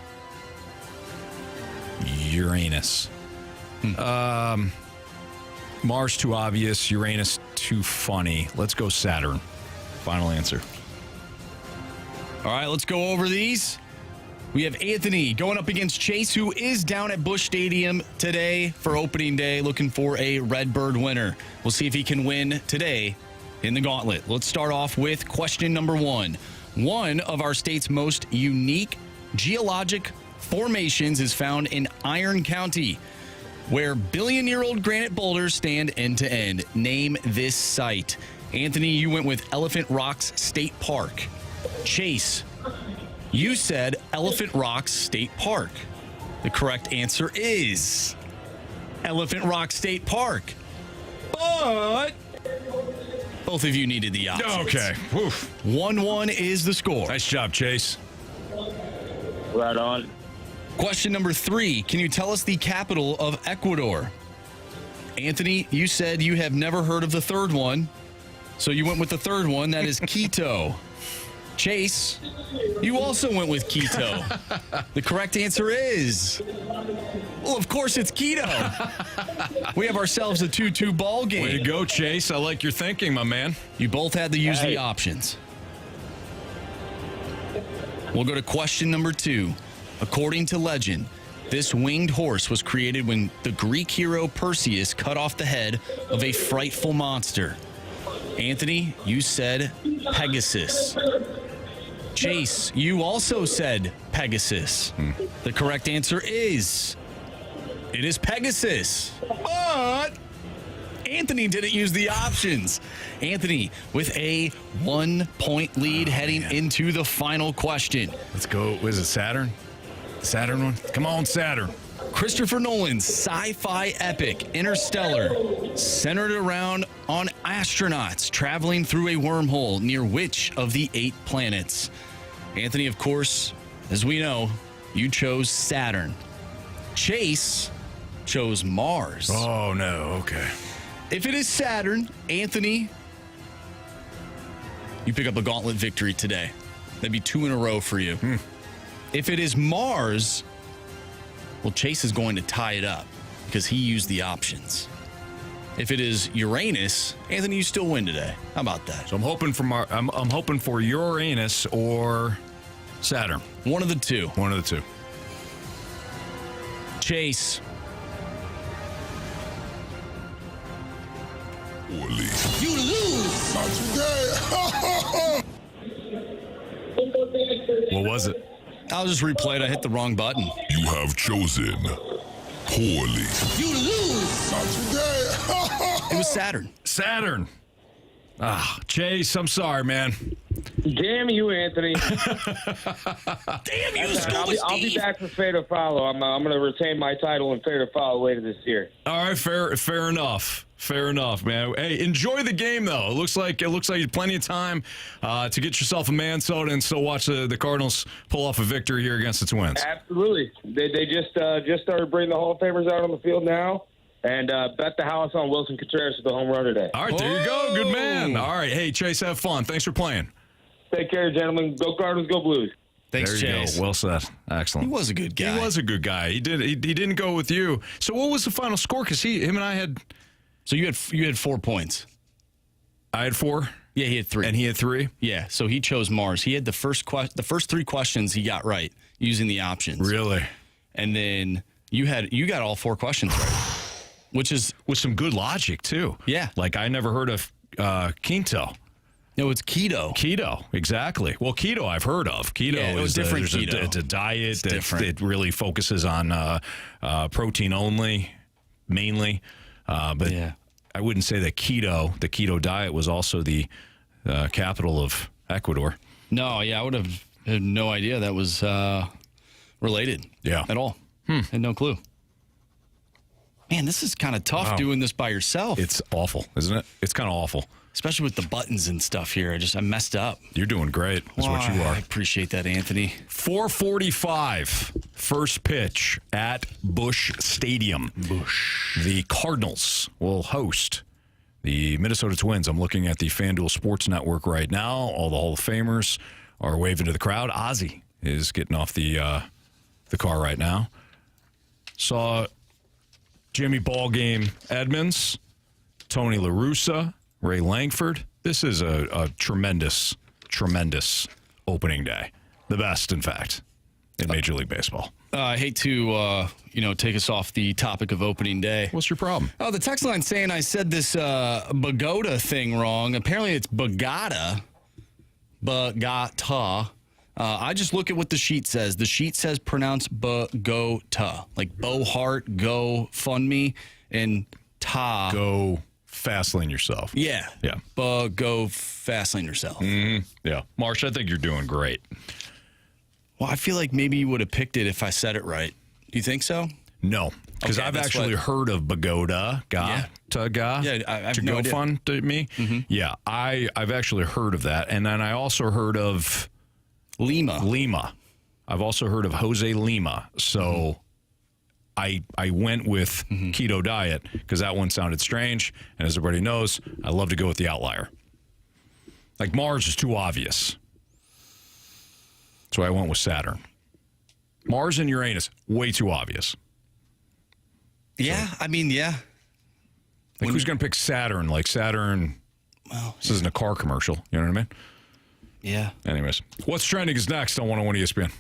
Uranus. Mars too obvious, Uranus too funny. Let's go Saturn. Final answer. All right, let's go over these. We have Anthony going up against Chase, who is down at Busch Stadium today for opening day, looking for a Redbird winner. We'll see if he can win today in the Gauntlet. Let's start off with question number 1. One of our state's most unique geologic formations is found in Iron County, where billion-year-old granite boulders stand end to end. Name this site. Anthony, you went with Elephant Rocks State Park. Chase, you said Elephant Rocks State Park. The correct answer is Elephant Rock State Park. But both of you needed the options. Okay. Oof. 1-1 is the score. Nice job, Chase. Right on. Question number 3. Can you tell us the capital of Ecuador? Anthony, you said you have never heard of the third one, so you went with the third one. That is Quito. Chase, you also went with Quito. The correct answer is, well, of course it's Quito. We have ourselves a 2-2 ball game. Way to go, Chase. I like your thinking, my man. You both had to use the options. We'll go to question number 2. According to legend, this winged horse was created when the Greek hero Perseus cut off the head of a frightful monster. Anthony, you said Pegasus. Chase, you also said Pegasus. The correct answer is, it is Pegasus. But Anthony didn't use the options. Anthony with a 1-point lead heading into the final question. Let's go. Was it Saturn? Saturn one? Come on, Saturn. Christopher Nolan's sci-fi epic Interstellar centered around on astronauts traveling through a wormhole near which of the 8 planets? Anthony, of course, as we know, you chose Saturn. Chase chose Mars. Oh, no. Okay. If it is Saturn, Anthony, you pick up a Gauntlet victory today. That'd be 2 in a row for you. If it is Mars, well, Chase is going to tie it up because he used the options. If it is Uranus, Anthony, you still win today. How about that? So I'm hoping for I'm hoping for Uranus or Saturn. One of the two. One of the two. Chase. You lose. Not today. What was it? I'll just replay it. I hit the wrong button. You have chosen poorly. You lose. Not today. It was Saturn. Saturn. Chase, I'm sorry, man. Damn you, Anthony. Damn you, I'll be back for Fair to Follow. I'm going to retain my title in Fair to Follow later this year. All right, fair enough. Fair enough, man. Hey, enjoy the game though. It looks like you have plenty of time to get yourself a man soda and still watch the Cardinals pull off a victory here against the Twins. Absolutely. They just started bringing the Hall of Famers out on the field now. And bet the house on Wilson Contreras with the home run today. All right, there you go. Good man. All right. Hey, Chase, have fun. Thanks for playing. Take care, gentlemen. Go Cardinals, go Blues. Thanks, there you Chase. go. Well said. Excellent. He was a good guy. He was a good guy. He didn't go with you. So what was the final score? Because him and I had. So you had 4 points. I had 4. Yeah, he had 3. And he had 3. Yeah. So he chose Mars. He had the first 3 questions he got right using the options. Really. And then you got all 4 questions right. Which is with some good logic too. Yeah. Like I never heard of Quinto. No, it's keto. Keto, exactly. Well, keto I've heard of. Keto is different keto. It's a diet that really focuses on protein only, mainly. But yeah. I wouldn't say that the keto diet was also the capital of Ecuador. No, yeah, I would have had no idea that was related. Yeah. At all. Had no clue. Man, this is kind of tough doing this by yourself. It's awful, isn't it? It's kind of awful. Especially with the buttons and stuff here. I messed up. You're doing great. That's what you are. I appreciate that, Anthony. 4:45, first pitch at Busch Stadium. The Cardinals will host the Minnesota Twins. I'm looking at the FanDuel Sports Network right now. All the Hall of Famers are waving to the crowd. Ozzy is getting off the car right now. Saw Jimmy Ballgame Edmonds, Tony La Russa, Ray Langford. This is a tremendous, tremendous opening day. The best, in fact, in Major League Baseball. I hate to, take us off the topic of opening day. What's your problem? Oh, the text line saying I said this Bogota thing wrong. Apparently it's Bogota. Bogota. I just look at what the sheet says. The sheet says pronounce Bogota. Like Bohart, go fund me, and ta. Go fast lane yourself. Yeah. Yeah. Go fast lane yourself. Mm-hmm. Yeah. Marsh, I think you're doing great. Well, I feel like maybe you would have picked it if I said it right. Do you think so? No. Because I've actually heard of Bogota. Yeah, I've to no go idea. Fun to me. Mm-hmm. Yeah. I've actually heard of that. And then I also heard of Lima. I've also heard of Jose Lima. So I went with keto diet because that one sounded strange. And as everybody knows, I love to go with the outlier. Like Mars is too obvious. So I went with Saturn. Mars and Uranus, way too obvious. Yeah, so, yeah. Like who's going to pick Saturn? Like Saturn, well, this isn't a car commercial. You know what I mean? Yeah. Anyways, what's trending is next on 101 ESPN.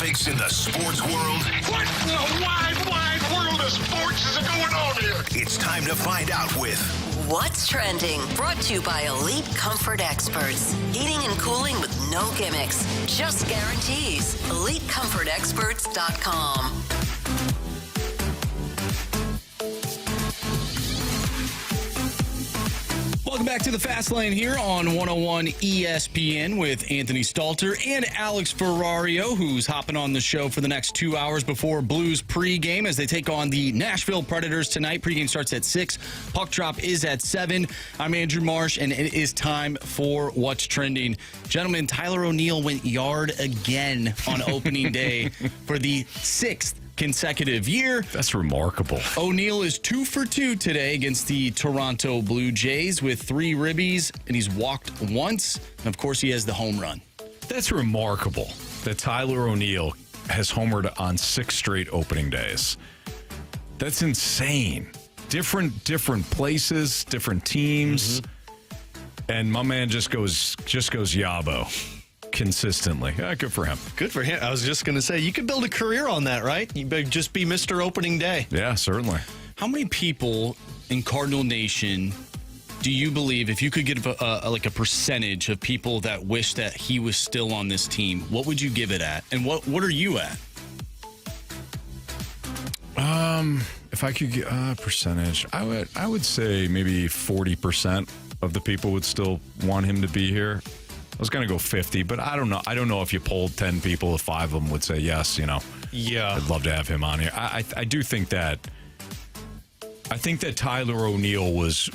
topics in the sports world. What in the wide world of sports is going on here? It's time to find out with What's Trending, brought to you by Elite Comfort Experts. Heating and cooling with no gimmicks, just guarantees. EliteComfortExperts.com. Welcome back to the Fast Lane here on 101 ESPN with Anthony Stalter and Alex Ferrario, who's hopping on the show for the next 2 hours before Blues pregame as they take on the Nashville Predators tonight. Pregame starts at 6. Puck drop is at 7. I'm Andrew Marsh, and it is time for What's Trending. Gentlemen, Tyler O'Neill went yard again on opening day for the 6th consecutive year. That's remarkable. O'Neill is 2 for 2 today against the Toronto Blue Jays with 3 ribbies, and he's walked once. And of course, he has the home run. That's remarkable that Tyler O'Neill has homered on 6 straight opening days. That's insane. Different places, different teams, and my man just goes yabo. Consistently. Good for him. Good for him. I was just going to say, you could build a career on that, right? You better just be Mr. Opening Day. Yeah, certainly. How many people in Cardinal Nation do you believe, if you could give a percentage of people that wish that he was still on this team, what would you give it at? And what are you at? If I could get a percentage, I would say maybe 40% of the people would still want him to be here. I was going to go 50, but I don't know. I don't know if you polled 10 people, if 5 of them would say yes, Yeah. I'd love to have him on here. I do think that Tyler O'Neill was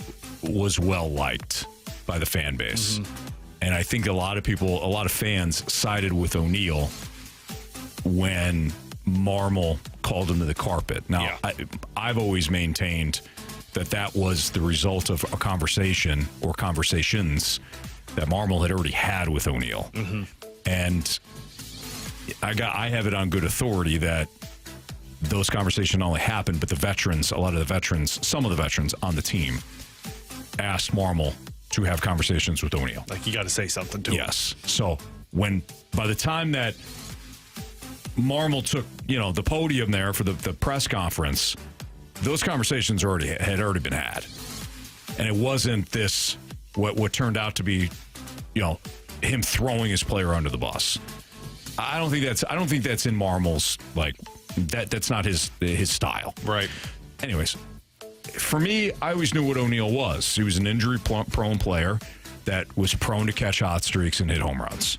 well liked by the fan base. And I think a lot of fans sided with O'Neill when Marmol called him to the carpet. Now, I've always maintained that was the result of a conversation or conversations that Marmol had already had with O'Neill. And I have it on good authority that those conversations not only happened, but some of the veterans on the team asked Marmol to have conversations with O'Neill. Like, you got to say something to him. Yes. So by the time that Marmol took, the podium there for the press conference, those conversations had already been had. And it wasn't this what turned out to be, him throwing his player under the bus. I don't think that's in Marmol's, that's not his style. Right. Anyways, for me, I always knew what O'Neill was. He was an injury-prone player that was prone to catch hot streaks and hit home runs.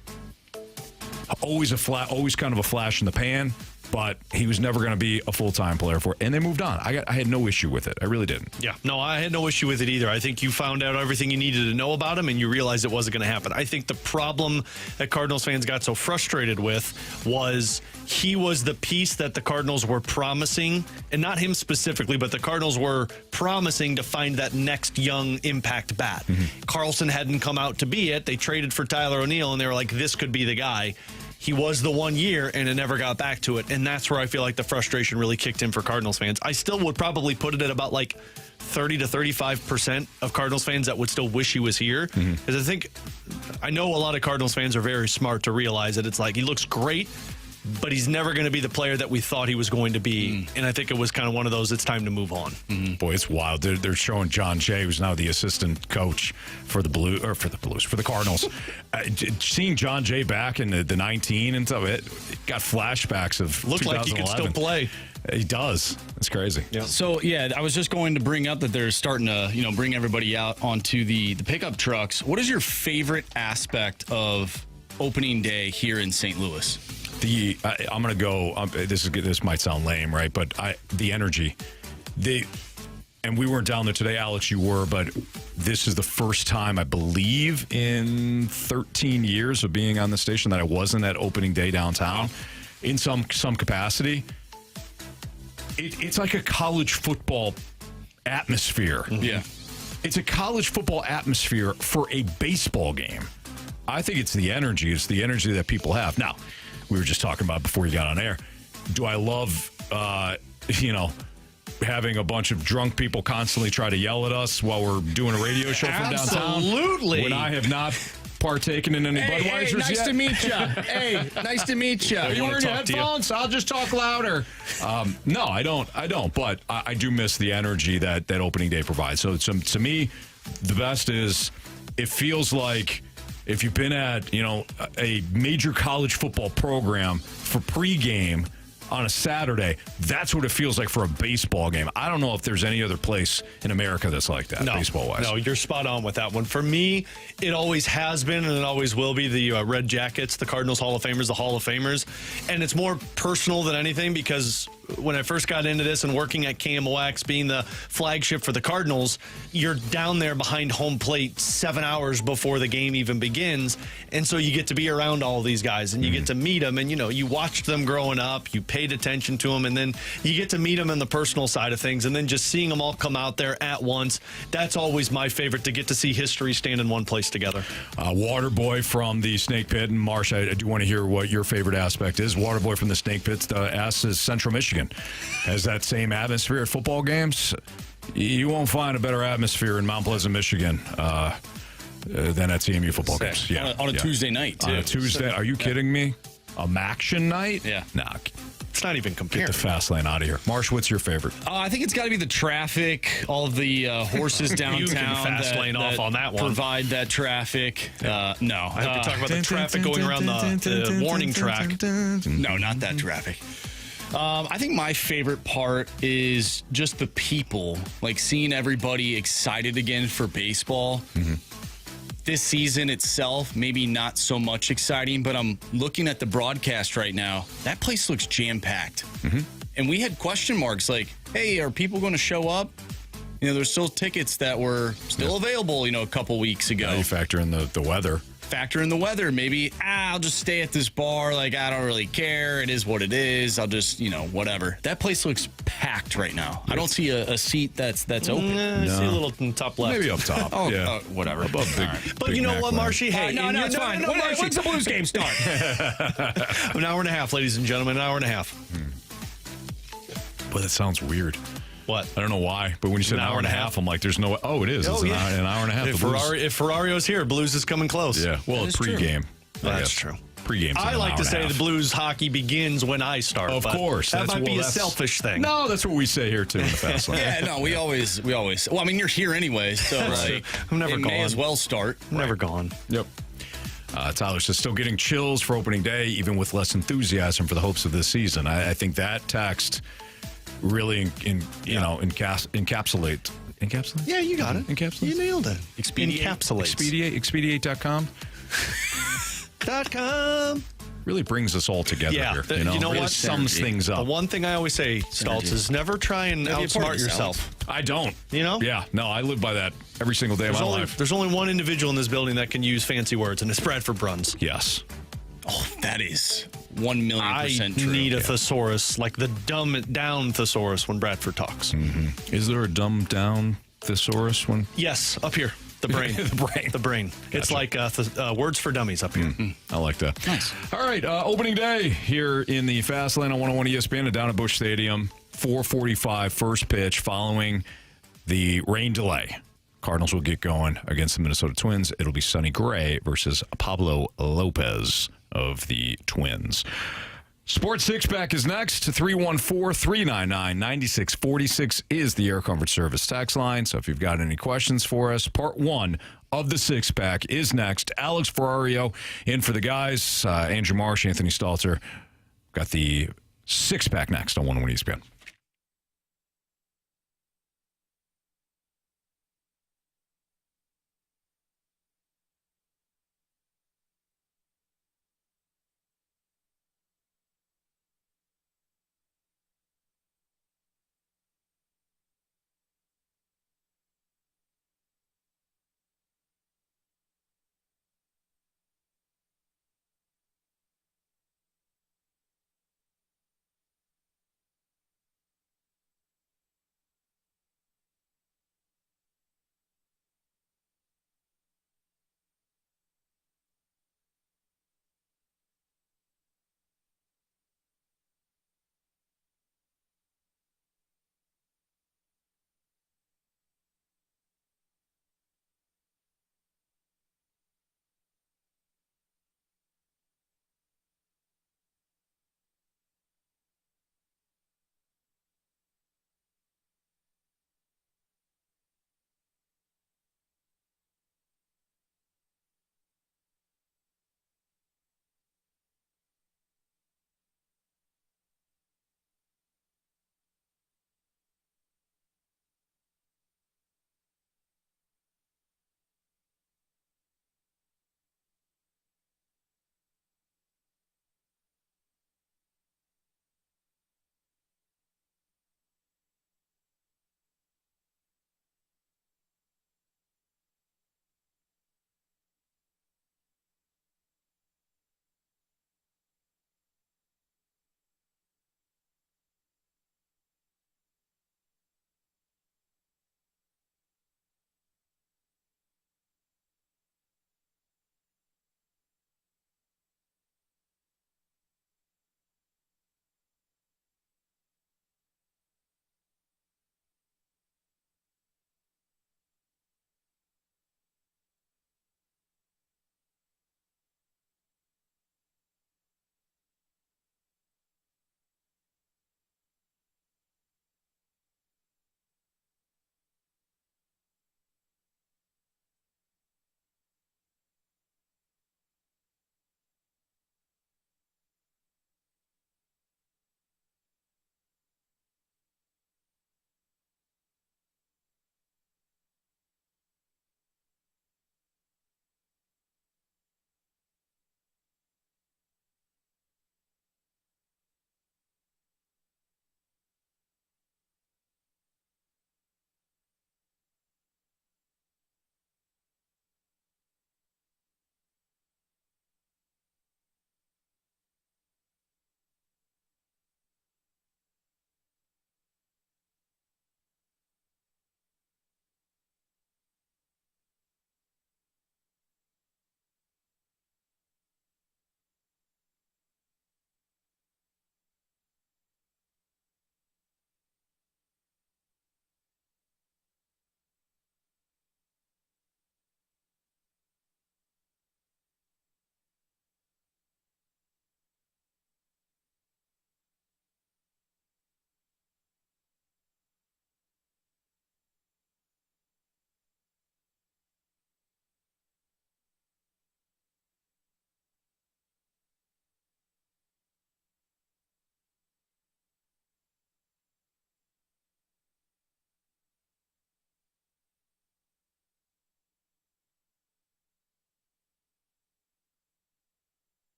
Always kind of a flash in the pan, but he was never going to be a full-time player for it. And they moved on. I had no issue with it. I really didn't. Yeah. No, I had no issue with it either. I think you found out everything you needed to know about him, and you realized it wasn't going to happen. I think the problem that Cardinals fans got so frustrated with was he was the piece that the Cardinals were promising, and not him specifically, but the Cardinals were promising to find that next young impact bat. Carlson hadn't come out to be it. They traded for Tyler O'Neill, and they were like, this could be the guy. He was the 1 year, and it never got back to it. And that's where I feel like the frustration really kicked in for Cardinals fans. I still would probably put it at about 30 to 35% of Cardinals fans that would still wish he was here. Because I know a lot of Cardinals fans are very smart to realize that it's he looks great, but he's never going to be the player that we thought he was going to be. And I think it was kind of one of those, it's time to move on. Boy, it's wild. They're showing John Jay, who's now the assistant coach for the Cardinals. Seeing John Jay back in the 19 and stuff, it got flashbacks of Looked 2011. like he could still play. He does. It's crazy. Yeah. So, I was just going to bring up that they're starting to, bring everybody out onto the pickup trucks. What is your favorite aspect of opening day here in St. Louis? I'm going to go. This might sound lame, right? But the energy, and we weren't down there today, Alex. You were, but this is the first time I believe in 13 years of being on the station that I wasn't at opening day downtown, in some capacity. It's like a college football atmosphere. Yeah, it's a college football atmosphere for a baseball game. I think it's the energy. It's the energy that people have now. We were just talking about before you got on air. Do I love, having a bunch of drunk people constantly try to yell at us while we're doing a radio show from downtown? Absolutely. When I have not partaken in any Budweisers nice yet? to meet you. Hey, nice to meet you. Are you wearing your headphones? I'll just talk louder. No, I don't. But I do miss the energy that opening day provides. So to me, the best is it feels like if you've been at a major college football program for pregame on a Saturday, that's what it feels like for a baseball game. I don't know if there's any other place in America that's like that, baseball-wise. No, you're spot on with that one. For me, it always has been and it always will be the Red Jackets, the Cardinals Hall of Famers, the Hall of Famers. And it's more personal than anything because when I first got into this and working at KMOX, being the flagship for the Cardinals, you're down there behind home plate 7 hours before the game even begins. And so you get to be around all these guys and you get to meet them. And, you watched them growing up, you paid attention to them, and then you get to meet them in the personal side of things. And then just seeing them all come out there at once, that's always my favorite, to get to see history stand in one place together. Waterboy from the Snake Pit. And Marsh, I do want to hear what your favorite aspect is. Waterboy from the Snake Pit asks Central Michigan has that same atmosphere at football games. You won't find a better atmosphere in Mount Pleasant, Michigan than at CMU football games. Yeah, on a Tuesday night, too. On a Tuesday. Are you kidding me? A Maction night? Yeah. Nah. It's not even compared. Get the fast lane out of here. Marsh, what's your favorite? I think it's got to be the traffic, all of the horses downtown. You can fast lane off on that one. Provide that traffic. No. I have to talk about the traffic going around the warning track. No, not that traffic. I think my favorite part is just the people, like seeing everybody excited again for baseball. Mm-hmm. This season itself, maybe not so much exciting, but I'm looking at the broadcast right now. That place looks jam-packed. Mm-hmm. And we had question marks like, hey, are people going to show up? There's still tickets that were still available, a couple weeks ago. Now you factor in the weather. Factor in the weather. Maybe, I'll just stay at this bar. Like, I don't really care. It is what it is. I'll just, whatever. That place looks packed right now. I don't see a seat that's open. I see a little top left. Maybe up top. Yeah. Whatever. Above big, But big you know Mac what, line. Marshy? Hey, no, it's fine. When's the Blues game start? An hour and a half, ladies and gentlemen. An hour and a half. But it sounds weird. What? I don't know why, but when you said an hour and a half, I'm like, there's no way. Oh, it is. It's an hour and a half. If Ferrario's here, Blues is coming close. Yeah. Well, pregame. That's true. Pregame's I like to say the Blues hockey begins when I start. Of course. That might be a selfish thing. No, that's what we say here, too, in the fast lane. Yeah, no, we always. Well, I mean, you're here anyway, so I'm never gone. May as well start. Never gone. Yep. Tyler says, still getting chills for opening day, even with less enthusiasm for the hopes of this season. I think that text really encapsulate. Yeah, you got it. Encapsulate? You nailed it. Encapsulates. Expediate.com. .com. Really brings us all together here. You know really what? Sums things up. The one thing I always say, Stultz, is never try and outsmart yourself. I don't. Yeah, no, I live by that every single day of my life. There's only one individual in this building that can use fancy words, and it's Bradford Bruns. Yes. Oh, that is 1,000,000% true. I need a thesaurus, like the dumb down thesaurus when Bradford talks. Mm-hmm. Is there a dumb down thesaurus one? Yes, up here. The brain. The brain. Gotcha. It's like words for dummies up here. Mm-hmm. I like that. Nice. All right, opening day here in the Fast Lane on 101 ESPN and down at Busch Stadium. 4:45 first pitch following the rain delay. Cardinals will get going against the Minnesota Twins. It'll be Sonny Gray versus Pablo Lopez of the Twins. Sports Six Pack is next. 314-399-9646 is the Air Comfort Service text line. So if you've got any questions for us, part one of the Six Pack is next. Alex Ferrario in for the guys. Andrew Marsh, Anthony Stalter. Got the Six Pack next on 101 ESPN.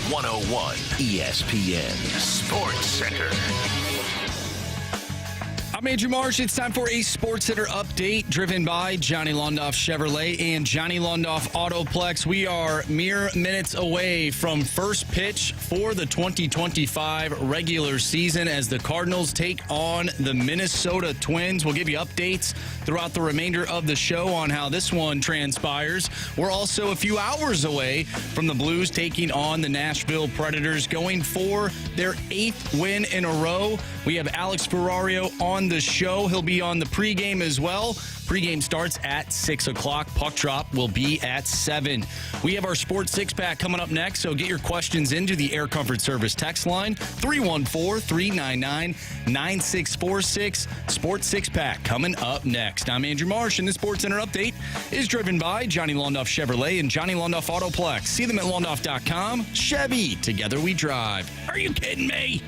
101 ESPN Sports Center. I'm Andrew Marsh. It's time for a Sports Center update driven by Johnny Londoff Chevrolet and Johnny Londoff Autoplex. We are mere minutes away from first pitch for the 2025 regular season as the Cardinals take on the Minnesota Twins. We'll give you updates throughout the remainder of the show on how this one transpires. We're also a few hours away from the Blues taking on the Nashville Predators, going for their 8th win in a row. We have Alex Ferrario on the show. He'll be on the pregame as well. Pregame starts at 6 o'clock. Puck drop will be at 7. We have our Sports Six-Pack coming up next, so get your questions into the Air Comfort Service text line, 314-399-9646. Sports Six-Pack coming up next. I'm Andrew Marsh, and the Sports Center update is driven by Johnny Londoff Chevrolet and Johnny Londoff Autoplex. See them at londoff.com. Chevy, together we drive. Are you kidding me?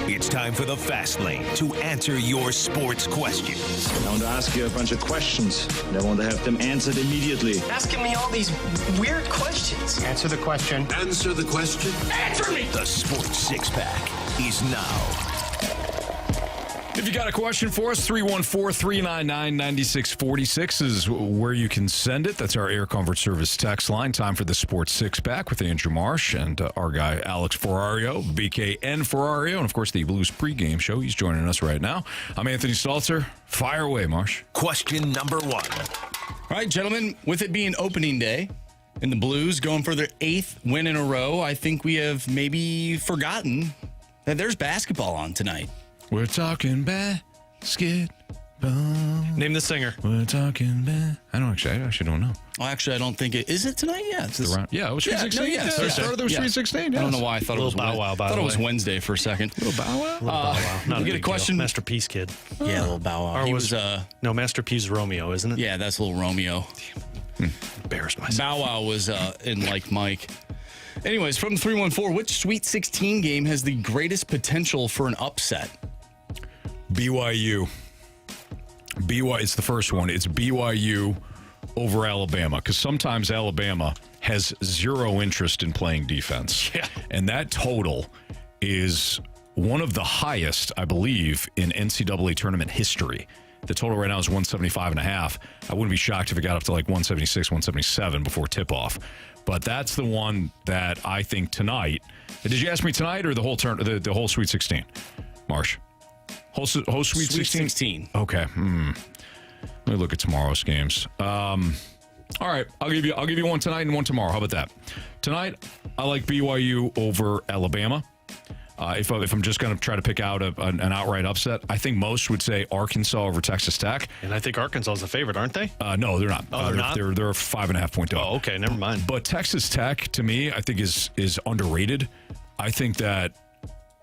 It's time for the Fast Lane to answer your sports questions. I want to ask you a bunch of questions, and I want to have them answered immediately. Asking me all these weird questions. Answer the question. Answer the question. Answer me! The Sports Six-Pack is now. If you got a question for us, 314-399-9646 is where you can send it. That's our Air Comfort Service text line. Time for the Sports Six-Pack with Andrew Marsh and our guy Alex Ferrario, BKN Ferrario, and of course the Blues pregame show. He's joining us right now. I'm Anthony Stalter. Fire away, Marsh. Question number 1. All right, gentlemen, with it being opening day and the Blues going for their 8th win in a row, I think we have maybe forgotten that there's basketball on tonight. We're talking basketball. Name the singer. We're talking I actually don't know. Well, actually, I don't think it is. It tonight? Yeah, it's this, it was Sweet 16. Yeah, Thursday was Sweet 16. I don't know why I thought it was Bow Wow. I thought it was Wednesday for a second. Little Bow Wow. Bow Wow. Not you get a question. Masterpiece Kid. Yeah, Little Bow Wow. Or no, Masterpiece Romeo, isn't it? Yeah, that's Little Romeo. Embarrassed myself. Bow Wow was in Like Mike. Anyways, from 314, which Sweet 16 game has the greatest potential for an upset? BYU. It's the first one. It's BYU over Alabama, because sometimes Alabama has zero interest in playing defense. Yeah. And that total is one of the highest, I believe, in NCAA tournament history. The total right now is 175.5. I wouldn't be shocked if it got up to like 176, 177 before tip-off. But that's the one that I think tonight. Did you ask me tonight or the whole the whole Sweet 16, Marsh? Whole Sweet 16? Okay. Let me look at tomorrow's games. All right, I'll give you one tonight and one tomorrow. How about that? Tonight, I like BYU over Alabama. If I'm just going to try to pick out an outright upset, I think most would say Arkansas over Texas Tech. And I think Arkansas is the favorite, aren't they? No, they're not. Oh, they're not? They're a 5.5 point dog. Oh, okay, never mind. But Texas Tech, to me, I think is underrated. I think that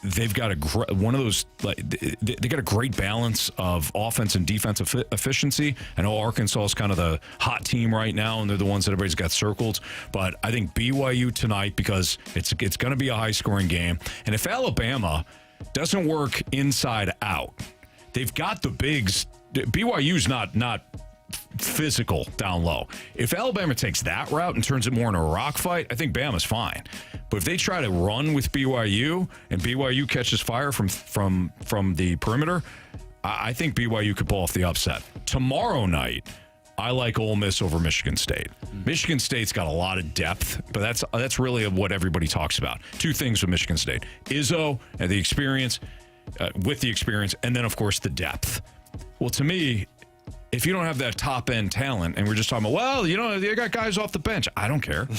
they've got one of those. They got a great balance of offense and defensive efficiency. I know Arkansas is kind of the hot team right now, and they're the ones that everybody's got circled. But I think BYU tonight, because it's going to be a high scoring game, and if Alabama doesn't work inside out, they've got the bigs. BYU's not physical down low. If Alabama takes that route and turns it more into a rock fight, I think Bama's fine. But if they try to run with BYU and BYU catches fire from the perimeter, I think BYU could pull off the upset. Tomorrow night, I like Ole Miss over Michigan State. Michigan State's got a lot of depth, but that's really what everybody talks about. Two things with Michigan State: Izzo and the experience, and then of course the depth. Well, to me, if you don't have that top-end talent, and we're just talking about, they got guys off the bench. I don't care.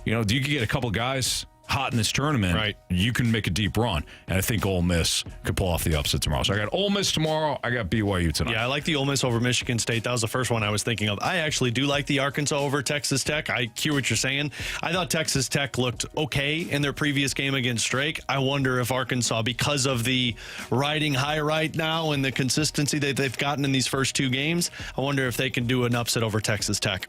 You can get a couple guys hot in this tournament. Right. You can make a deep run. And I think Ole Miss could pull off the upset tomorrow. So I got Ole Miss tomorrow. I got BYU tonight. Yeah, I like the Ole Miss over Michigan State. That was the first one I was thinking of. I actually do like the Arkansas over Texas Tech. I hear what you're saying. I thought Texas Tech looked okay in their previous game against Drake. I wonder if Arkansas, because of the riding high right now and the consistency that they've gotten in these first two games, I wonder if they can do an upset over Texas Tech.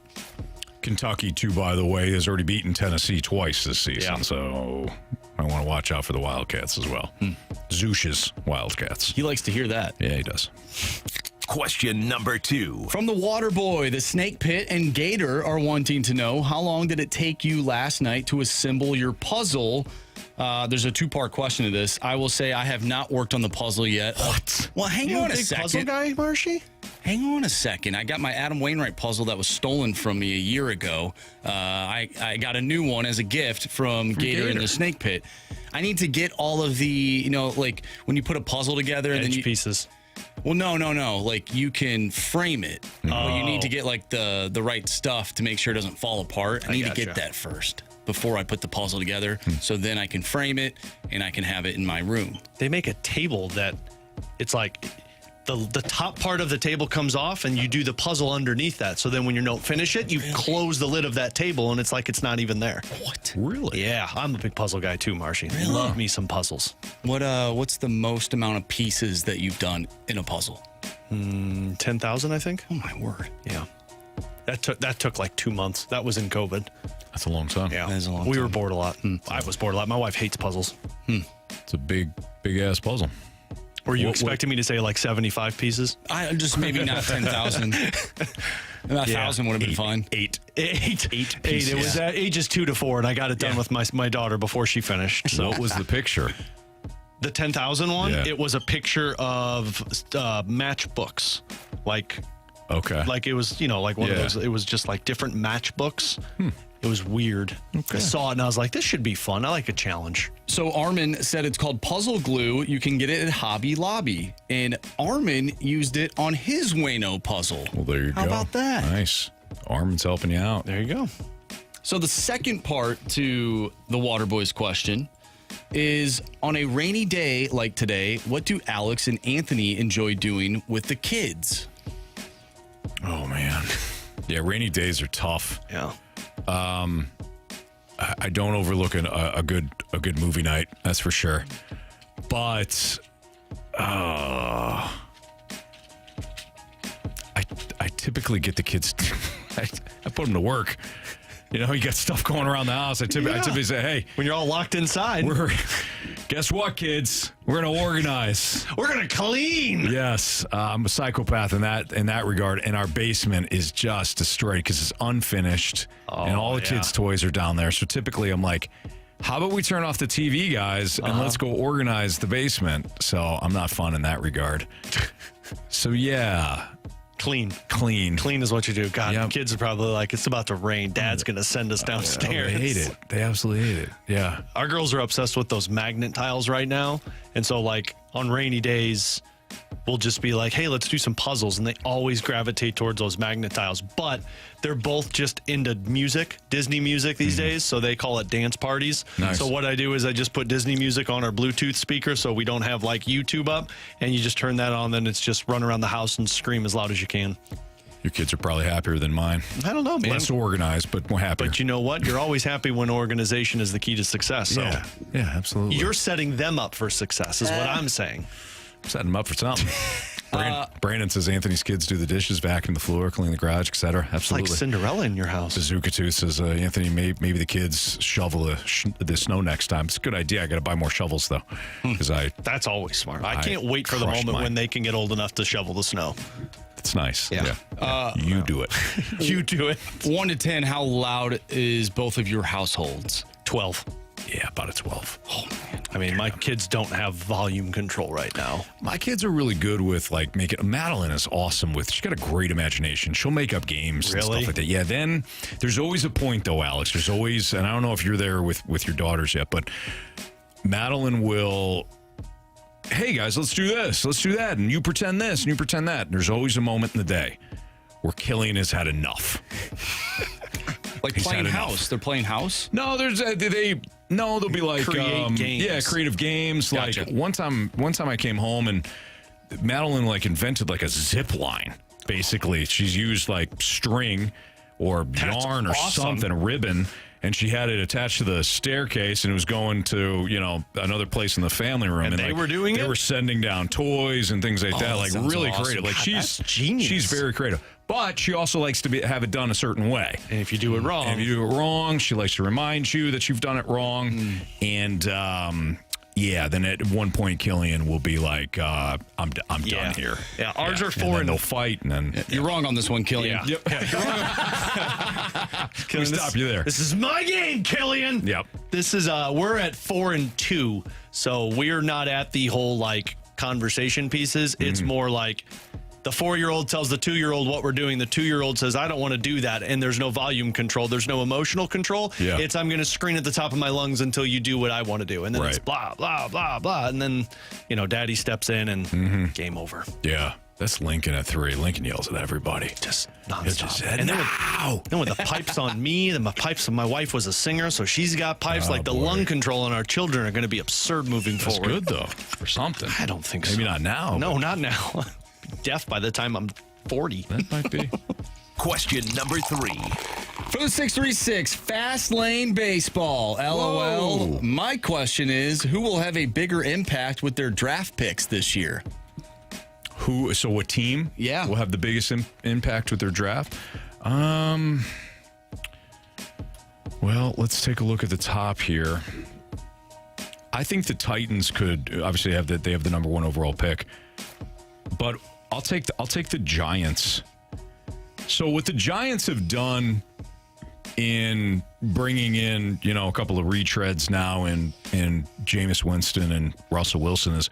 Kentucky, too, by the way, has already beaten Tennessee twice this season. So I want to watch out for the Wildcats as well. Zoosh's Wildcats. He likes to hear that. Yeah, he does. Question number 2. From the Water Boy, the Snake Pit and Gator are wanting to know, how long did it take you last night to assemble your puzzle? There's a 2-part question to this. I will say I have not worked on the puzzle yet. What? Well, hang on a second. Puzzle guy, Marshy? Hang on a second. I got my Adam Wainwright puzzle that was stolen from me a year ago. I got a new one as a gift from Gator in the Snake Pit. I need to get all of the, like when you put a puzzle together and then you pieces. Well, no. Like you can frame it. But you need to get like the right stuff to make sure it doesn't fall apart. I need to get that first before I put the puzzle together. So then I can frame it and I can have it in my room. They make a table that it's like the top part of the table comes off and you do the puzzle underneath that. So then when you don't finish it, you close the lid of that table and it's like it's not even there. What? Really? Yeah, I'm a big puzzle guy too, Marshy. Really? Love me some puzzles. What's the most amount of pieces that you've done in a puzzle? 10,000, I think. Oh my word. Yeah. That took like 2 months. That was in COVID. That's a long time. Yeah. That is a long we time. were bored a lot. I was bored a lot. My wife hates puzzles. It's a big ass puzzle. Were you expecting me to say like 75 pieces? I just maybe not 10,000. 1,000 would have been fine. Eight pieces. It was at ages 2 to 4, and I got it done with my daughter before she finished. So What was the picture? the 10,000 one, Yeah. it was a picture of matchbooks, like it was, like one of those. It was just like different matchbooks. It was weird. I saw it and I was like, this should be fun. I like a challenge. So Armin said it's called puzzle glue. You can get it at Hobby Lobby. And Armin used it on his Wayno puzzle. Well, there you go. How about that? Nice. Armin's helping you out. There you go. So the second part to the Waterboys question is, on a rainy day like today, what do Alex and Anthony enjoy doing with the kids? Oh, man. Yeah, rainy days are tough. Yeah. I don't overlook a good movie night, that's for sure. But I typically get the kids. I put them to work. You got stuff going around the house. I typically say, hey, when you're all locked inside, guess what, kids? We're going to organize. We're going to clean. Yes. I'm a psychopath in that regard. And our basement is just destroyed because it's unfinished. And all the kids' toys are down there. So typically I'm like, how about we turn off the TV, guys, and let's go organize the basement. So I'm not fun in that regard. So, yeah. Clean is what you do. God, the kids are probably like, it's about to rain. Dad's going to send us downstairs. They hate it. They absolutely hate it. Yeah. Our girls are obsessed with those magnet tiles right now. And so, like, on rainy days, we'll just be like, hey, let's do some puzzles. And they always gravitate towards those magnet tiles. But they're both just into music, Disney music these days. So they call it dance parties. Nice. So what I do is I just put Disney music on our Bluetooth speaker so we don't have like YouTube up. And you just turn that on. Then it's just run around the house and scream as loud as you can. Your kids are probably happier than mine. I don't know, man. Less organized, but more happier. But you know what? You're always happy when organization is the key to success. So yeah, absolutely. You're setting them up for success is what I'm saying. Setting them up for something. Brandon says Anthony's kids do the dishes, vacuum the floor, clean the garage, etc. Absolutely. It's like Cinderella in your house. Bazooka Tooth says, Anthony, maybe the kids shovel the snow next time. It's a good idea. I got to buy more shovels, though. That's always smart. I can't wait for the moment when they can get old enough to shovel the snow. It's nice. Yeah. You do it. You do it. 1 to 10, how loud is both of your households? 12. Yeah, about a 12. Oh, man. I mean, my kids don't have volume control right now. My kids are really good with, like, Madeline is awesome with, she's got a great imagination. She'll make up games and stuff like that. Yeah, then there's always a point, though, Alex. There's always, and I don't know if you're there with your daughters yet, but Madeline will, hey, guys, let's do this, let's do that, and you pretend this, and you pretend that. And there's always a moment in the day where Killian has had enough. Like playing house. They're playing house? No, they'll be like create games. Yeah, creative games. Gotcha. Like one time I came home and Madeline invented a zip line. Basically, she's used string or yarn or something, a ribbon, and she had it attached to the staircase, and it was going to another place in the family room. And they were doing it. They were sending down toys and things like that. Really awesome. creative. God, she's genius. She's very creative. But she also likes to have it done a certain way. And if you do it wrong. She likes to remind you that you've done it wrong. And yeah, then at one point Killian will be like, I'm done here. Yeah, ours are 4 and then they'll fight, and then You're wrong on this one, Killian. Yep. Can we stop you there? This is my game, Killian. Yep. This is we're at 4-2, so we're not at the whole like conversation pieces. It's more like the 4-year-old tells the 2-year-old what we're doing. The 2-year-old says, I don't want to do that. And there's no volume control. There's no emotional control. Yeah. It's I'm going to scream at the top of my lungs until you do what I want to do. And then it's blah, blah, blah, blah. And then, daddy steps in and game over. Yeah. That's Lincoln at 3. Lincoln yells at everybody. Just It nonstop. just said, And then "Now!" with the pipes on me, then my wife was a singer, so she's got pipes. Oh, like the boy. lung control on our children are going to be absurd moving That's forward. good, though, for something. I don't think so. Maybe not now. No, not now. Be deaf by the time I'm 40. That might be. Question number 3. For the 636, Fast Lane Baseball, LOL. Whoa. My question is, who will have a bigger impact with their draft picks this year? So what team will have the biggest impact with their draft? Well, let's take a look at the top here. I think the Titans could obviously they have the number 1 overall pick, but I'll take the Giants. So what the Giants have done in bringing in a couple of retreads now in Jameis Winston and Russell Wilson is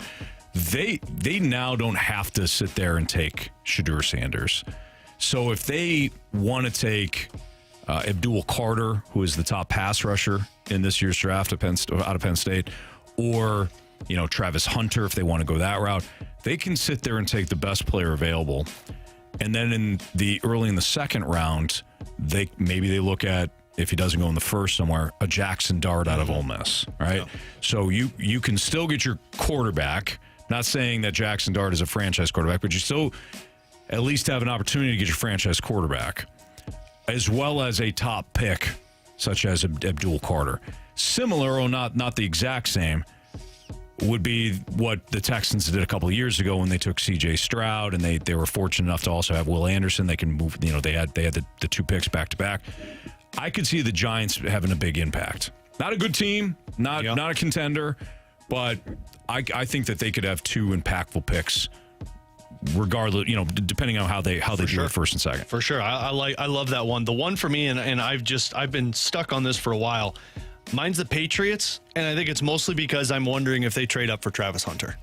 they now don't have to sit there and take Shadur Sanders. So if they want to take Abdul Carter, who is the top pass rusher in this year's draft out of Penn State, or Travis Hunter, if they want to go that route, they can sit there and take the best player available. And then early in the second round, they look at, if he doesn't go in the first somewhere, a Jackson Dart out of Ole Miss, right? Yeah. So you can still get your quarterback. Not saying that Jackson Dart is a franchise quarterback, but you still at least have an opportunity to get your franchise quarterback, as well as a top pick, such as Abdul Carter. Similar, or not the exact same, would be what the Texans did a couple of years ago when they took C.J. Stroud, and they were fortunate enough to also have Will Anderson. They can move, they had the 2 picks back to back. I could see the Giants having a big impact. Not a good team, not a contender, but I think that they could have 2 impactful picks, regardless, depending on how they do it first and second. For sure, I love that one. The one for me, and I've been stuck on this for a while. Mine's the Patriots, and I think it's mostly because I'm wondering if they trade up for Travis Hunter.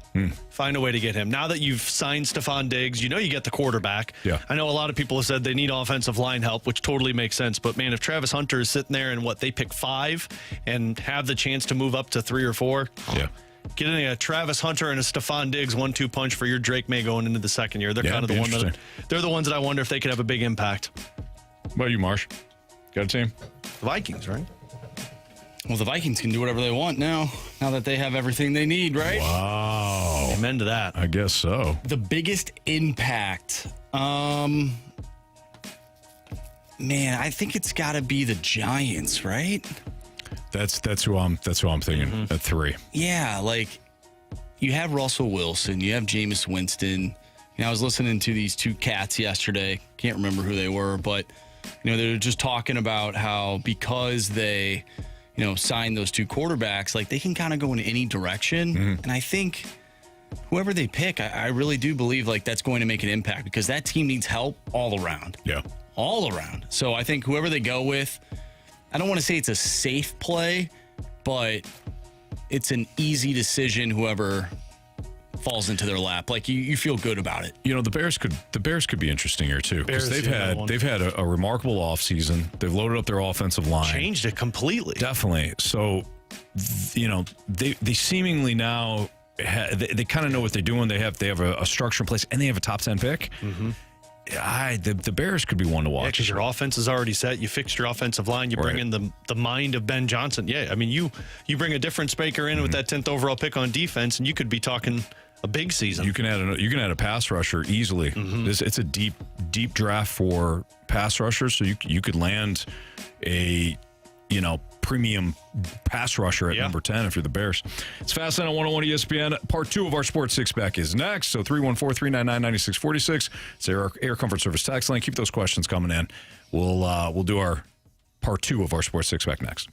Find a way to get him. Now that you've signed Stephon Diggs, you get the quarterback. Yeah. I know a lot of people have said they need offensive line help, which totally makes sense. But, man, if Travis Hunter is sitting there and they pick 5 and have the chance to move up to 3 or 4, getting a Travis Hunter and a Stephon Diggs 1-2 punch for your Drake May going into the second year. They're kind of they're the ones that I wonder if they could have a big impact. What about you, Marsh? Got a team? The Vikings, right? Well, the Vikings can do whatever they want now that they have everything they need, right? Wow. Amen to that. I guess so. The biggest impact, man, I think it's got to be the Giants, right? That's who I'm thinking at 3. Yeah, like you have Russell Wilson, you have Jameis Winston. I was listening to these 2 cats yesterday. Can't remember who they were, but they're just talking about how because they sign those 2 quarterbacks, like they can kind of go in any direction. And I think whoever they pick, I really do believe like that's going to make an impact because that team needs help all around. Yeah. All around. So I think whoever they go with, I don't want to say it's a safe play, but it's an easy decision whoever falls into their lap. Like you feel good about it. The Bears could be interesting here too, because they've had a remarkable offseason. They've loaded up their offensive line, changed it completely. Definitely. So they seemingly now they kind of know what they're doing. They have a structure in place, and they have a top 10 pick. The Bears could be one to watch. Because your offense is already set. You fixed your offensive line. You bring in the mind of Ben Johnson. Yeah, I mean you bring a difference maker in with that 10th overall pick on defense, and you could be talking a big season. You can add a pass rusher easily. It's a deep draft for pass rushers, so you could land a premium pass rusher at number 10 if you're the Bears. It's Fast Lane on 101 ESPN. Part 2 of our Sports Six Pack is next. So 314-399-9646. It's our Air Comfort Service text line. Keep those questions coming in. We'll do our Part 2 of our Sports Six Pack next.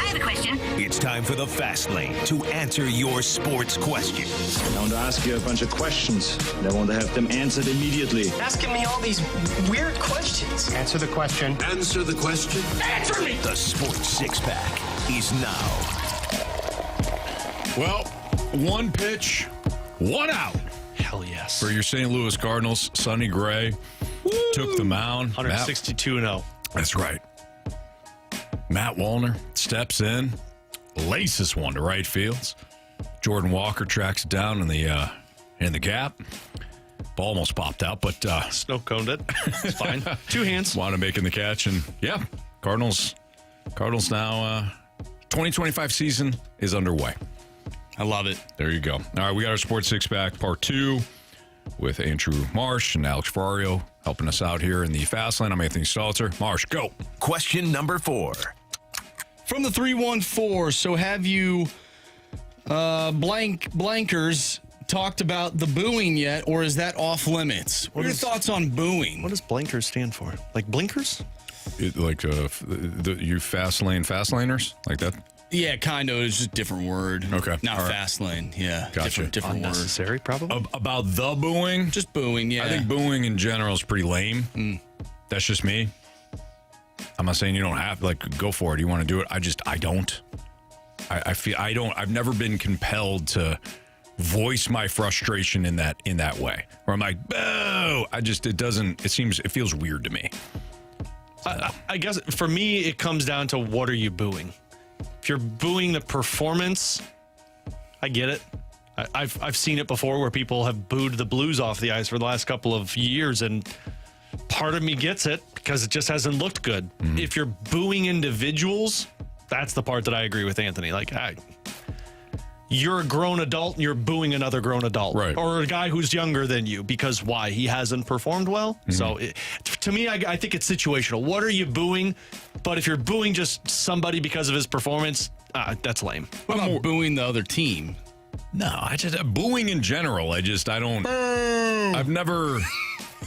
have a question. It's time for the Fast Lane to answer your sports questions. I want to ask you a bunch of questions, and I want to have them answered immediately. Asking me all these weird questions. Answer the question. Answer the question. Answer me! The Sports Six-Pack is now. Well, one pitch, one out. Hell yes. For your St. Louis Cardinals, Sonny Gray took the mound. 162-0. That's right. Matt Wallner steps in, laces one to right fields. Jordan Walker tracks it down in the gap. Ball almost popped out, but snow coned it. It's fine. Two hands. Wound up making the catch, and yeah, Cardinals now 2025 season is underway. I love it. There you go. All right, we got our Sports Six-Pack Part 2 with Andrew Marsh and Alex Ferrario helping us out here in the Fast Lane. I'm Anthony Stalter. Marsh, go. Question number 4. From the 314, so have you blankers talked about the booing yet, or is that off limits? What are your thoughts on booing? What does blankers stand for? Like blinkers? You fast laners? Like that? Yeah, kind of. It's just a different word. Okay. Not all right. fast lane. Yeah. Gotcha. Different word. Unnecessary, probably. About the booing? Just booing, yeah. I think booing in general is pretty lame. That's just me. I'm not saying you don't have go for it. You want to do it. I don't. I've never been compelled to voice my frustration in that way. Where I'm like, boo! It feels weird to me. I guess for me, it comes down to what are you booing? If you're booing the performance, I get it. I've seen it before where people have booed the Blues off the ice for the last couple of years, and part of me gets it because it just hasn't looked good. If you're booing individuals, that's the part that I agree with Anthony. Like, you're a grown adult and you're booing another grown adult. Right. Or a guy who's younger than you because why? He hasn't performed well? So to me, I think it's situational. What are you booing? But if you're booing just somebody because of his performance, that's lame. What about booing the other team? No, booing in general. I've never,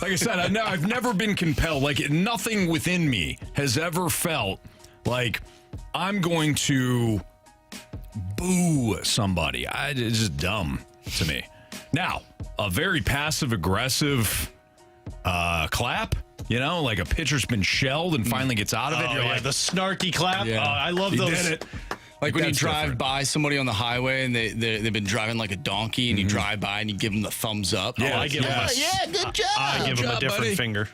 like I said, I've never been compelled. Like nothing within me has ever felt like I'm going to boo somebody. It's just dumb to me. Now, a very passive aggressive clap. Like a pitcher's been shelled and finally gets out of it. You're like the snarky clap. Yeah. I love those. Did it. Like when you drive by somebody on the highway and they've been driving like a donkey and you drive by and you give them the thumbs up. Yeah, I give them good job. I give them a different buddy. finger.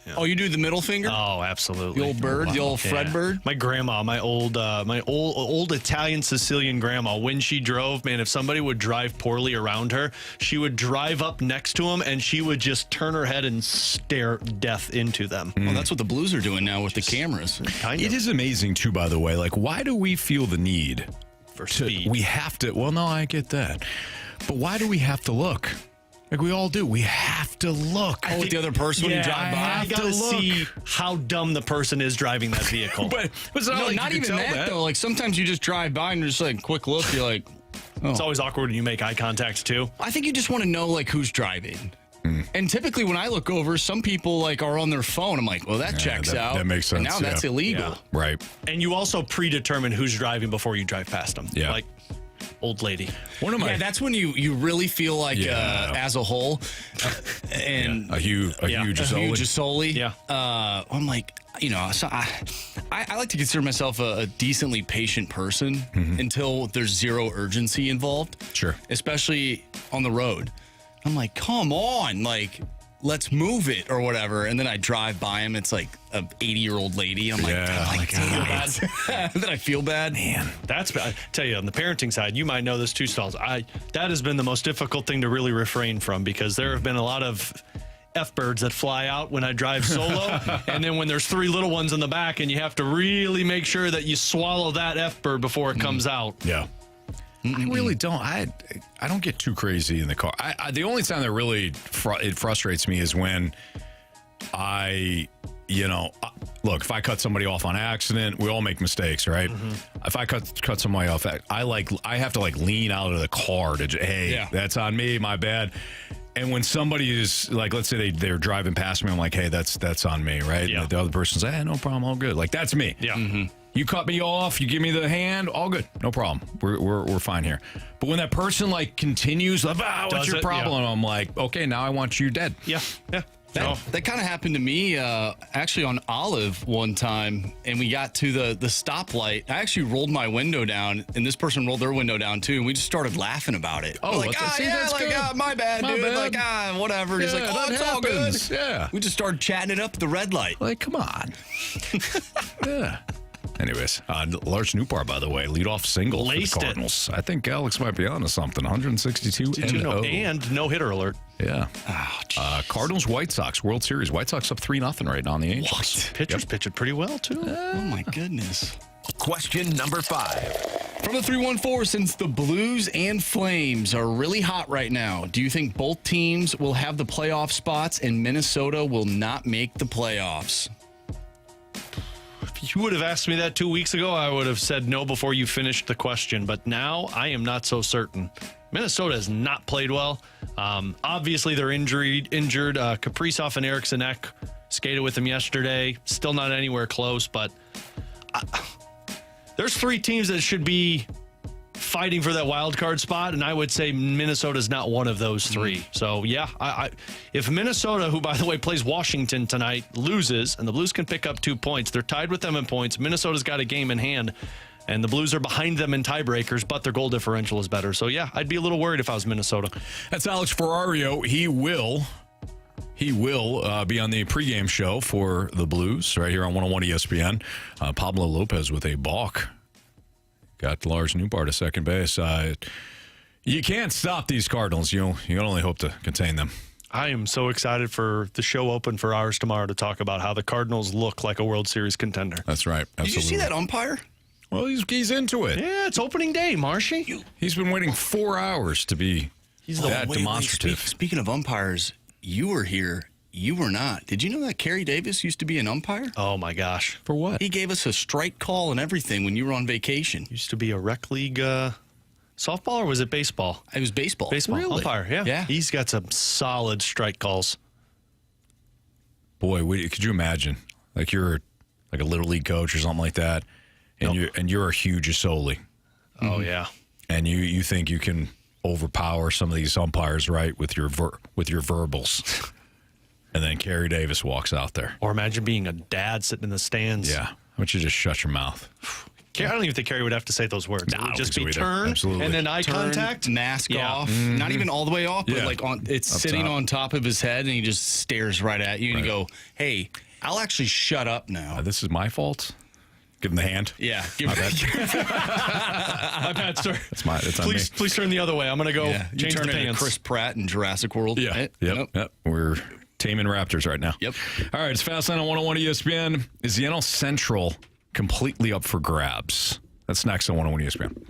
Yeah. Oh, you do the middle finger? Oh, absolutely. The old bird, the old Fred bird. My grandma, my old Italian Sicilian grandma, when she drove, man, if somebody would drive poorly around her, she would drive up next to them and she would just turn her head and stare death into them. Well, that's what the Blues are doing now with the cameras. It is amazing too, by the way. Like, why do we feel the need for speed? We have to. Well, no, I get that, but why do we have to look? Like we all do. We have to look. Oh, with the other person when you drive by? I gotta see how dumb the person is driving that vehicle. but it's not, no, like not even that, though. Like sometimes you just drive by and you're just like, quick look. You're like, oh. It's always awkward when you make eye contact too. I think you just want to know like who's driving. And typically when I look over, some people like are on their phone. I'm like, well, that checks out. That makes sense. And now that's illegal. Yeah. Right. And you also predetermine who's driving before you drive past them. Yeah. Like, old lady. Yeah, that's when you really feel like as a whole, and a huge Asoli. Yeah. I'm like, so I like to consider myself a decently patient person until there's zero urgency involved. Sure. Especially on the road. I'm like, come on, like, let's move it or whatever. And then I drive by him. It's like an 80-year-old lady. I'm like, damn it. Then I feel bad. Man, that's bad. I tell you, on the parenting side, you might know this too, Stalls. That has been the most difficult thing to really refrain from because there have been a lot of F-birds that fly out when I drive solo. And then when there's 3 little ones in the back and you have to really make sure that you swallow that F-bird before it comes out. Yeah. I really don't. I don't get too crazy in the car. The only time that really it frustrates me is when look, if I cut somebody off on accident, we all make mistakes, right? If I cut somebody off, I have to lean out of the car to, that's on me, my bad. And when somebody is like, let's say they're driving past me, I'm like, hey, that's on me, right? Yeah. And the other person's like, hey, no problem, all good. Like, that's me. Yeah. You cut me off, you give me the hand, all good, no problem. We're fine here. But when that person like continues, like, what's your problem? I'm like, okay, now I want you dead. Yeah. That kind of happened to me actually on Olive one time, and we got to the stoplight. I actually rolled my window down, and this person rolled their window down too, and we just started laughing about it. Oh, like, that's good. My bad, My dude. bad. Like, whatever. He's like, that it's all good. happens. Yeah. We just started chatting it up at the red light. Like, come on. Yeah. Anyways, Lars Nootbaar, by the way, leadoff single for the Cardinals. I think Alex might be onto something. 162 and no hitter alert. Yeah. Cardinals, White Sox, World Series. White Sox up 3-0 right now on the Angels. What? Pitchers pitching pretty well, too. Oh, my goodness. Question number 5. From the 314, since the Blues and Flames are really hot right now, do you think both teams will have the playoff spots and Minnesota will not make the playoffs? If you would have asked me that 2 weeks ago, I would have said no before you finished the question. But now I am not so certain. Minnesota has not played well. Obviously, they're injured. Kaprizov and Eriksson Ek skated with them yesterday. Still not anywhere close. But there's 3 teams that should be fighting for that wild card spot, and I would say Minnesota's not one of those 3. So, yeah, if Minnesota, who, by the way, plays Washington tonight, loses, and the Blues can pick up 2 points, they're tied with them in points. Minnesota's got a game in hand, and the Blues are behind them in tiebreakers, but their goal differential is better. So, yeah, I'd be a little worried if I was Minnesota. That's Alex Ferrario. He will be on the pregame show for the Blues right here on 101 ESPN. Pablo Lopez with a balk. Got Lars Nootbaar to second base. You can't stop these Cardinals. You can only hope to contain them. I am so excited for the show open for ours tomorrow to talk about how the Cardinals look like a World Series contender. That's right. Absolutely. Did you see that umpire? Well, he's into it. Yeah, it's opening day, Marshy. He's been waiting 4 hours to be demonstrative. Speaking of umpires, you were here. You were not. Did you know that Kerry Davis used to be an umpire? Oh, my gosh. For what? He gave us a strike call and everything when you were on vacation. Used to be a rec league softball, or was it baseball? It was baseball. Baseball. Really? Umpire, yeah. Yeah. He's got some solid strike calls. Boy, could you imagine? Like you're like a little league coach or something like that, and you're a huge Asoli. Oh, yeah. And you think you can overpower some of these umpires, right, with your verbals. And then Kerry Davis walks out there. Or imagine being a dad sitting in the stands. Yeah. Why don't you just shut your mouth? I don't even think Kerry would have to say those words. No, it would just so be turn and then eye contact. Mask off. Not even all the way off, but like it's Up sitting top. on top of his head, and he just stares right at you and you go, hey, I'll actually shut up now. This is my fault? Give him the hand. Yeah. My bad. My bad, sir. It's on me. Please turn the other way. I'm going to go change turn the into pants. Chris Pratt in Jurassic World. Yeah. Right? Yep. We're taming raptors right now. Yep. All right, it's Fastlane on 101 ESPN. Is the NL Central completely up for grabs? That's next on 101 ESPN.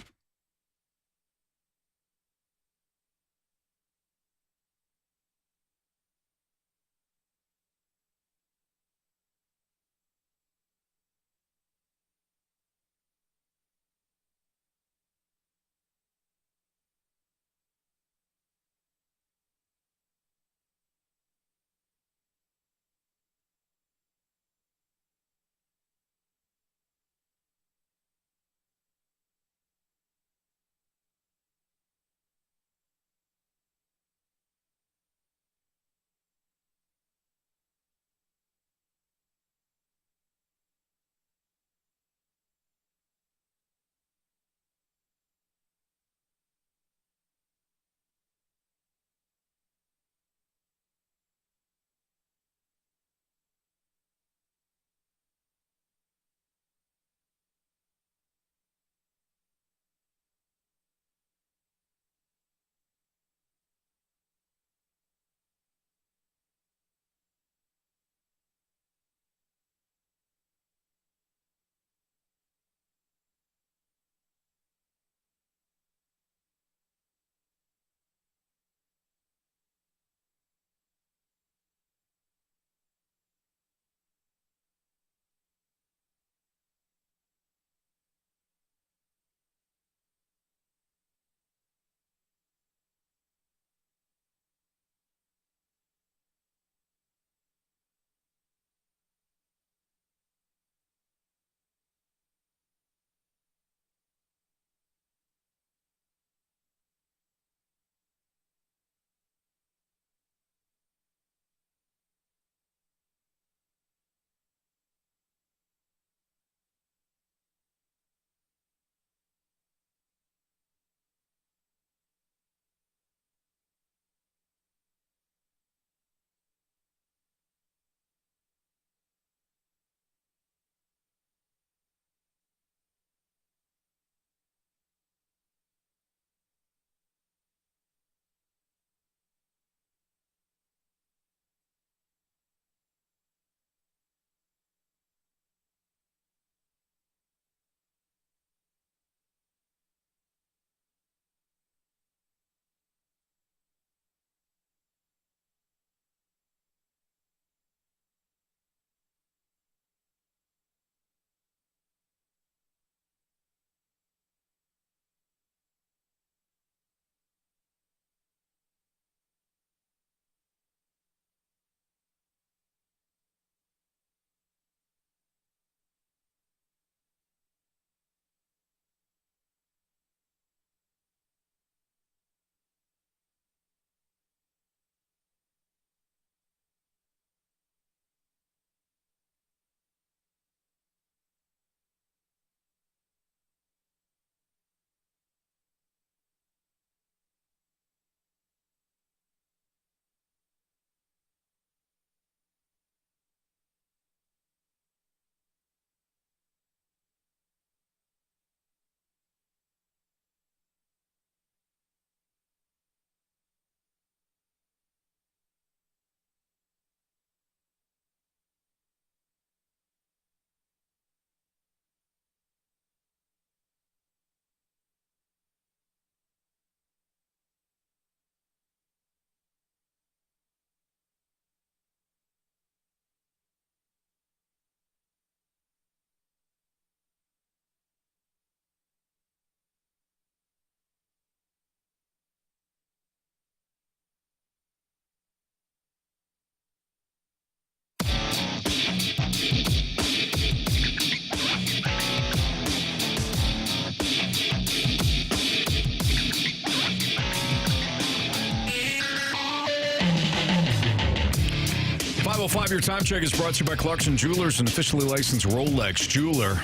5:05, your time check is brought to you by Clarkson Jewelers, an officially licensed Rolex jeweler.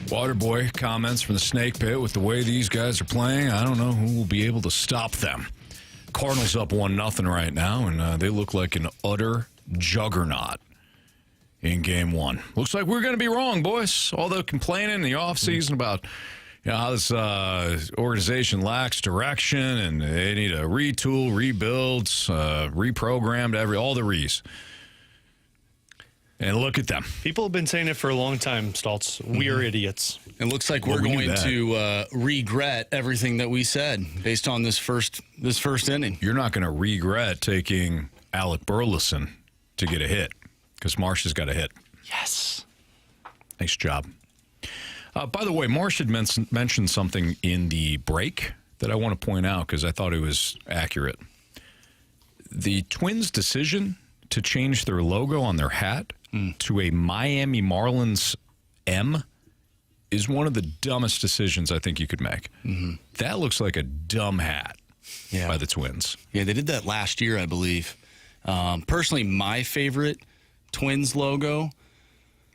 Waterboy comments from the snake pit with the way these guys are playing. I don't know who will be able to stop them. Cardinals up 1-0 right now, and they look like an utter juggernaut in game one. Looks like we're going to be wrong, boys. All the complaining in the offseason about how this organization lacks direction and they need a retool, rebuild, reprogrammed, all the re's. And look at them. People have been saying it for a long time, Stoltz. We are idiots. It looks like we're going to regret everything that we said based on this first inning. You're not going to regret taking Alec Burleson to get a hit because Marsh has got a hit. Yes. Nice job. By the way, Marsh had mentioned something in the break that I want to point out because I thought it was accurate. The Twins' decision to change their logo on their hat to a Miami Marlins M is one of the dumbest decisions I think you could make. Mm-hmm. That looks like a dumb hat by the Twins. Yeah, they did that last year, I believe. Personally, my favorite Twins logo.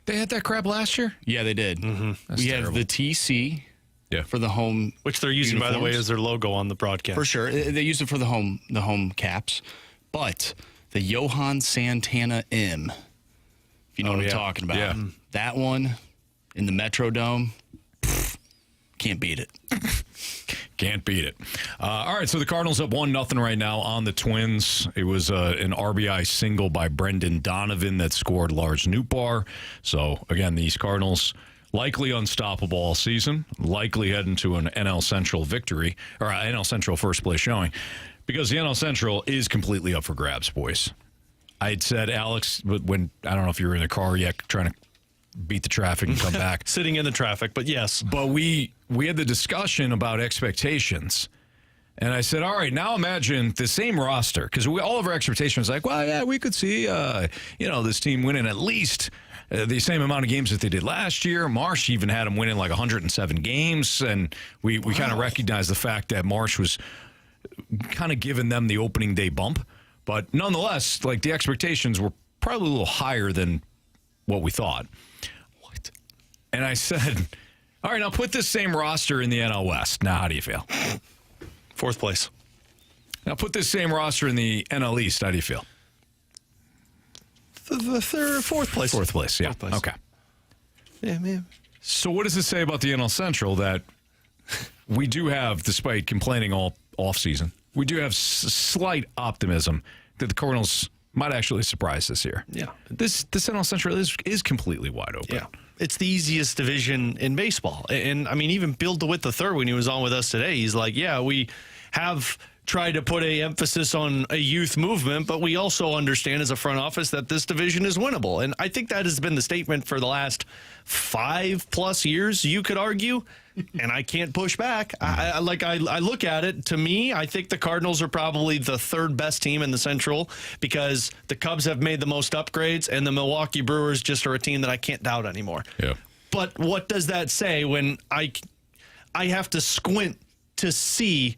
They had that crap last year? Yeah, they did. Mm-hmm. We have the TC for the home, which they're using, uniforms. by the way, as their logo on the broadcast. For sure. They use it for the home caps. But the Johan Santana M, if you know what I'm talking about. Yeah. That one in the Metrodome, can't beat it. Can't beat it. All right, so the Cardinals up 1-0 right now on the Twins. It was an RBI single by Brendan Donovan that scored Lars Nootbaar. So, again, these Cardinals likely unstoppable all season, likely heading to an NL Central victory, or NL Central first place showing, because the NL Central is completely up for grabs, boys. I had said, Alex, when I don't know if you were in the car yet trying to beat the traffic and come back. Sitting in the traffic, but yes. But we had the discussion about expectations. And I said, all right, now imagine the same roster. Because all of our expectations like, well, yeah, we could see, this team winning at least the same amount of games that they did last year. Marsh even had them winning like 107 games. And we kind of recognized the fact that Marsh was kind of giving them the opening day bump. But nonetheless, like the expectations were probably a little higher than what we thought. What? And I said, all right, now put this same roster in the NL West. Now, how do you feel? Fourth place. Now put this same roster in the NL East. How do you feel? The third, fourth place. Fourth place, yeah. Fourth place. Okay. Yeah, man. So what does it say about the NL Central that we do have, despite complaining all offseason, we do have slight optimism that the Cardinals might actually surprise this year? Yeah. This NL Central is completely wide open. Yeah. It's the easiest division in baseball. And I mean, even Bill DeWitt III, when he was on with us today, he's like, yeah, we have tried to put a emphasis on a youth movement, but we also understand as a front office that this division is winnable. And I think that has been the statement for the last 5+ years, you could argue. And I can't push back. I look at it. To me, I think the Cardinals are probably the third best team in the Central because the Cubs have made the most upgrades, and the Milwaukee Brewers just are a team that I can't doubt anymore. Yeah. But what does that say when I have to squint to see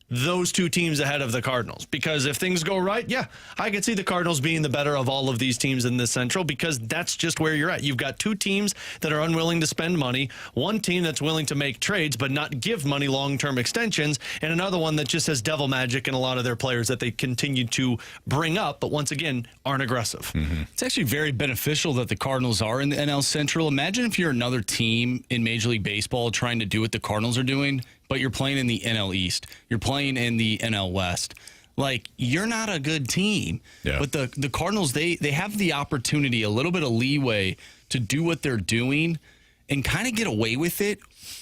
those two teams ahead of the Cardinals? Because if things go right, yeah, I could see the Cardinals being the better of all of these teams in the Central because that's just where you're at. You've got two teams that are unwilling to spend money, one team that's willing to make trades but not give money long-term extensions, and another one that just has devil magic in a lot of their players that they continue to bring up, but once again, aren't aggressive. Mm-hmm. It's actually very beneficial that the Cardinals are in the NL Central. Imagine if you're another team in Major League Baseball trying to do what the Cardinals are doing, but you're playing in the NL East. You're playing in the NL West. Like, you're not a good team. Yeah. But the Cardinals, they have the opportunity, a little bit of leeway to do what they're doing and kind of get away with it,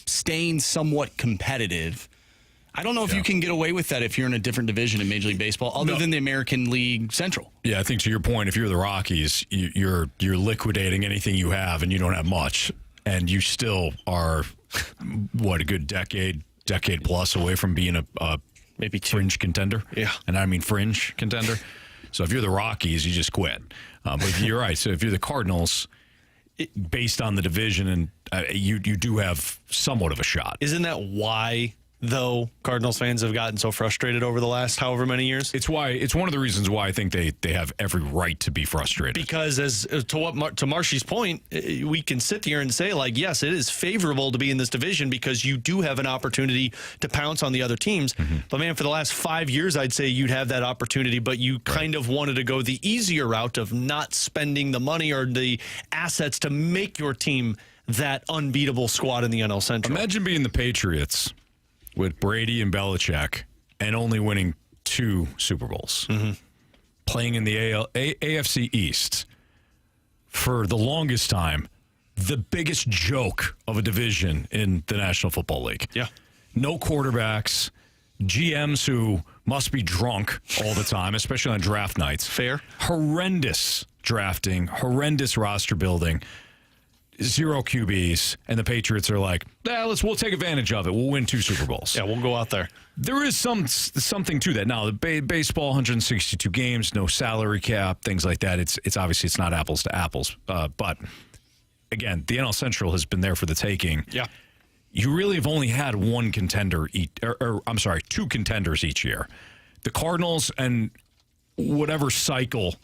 staying somewhat competitive. I don't know if you can get away with that if you're in a different division in Major League Baseball other than the American League Central. Yeah, I think to your point, if you're the Rockies, you're liquidating anything you have and you don't have much, and you still are, a good decade plus away from being a maybe fringe contender. Yeah. And I mean fringe contender. So if you're the Rockies, you just quit. But if you're right. So if you're the Cardinals, based on the division, and you do have somewhat of a shot. Isn't that why though Cardinals fans have gotten so frustrated over the last however many years. It's one of the reasons why I think they have every right to be frustrated. Because to Marshy's point, we can sit here and say, like, yes, it is favorable to be in this division because you do have an opportunity to pounce on the other teams. Mm-hmm. But, man, for the last 5 years, I'd say you'd have that opportunity, but you kind of wanted to go the easier route of not spending the money or the assets to make your team that unbeatable squad in the NL Central. Imagine being the Patriots with Brady and Belichick and only winning 2 Super Bowls. Mm-hmm. Playing in the AFC East for the longest time, the biggest joke of a division in the National Football League. Yeah. No quarterbacks, GMs who must be drunk all the time, especially on draft nights. Fair. Horrendous drafting, horrendous roster building. 0 QBs, and the Patriots are like, we'll take advantage of it. We'll win 2 Super Bowls. Yeah, we'll go out there. There is something to that. Now, the baseball, 162 games, no salary cap, things like that. It's obviously it's not apples to apples. But again, the NL Central has been there for the taking. Yeah. You really have only had 1 contender, 2 contenders each year. The Cardinals and whatever cycle,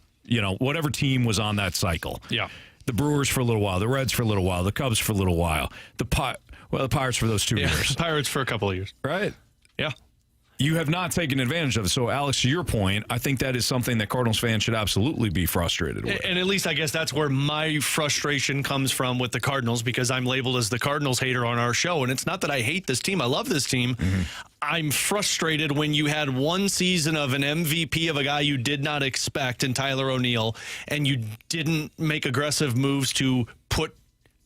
whatever team was on that cycle. Yeah. The Brewers for a little while, the Reds for a little while, the Cubs for a little while, the Pirates for those 2 years. Pirates for a couple of years. Right. Yeah. You have not taken advantage of it. So, Alex, to your point, I think that is something that Cardinals fans should absolutely be frustrated with. And at least I guess that's where my frustration comes from with the Cardinals, because I'm labeled as the Cardinals hater on our show. And it's not that I hate this team. I love this team. Mm-hmm. I'm frustrated when you had 1 season of an MVP of a guy you did not expect in Tyler O'Neill, and you didn't make aggressive moves to put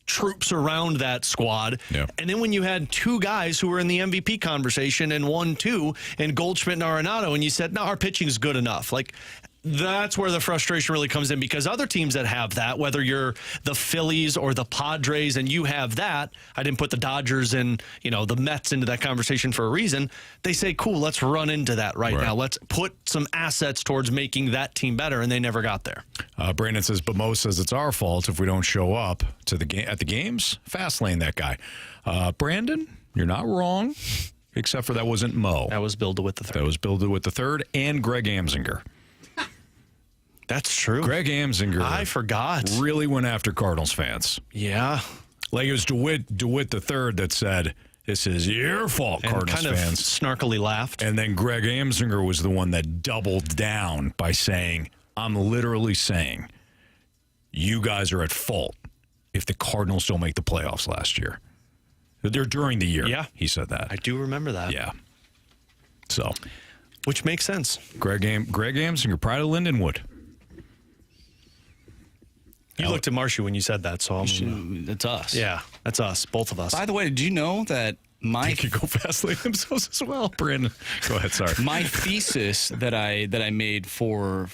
troops around that squad. Yeah. And then when you had 2 guys who were in the MVP conversation and 1-2 and Goldschmidt and Arenado, and you said, no, our pitching is good enough. Like, that's where the frustration really comes in, because other teams that have that, whether you're the Phillies or the Padres and you have that, I didn't put the Dodgers and, the Mets into that conversation for a reason. They say, cool, let's run into that right now. Let's put some assets towards making that team better, and they never got there. Brandon says, but Mo says it's our fault if we don't show up to the at the games. Fast lane that guy. Brandon, you're not wrong, except for that wasn't Mo. That was Bill DeWitt III. That was Bill DeWitt III and Greg Amsinger. That's true. Greg Amsinger. I forgot. Really went after Cardinals fans. Yeah. Like it was DeWitt III that said, this is your fault, and Cardinals kind fans. Of snarkily laughed. And then Greg Amsinger was the one that doubled down by saying, I'm literally saying, you guys are at fault if the Cardinals don't make the playoffs last year. They're during the year. Yeah. He said that. I do remember that. Yeah. So. Which makes sense. Greg Amsinger, pride of Lindenwood. You looked at Marshy when you said that, so it's us. Yeah, that's us, both of us. By the way, did you know that they could go fast lane themselves as well, Brandon? Go ahead, sorry. My thesis that I made for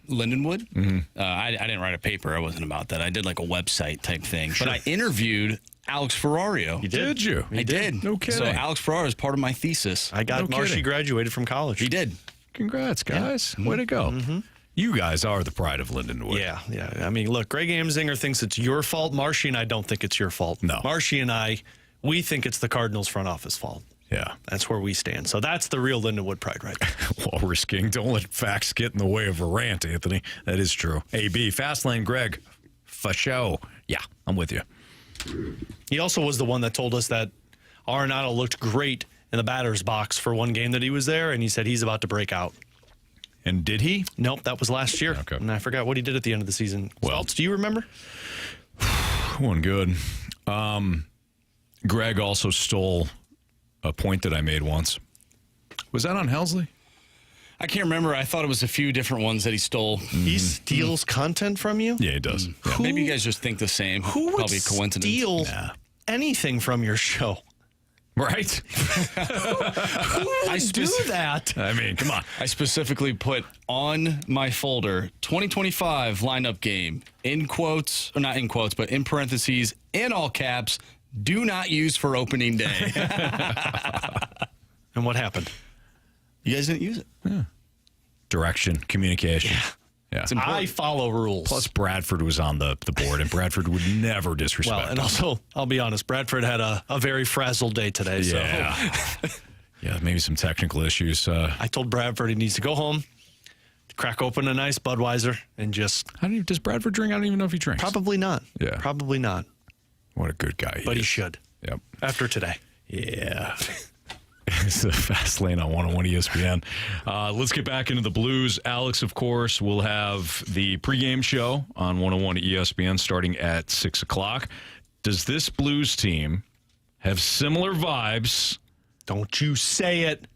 Lindenwood, mm-hmm. I didn't write a paper. I wasn't about that. I did like a website type thing. Sure. But I interviewed Alex Ferrario. You did? Did you? I did. No kidding. So Alex Ferrario is part of my thesis. I got Marshy graduated from college. He did. Congrats, guys. Yeah. Way to go. Mm-hmm. You guys are the pride of Lindenwood. Yeah. I mean, look, Greg Amsinger thinks it's your fault. Marshy and I don't think it's your fault. No. Marshy and I, we think it's the Cardinals front office fault. Yeah. That's where we stand. So that's the real Lindenwood pride right there. Walrus King, don't let facts get in the way of a rant, Anthony. That is true. AB, fast lane, Greg. For show. Yeah, I'm with you. He also was the one that told us that Arenado looked great in the batter's box for one game that he was there, and he said he's about to break out. And did he? Nope, that was last year. Okay. And I forgot what he did at the end of the season. Well, do you remember? One good. Greg also stole a point that I made once. Was that on Helsley? I can't remember. I thought it was a few different ones that he stole. He steals content from you? Yeah, he does. Yeah. Maybe you guys just think the same. Who Probably would coincidence. steal anything from your show? Right? Who would do that? I mean, come on. I specifically put on my folder 2025 lineup game in quotes, or not in quotes, but in parentheses, in all caps, do not use for opening day. And what happened? You guys didn't use it. Yeah. Direction, communication. Yeah. It's important. I follow rules. Plus, Bradford was on the board, and Bradford would never disrespect Well, and also, I'll be honest, Bradford had a very frazzled day today. Yeah. So. Yeah, maybe some technical issues. I told Bradford he needs to go home, crack open a nice Budweiser, and just... Does Bradford drink? I don't even know if he drinks. Probably not. Yeah. Probably not. What a good guy But he he should. Yep. After today. Yeah. It's the Fast Lane on 101 ESPN. Let's get back into the Blues. Alex, of course, will have the pregame show on 101 ESPN starting at 6 o'clock. Does this Blues team have similar vibes? Don't you say it.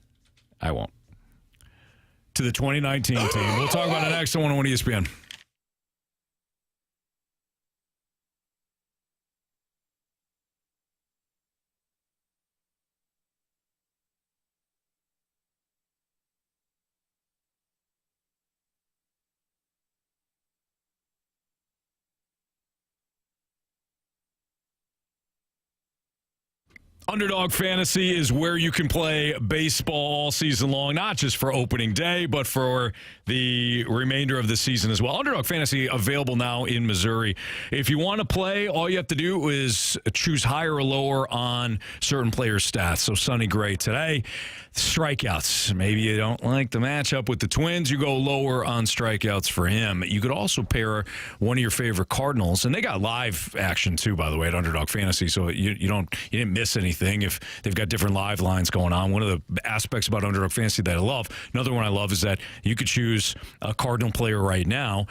I won't. To the 2019 team. We'll talk about it next on 101 ESPN. Underdog Fantasy is where you can play baseball all season long, not just for opening day, but for the remainder of the season as well. Underdog Fantasy available now in Missouri. If you want to play, all you have to do is choose higher or lower on certain players' stats. So Sonny Gray today, strikeouts. Maybe you don't like the matchup with the Twins. You go lower on strikeouts for him. You could also pair one of your favorite Cardinals, and they got live action too, by the way, at Underdog Fantasy. So you didn't miss anything if they've got different live lines going on. One of the aspects about Underdog Fantasy that I love, another one I love, is that you could choose a Cardinal player right now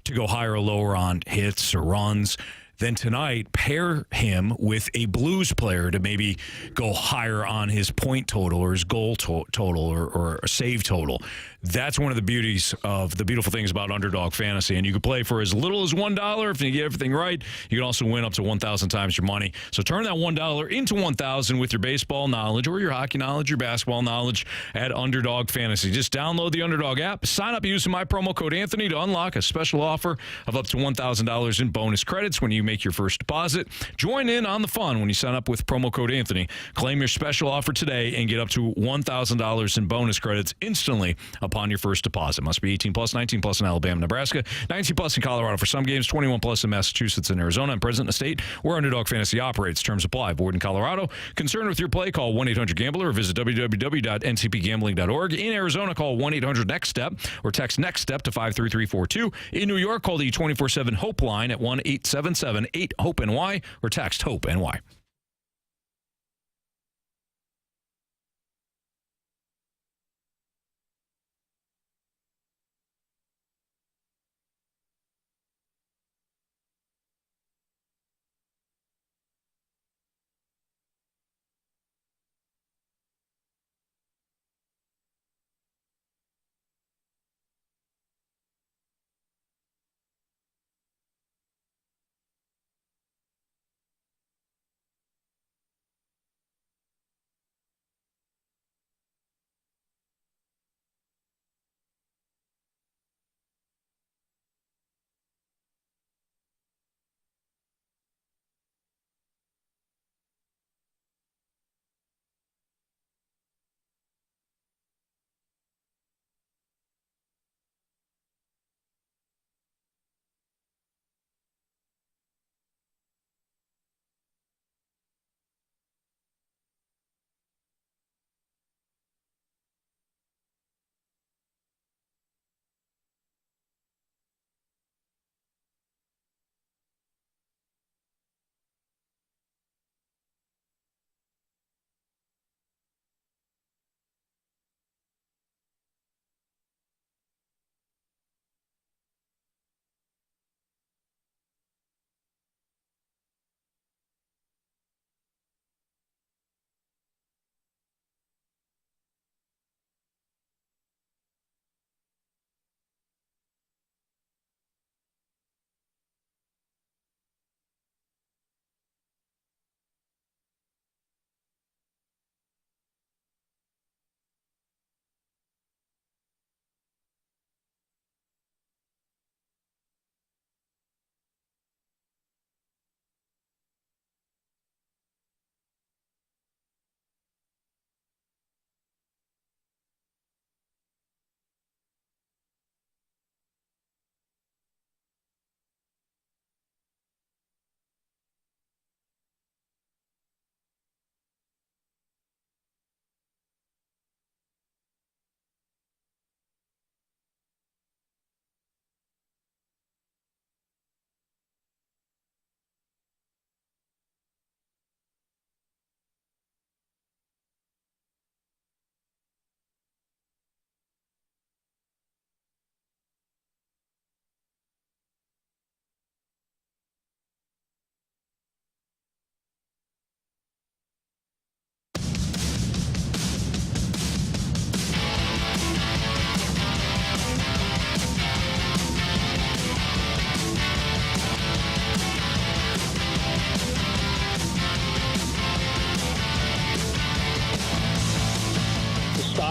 to go higher or lower on hits or runs. Then tonight, pair him with a Blues player to maybe go higher on his point total or his goal total or a save total. That's one of the beautiful things about Underdog Fantasy. And you can play for as little as $1 if you get everything right. You can also win up to 1,000 times your money. So turn that $1 into 1,000 with your baseball knowledge or your hockey knowledge, your basketball knowledge at Underdog Fantasy. Just download the Underdog app, sign up using my promo code Anthony to unlock a special offer of up to $1,000 in bonus credits when you make your first deposit. Join in on the fun when you sign up with promo code Anthony. Claim your special offer today and get up to $1,000 in bonus credits instantly upon your first deposit. Must be 18 plus, 19 plus in Alabama, Nebraska, 19 plus in Colorado for some games, 21 plus in Massachusetts and Arizona, and present in a state where Underdog Fantasy operates. Terms apply. Void in Colorado. Concerned with your play? Call 1-800-GAMBLER or visit www.ncpgambling.org. In Arizona, call 1-800-NEXT-STEP or text NEXT STEP to 53342. In New York, call the 24/7 HOPE line at 1-877-8-HOPE-NY or text HOPE-NY.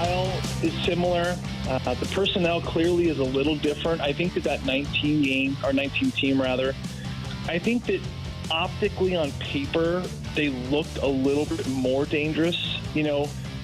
style is similar. The personnel clearly is a little different. I think that 19 team, I think that optically on paper, they looked a little bit more dangerous,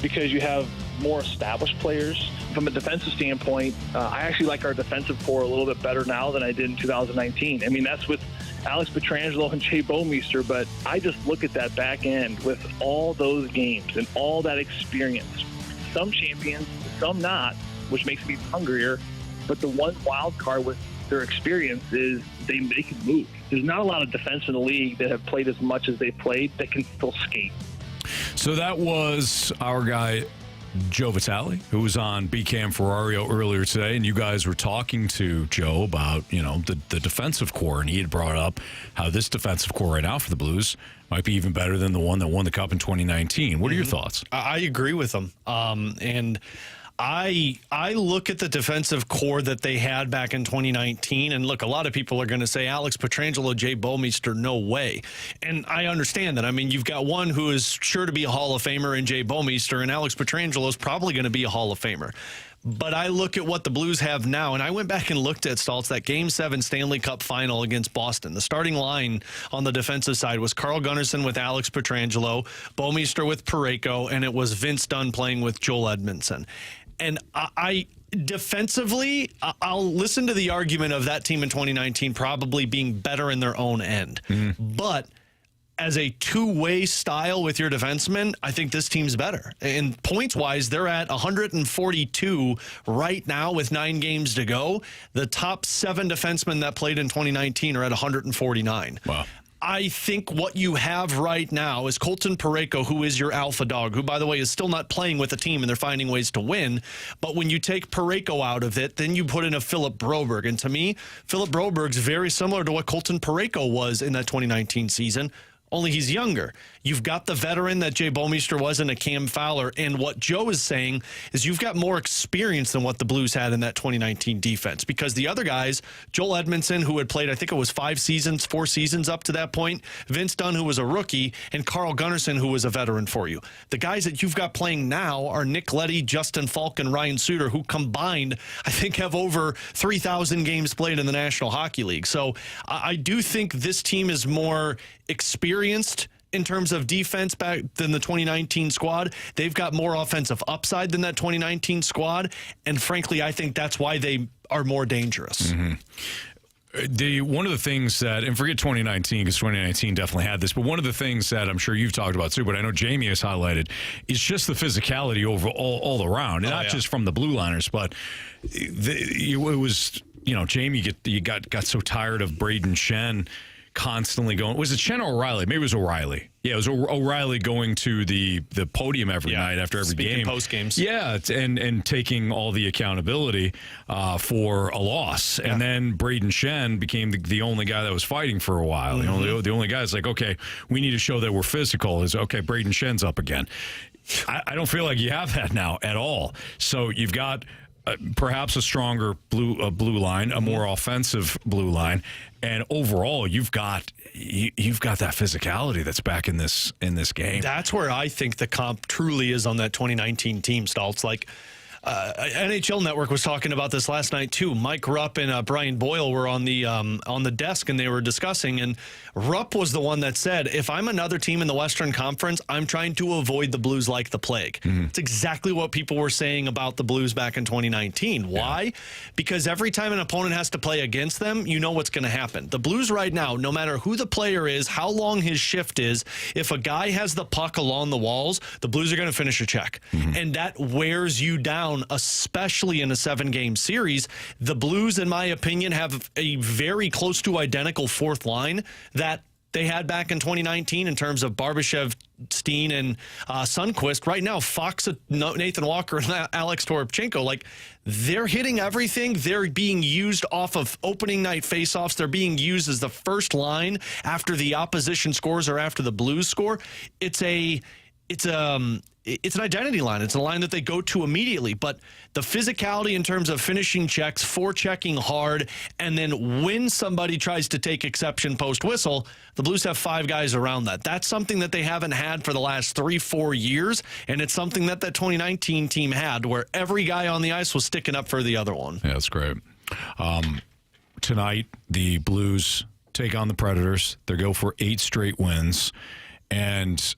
because you have more established players. From a defensive standpoint, I actually like our defensive core a little bit better now than I did in 2019. I mean, that's with Alex Pietrangelo and Jay Bouwmeester, but I just look at that back end with all those games and all that experience. Some champions, some not, which makes me hungrier. But the one wild card with their experience is they can move. There's not a lot of defense in the league that have played as much as they've played that can still skate. So that was our guy, Joe Vitale, who was on BCam Ferrario earlier today, and you guys were talking to Joe about, the defensive core, and he had brought up how this defensive core right now for the Blues might be even better than the one that won the Cup in 2019. What are your thoughts? I agree with him. And I look at the defensive core that they had back in 2019, and look, a lot of people are going to say Alex Pietrangelo, Jay Bouwmeester, no way. And I understand that. I mean, you've got one who is sure to be a Hall of Famer in Jay Bouwmeester, and Alex Pietrangelo is probably going to be a Hall of Famer. But I look at what the Blues have now, and I went back and looked at, Staltz, that Game 7 Stanley Cup final against Boston. The starting line on the defensive side was Carl Gunnarsson with Alex Pietrangelo, Bouwmeester with Parayko, and it was Vince Dunn playing with Joel Edmondson. And I defensively, I'll listen to the argument of that team in 2019 probably being better in their own end. But as a two-way style with your defensemen, I think this team's better. And points-wise, they're at 142 right now with 9 games to go. The top 7 defensemen that played in 2019 are at 149. Wow. I think what you have right now is Colton Parayko, who is your alpha dog, who, by the way, is still not playing with the team, and they're finding ways to win. But when you take Parayko out of it, then you put in a Philip Broberg. And to me, Philip Broberg's very similar to what Colton Parayko was in that 2019 season, only he's younger. You've got the veteran that Jay Bouwmeester was in a Cam Fowler, and what Joe is saying is you've got more experience than what the Blues had in that 2019 defense, because the other guys, Joel Edmondson, who had played, I think it was 4 seasons up to that point, Vince Dunn, who was a rookie, and Carl Gunnarsson, who was a veteran for you. The guys that you've got playing now are Nick Leddy, Justin Falk, and Ryan Suter, who combined, I think, have over 3,000 games played in the National Hockey League. So I do think this team is more experienced in terms of defense back than the 2019 squad. They've got more offensive upside than that 2019 squad, and frankly, I think that's why they are more dangerous. One of the things that, and forget 2019, because 2019 definitely had this, but one of the things that I'm sure you've talked about too, but I know Jamie has highlighted, is just the physicality all around, and not just from the blue liners, but it was, Jamie, you got so tired of Braden Shen constantly going. Was it Shen or O'Reilly? Maybe it was O'Reilly. Yeah, it was O'Reilly going to the podium every night after every game. Post games. Yeah, and taking all the accountability for a loss. Yeah. And then Braden Shen became the only guy that was fighting for a while. The only guy that's like, okay, we need to show that we're physical. Is okay, Braden Shen's up again. I don't feel like you have that now at all. So you've got perhaps a stronger blue line, a more offensive blue line, and overall you've got that physicality that's back in this game. That's where I think the comp truly is on that 2019 team, Staltz. Like NHL Network was talking about this last night too. Mike Rupp and Brian Boyle were on the desk, and they were discussing, and Rupp was the one that said, if I'm another team in the Western Conference, I'm trying to avoid the Blues like the plague. It's exactly what people were saying about the Blues back in 2019. Why? Because every time an opponent has to play against them, you know what's going to happen. The Blues right now, no matter who the player is, how long his shift is, if a guy has the puck along the walls, the Blues are going to finish a check. And that wears you down, especially in a 7-game series. The Blues, in my opinion, have a very close to identical fourth line that they had back in 2019 in terms of Barbashev, Steen, and Sundqvist. Right now, Fox, Nathan Walker, and Alex Toropchenko, like, they're hitting everything. They're being used off of opening night faceoffs. They're being used as the first line after the opposition scores or after the Blues score. It's it's an identity line. It's a line that they go to immediately. But the physicality in terms of finishing checks, forechecking hard, and then when somebody tries to take exception post-whistle, the Blues have 5 guys around that. That's something that they haven't had for the last 3-4 years, and it's something that 2019 team had where every guy on the ice was sticking up for the other one. Yeah, that's great. Tonight, the Blues take on the Predators. They go for 8 straight wins, and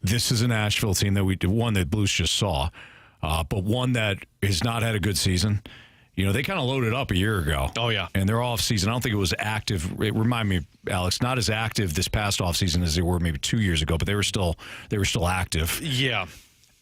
this is a Nashville team that one that Blues just saw, but one that has not had a good season. You know, they kind of loaded up a year ago. Oh, yeah. And their off-season, I don't think it was active. It remind me, Alex, not as active this past off-season as they were maybe 2 years ago, but they were still active. Yeah.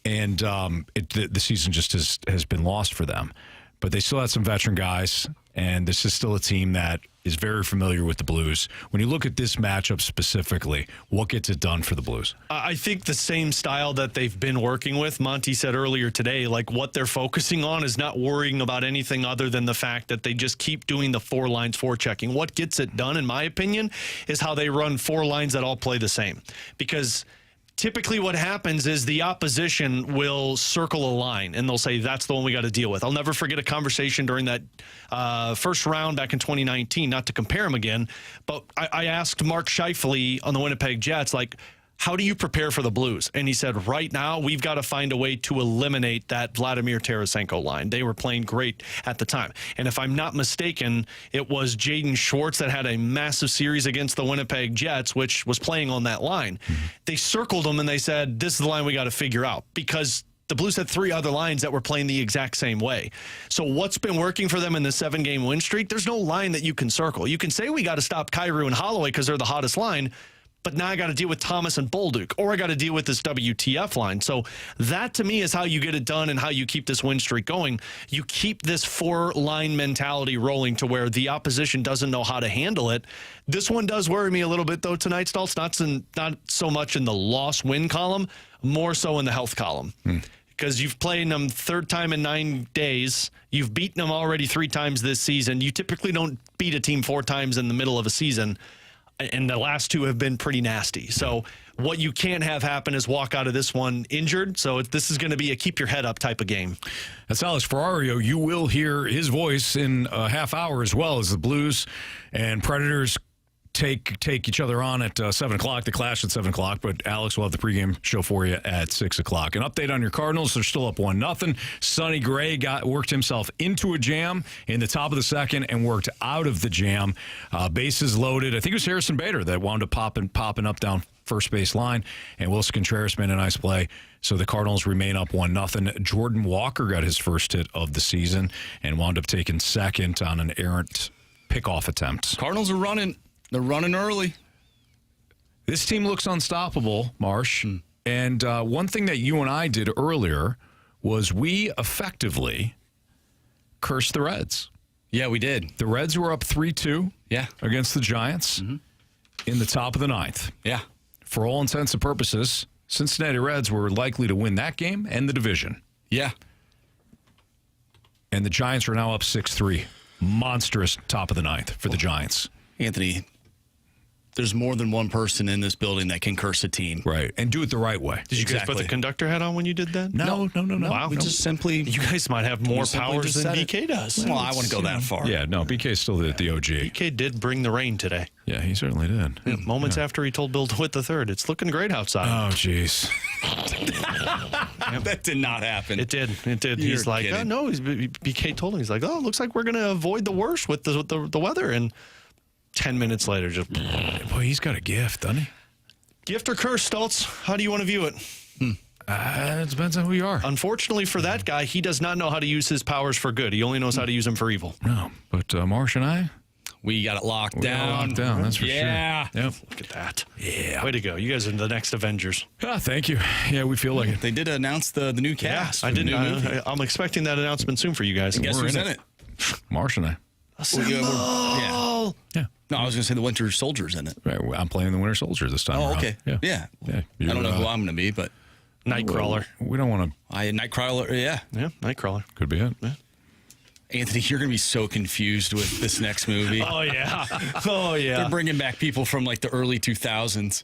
And the season just has been lost for them. But they still had some veteran guys, and this is still a team that is very familiar with the Blues. When you look at this matchup specifically, what gets it done for the Blues? I think the same style that they've been working with. Monty said earlier today, like what they're focusing on is not worrying about anything other than the fact that they just keep doing the 4 lines forechecking. What gets it done, in my opinion, is how they run 4 lines that all play the same. Because typically what happens is the opposition will circle a line, and they'll say, that's the one we got to deal with. I'll never forget a conversation during that first round back in 2019, not to compare them again, but I asked Mark Scheifele on the Winnipeg Jets, like, how do you prepare for the Blues? And he said, right now, we've got to find a way to eliminate that Vladimir Tarasenko line. They were playing great at the time. And if I'm not mistaken, it was Jaden Schwartz that had a massive series against the Winnipeg Jets, which was playing on that line. Mm-hmm. They circled them and they said, this is the line we got to figure out, because the Blues had 3 other lines that were playing the exact same way. So what's been working for them in the 7-game win streak? There's no line that you can circle. You can say we got to stop Kyrou and Holloway because they're the hottest line, but now I got to deal with Thomas and Bolduc, or I got to deal with this WTF line. So that, to me, is how you get it done and how you keep this win streak going. You keep this 4-line mentality rolling to where the opposition doesn't know how to handle it. This one does worry me a little bit, though, tonight, Stoltz. Not so much in the loss-win column, more so in the health column. Because you've played them 3rd time in 9 days. You've beaten them already 3 times this season. You typically don't beat a team 4 times in the middle of a season, and the last 2 have been pretty nasty. So what you can't have happen is walk out of this one injured. So this is going to be a keep your head up type of game. That's Alex Ferrario. You will hear his voice in a half hour as well, as the Blues and Predators take each other on at 7 o'clock. The clash at 7 o'clock, but Alex will have the pregame show for you at 6 o'clock. An update on your Cardinals. They're still up 1-0. Sonny Gray worked himself into a jam in the top of the second and worked out of the jam. Bases loaded. I think it was Harrison Bader that wound up popping up down first base line, and Wilson Contreras made a nice play. So the Cardinals remain up 1-0. Jordan Walker got his first hit of the season and wound up taking second on an errant pickoff attempt. Cardinals are running. They're running early. This team looks unstoppable, Marsh. And one thing that you and I did earlier was we effectively cursed the Reds. Yeah, we did. The Reds were up 3-2 against the Giants in the top of the 9th. Yeah. For all intents and purposes, Cincinnati Reds were likely to win that game and the division. Yeah. And the Giants are now up 6-3. Monstrous top of the 9th for the Giants. Anthony, there's more than one person in this building that can curse a team. Right. And do it the right way. Did you guys put the conductor hat on when you did that? No. Wow. We just simply... You guys might have more powers than BK does. Well, I want to go that far. Yeah, no, BK's still the OG. BK did bring the rain today. Yeah, he certainly did. Yeah, moments after he told Bill DeWitt III, it's looking great outside. Oh, jeez. That did not happen. It did. He's like, kidding. no. BK told him, he's like, oh, looks like we're going to avoid the worst with the weather. And 10 minutes later, just... Boy, he's got a gift, doesn't he? Gift or curse, Stoltz? How do you want to view it? It depends on who you are. Unfortunately for that guy, he does not know how to use his powers for good. He only knows how to use them for evil. No, but Marsh and I... We got it locked down. That's for sure. Yeah. Yep. Look at that. Yeah. Way to go. You guys are the next Avengers. Thank you. Yeah, we feel like it. They did announce the new cast. I didn't. I'm expecting that announcement soon for you guys. And guess who's in it? Marsh and I. Yeah. No, I was going to say the Winter Soldier's in it. Right, I'm playing the Winter Soldier this time. Oh, around. okay. Yeah. I don't know who I'm going to be, but Nightcrawler. We don't want to. Nightcrawler. Yeah, Nightcrawler could be it. Yeah. Anthony, you're going to be so confused with this next movie. Oh, yeah. They're bringing back people from like the early 2000s.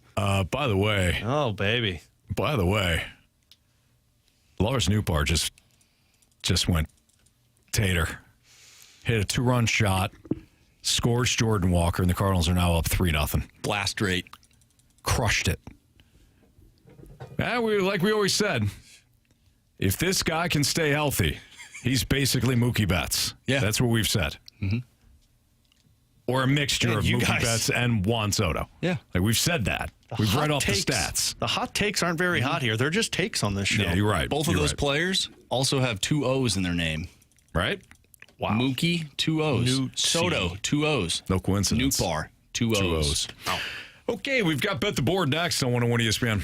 By the way. Oh, baby. By the way, Lars Nootbaar just went tater. Hit a 2-run shot, scores Jordan Walker, and the Cardinals are now up 3-0. Blast rate. Crushed it. Like we always said, if this guy can stay healthy, he's basically Mookie Betts. Yeah. That's what we've said. Mm-hmm. Or a mixture of Mookie Betts and Juan Soto. Yeah. Like we've said that. We've read off the stats. The hot takes aren't very hot here. They're just takes on this show. Yeah, you're right. Both of those players also have 2 O's in their name. Right? Wow. Mookie, 2 O's. Soto, 2 O's. No coincidence. Nootbaar, 2 O's. 2 O's. Oh. Okay, we've got Bet the Board next on 101 ESPN.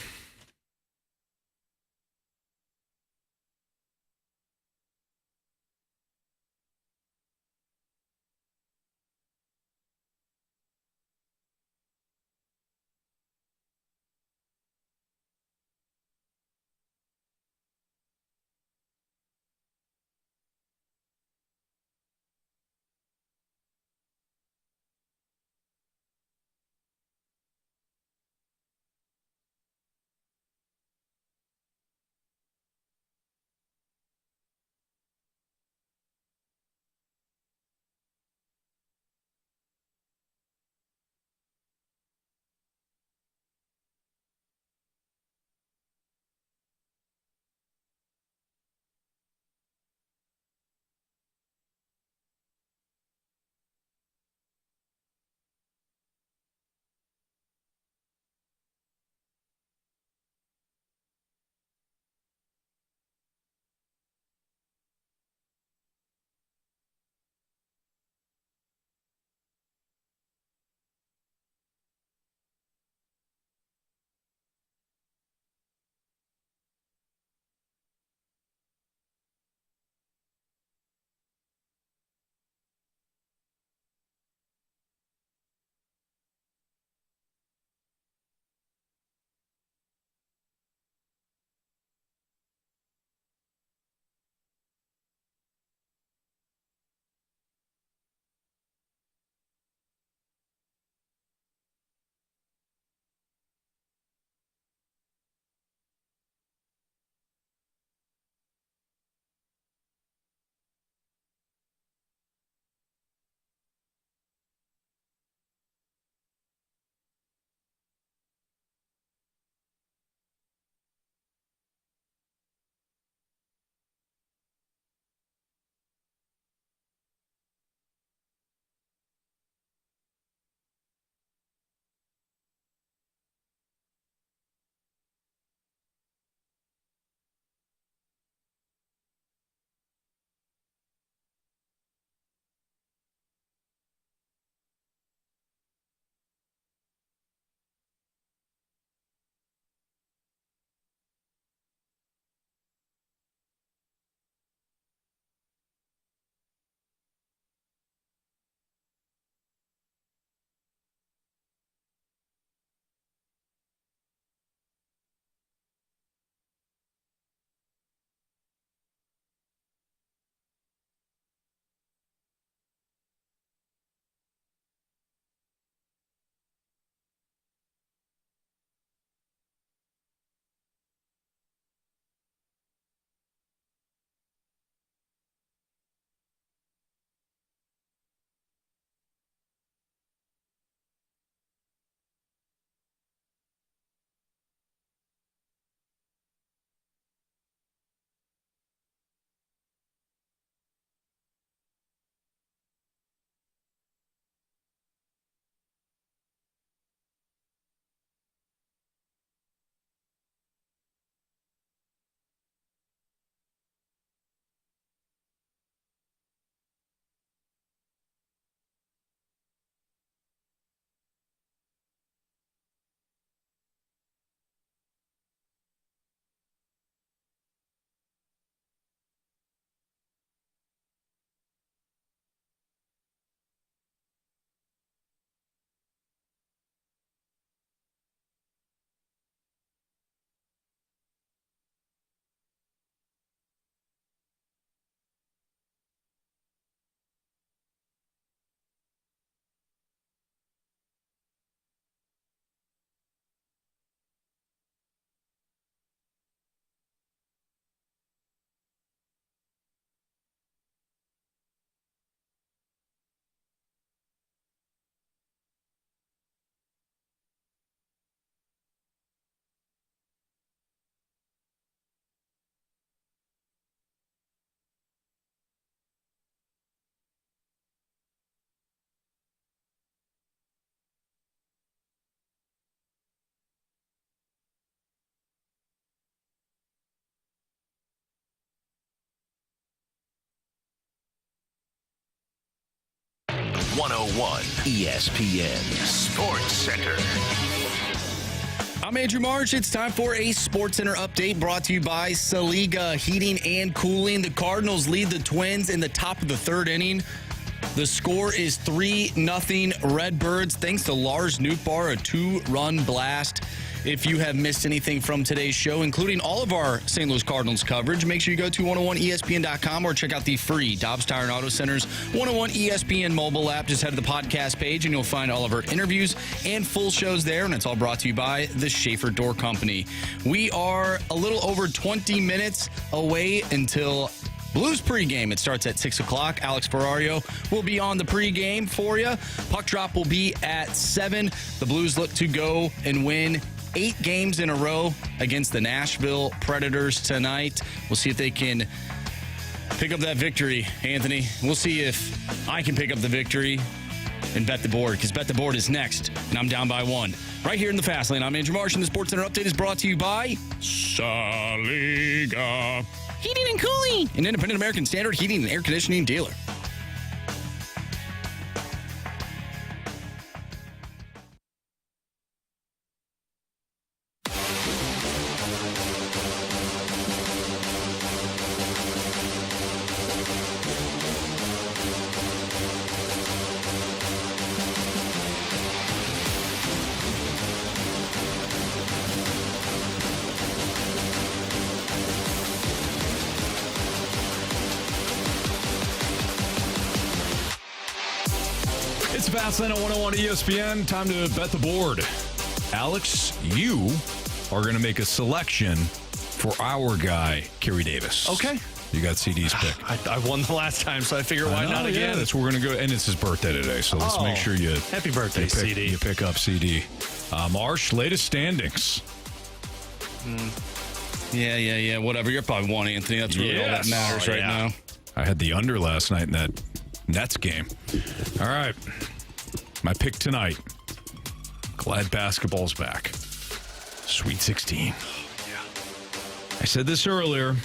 101 ESPN Sports Center. I'm Andrew Marsh. It's time for a Sports Center update brought to you by Saliga Heating and Cooling. The Cardinals lead the Twins in the top of the third inning. The score is 3-0 Redbirds, thanks to Lars Nootbaar, a 2-run blast. If you have missed anything from today's show, including all of our St. Louis Cardinals coverage, make sure you go to 101ESPN.com or check out the free Dobbs Tire and Auto Center's 101 ESPN mobile app. Just head to the podcast page and you'll find all of our interviews and full shows there, and it's all brought to you by the Schaefer Door Company. We are a little over 20 minutes away until Blues pregame. It starts at 6 o'clock. Alex Ferrario will be on the pregame for you. Puck drop will be at 7. The Blues look to go and win 8 games in a row against the Nashville Predators tonight. We'll see if they can pick up that victory, Anthony. We'll see if I can pick up the victory and bet the board, because bet the board is next, and I'm down by 1. Right here in the Fast Lane, I'm Andrew Marsh, and the Sports Center update is brought to you by Saliga Heating and Cooling, an independent American Standard heating and air conditioning dealer. It's Fastlane on 101 ESPN. Time to bet the board. Alex, you are going to make a selection for our guy, Kerry Davis. Okay. You got CD's pick. I won the last time, so I figure why not again? Yeah, that's where we're going to go. And it's his birthday today, so let's make sure you... Happy birthday, CD. You pick up CD. Marsh, latest standings. Yeah. Whatever. You're probably 1, Anthony. That's really all that matters right now. I had the under last night in that Nets game. All right. My pick tonight. Glad basketball's back. Sweet 16. I said this earlier.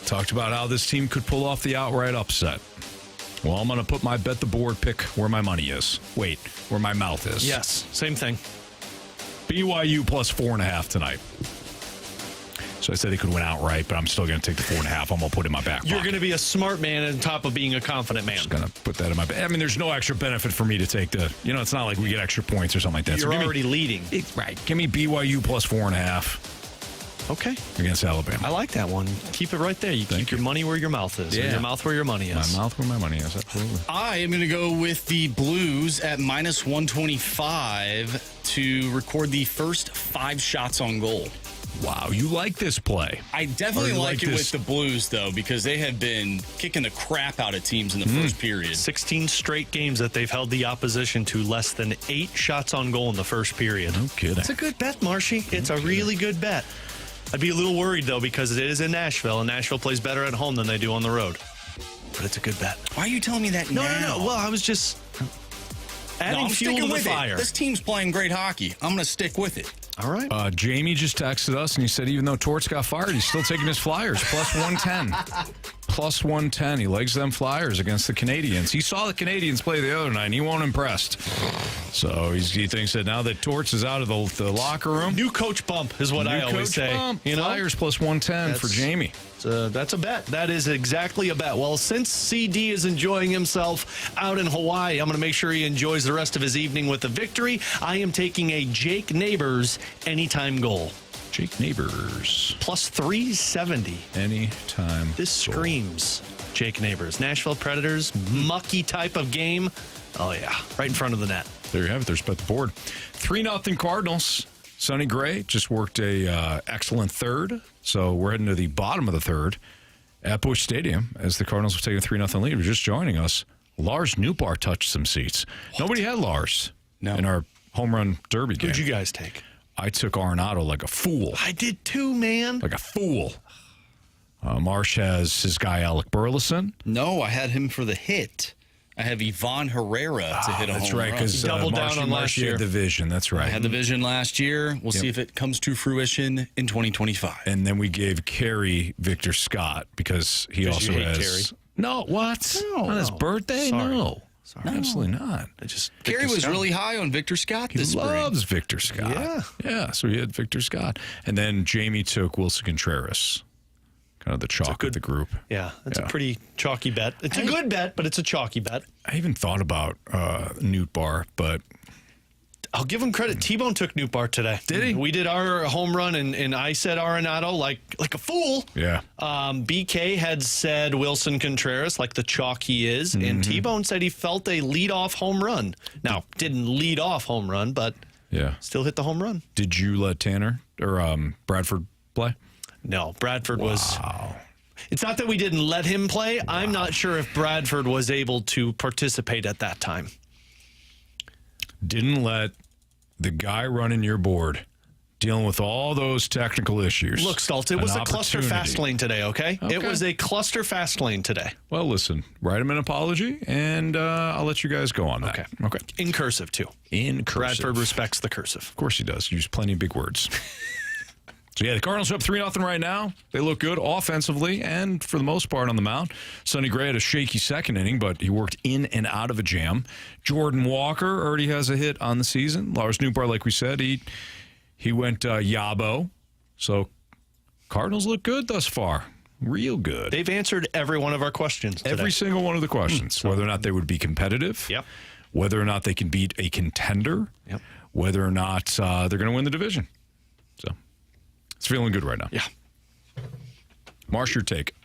Talked about how this team could pull off the outright upset. Well, I'm going to put my bet the board pick where my money is. Wait, where my mouth is. Yes, same thing. BYU plus 4.5 tonight. So I said he could win outright, but I'm still going to take the 4.5. I'm going to put it in my back pocket. You're going to be a smart man on top of being a confident man. Just going to put that in my back. I mean, there's no extra benefit for me to take the, it's not like we get extra points or something like that. You're already leading. Right. Give me BYU plus 4.5. Okay. Against Alabama. I like that one. Keep it right there. You keep your money where your mouth is. Yeah. Your mouth where your money is. My mouth where my money is. Absolutely. I am going to go with the Blues at minus 125 to record the first 5 shots on goal. Wow, you like this play. I definitely like it with the Blues, though, because they have been kicking the crap out of teams in the first period. 16 straight games that they've held the opposition to less than 8 shots on goal in the first period. No kidding. It's a good bet, Marshy. It's a really good bet. I'd be a little worried, though, because it is in Nashville, and Nashville plays better at home than they do on the road. But it's a good bet. Why are you telling me that now? No. Well, I was just adding fuel to the fire. This team's playing great hockey. I'm going to stick with it. All right. Jamie just texted us, and he said even though Torts got fired, he's still taking his Flyers. Plus 110. Plus 110. He likes them Flyers against the Canadians. He saw the Canadians play the other night, and he wasn't impressed. So he thinks that now that Torts is out of the locker room. New coach bump is what I always say. Bump. Flyers plus 110 for Jamie. That's a bet. That is exactly a bet. Well, since CD is enjoying himself out in Hawaii, I'm going to make sure he enjoys the rest of his evening with a victory. I am taking a Jake Neighbors anytime goal. Jake Neighbors. Plus 370. Anytime. This screams Jake Neighbors. Nashville Predators, mucky type of game. Oh, yeah. Right in front of the net. There you have it. There's bet the board. 3-0 Cardinals. Sonny Gray just worked a excellent third. So we're heading to the bottom of the third at Busch Stadium as the Cardinals have taken a 3-0 lead. We're just joining us. Lars Nootbaar touched some seats. Nobody had Lars in our home run derby game. Who'd you guys take? I took Arenado like a fool. I did too, man. Like a fool. Marsh has his guy Alec Burleson. No, I had him for the hit. I have Ivan Herrera to hit a home run. That's right, because doubled down on last year. Had the vision. That's right. I had the vision last year. We'll see if it comes to fruition in 2025. And then we gave Carey Victor Scott because he also has. Carey. No, what? No, on his birthday? Sorry. No. Sorry. Absolutely not. Carey was really high on Victor Scott this spring. He loves Victor Scott. Yeah, so he had Victor Scott. And then Jamie took Wilson Contreras. Kind of the chalk of the group. Yeah, that's a pretty chalky bet. It's a good bet, but it's a chalky bet. I even thought about Newt Bar, but I'll give him credit. T-Bone took Newt Bar today. Did he? We did our home run, and I said Arenado like a fool. Yeah. BK had said Wilson Contreras like the chalk he is, and T-Bone said he felt a leadoff home run. Now, didn't lead off home run, but still hit the home run. Did you let Tanner or Bradford play? No, Bradford was. It's not that we didn't let him play. I'm not sure if Bradford was able to participate at that time. Didn't let the guy running your board dealing with all those technical issues. Look, Stalter, it was a cluster fast lane today, okay? It was a cluster fast lane today. Well, listen, write him an apology, and I'll let you guys go on that. Okay. In cursive, too. In cursive. Bradford respects the cursive. Of course he does. Use plenty of big words. So, the Cardinals are up 3-0 right now. They look good offensively and, for the most part, on the mound. Sonny Gray had a shaky second inning, but he worked in and out of a jam. Jordan Walker already has a hit on the season. Lars Nootbaar, like we said, he went Yabo. So, Cardinals look good thus far. Real good. They've answered every one of our questions today. Every single one of the questions. Whether or not they would be competitive. Yep. Whether or not they can beat a contender. Yep. Whether or not they're going to win the division. So, it's feeling good right now. Yeah. Marsh, your take.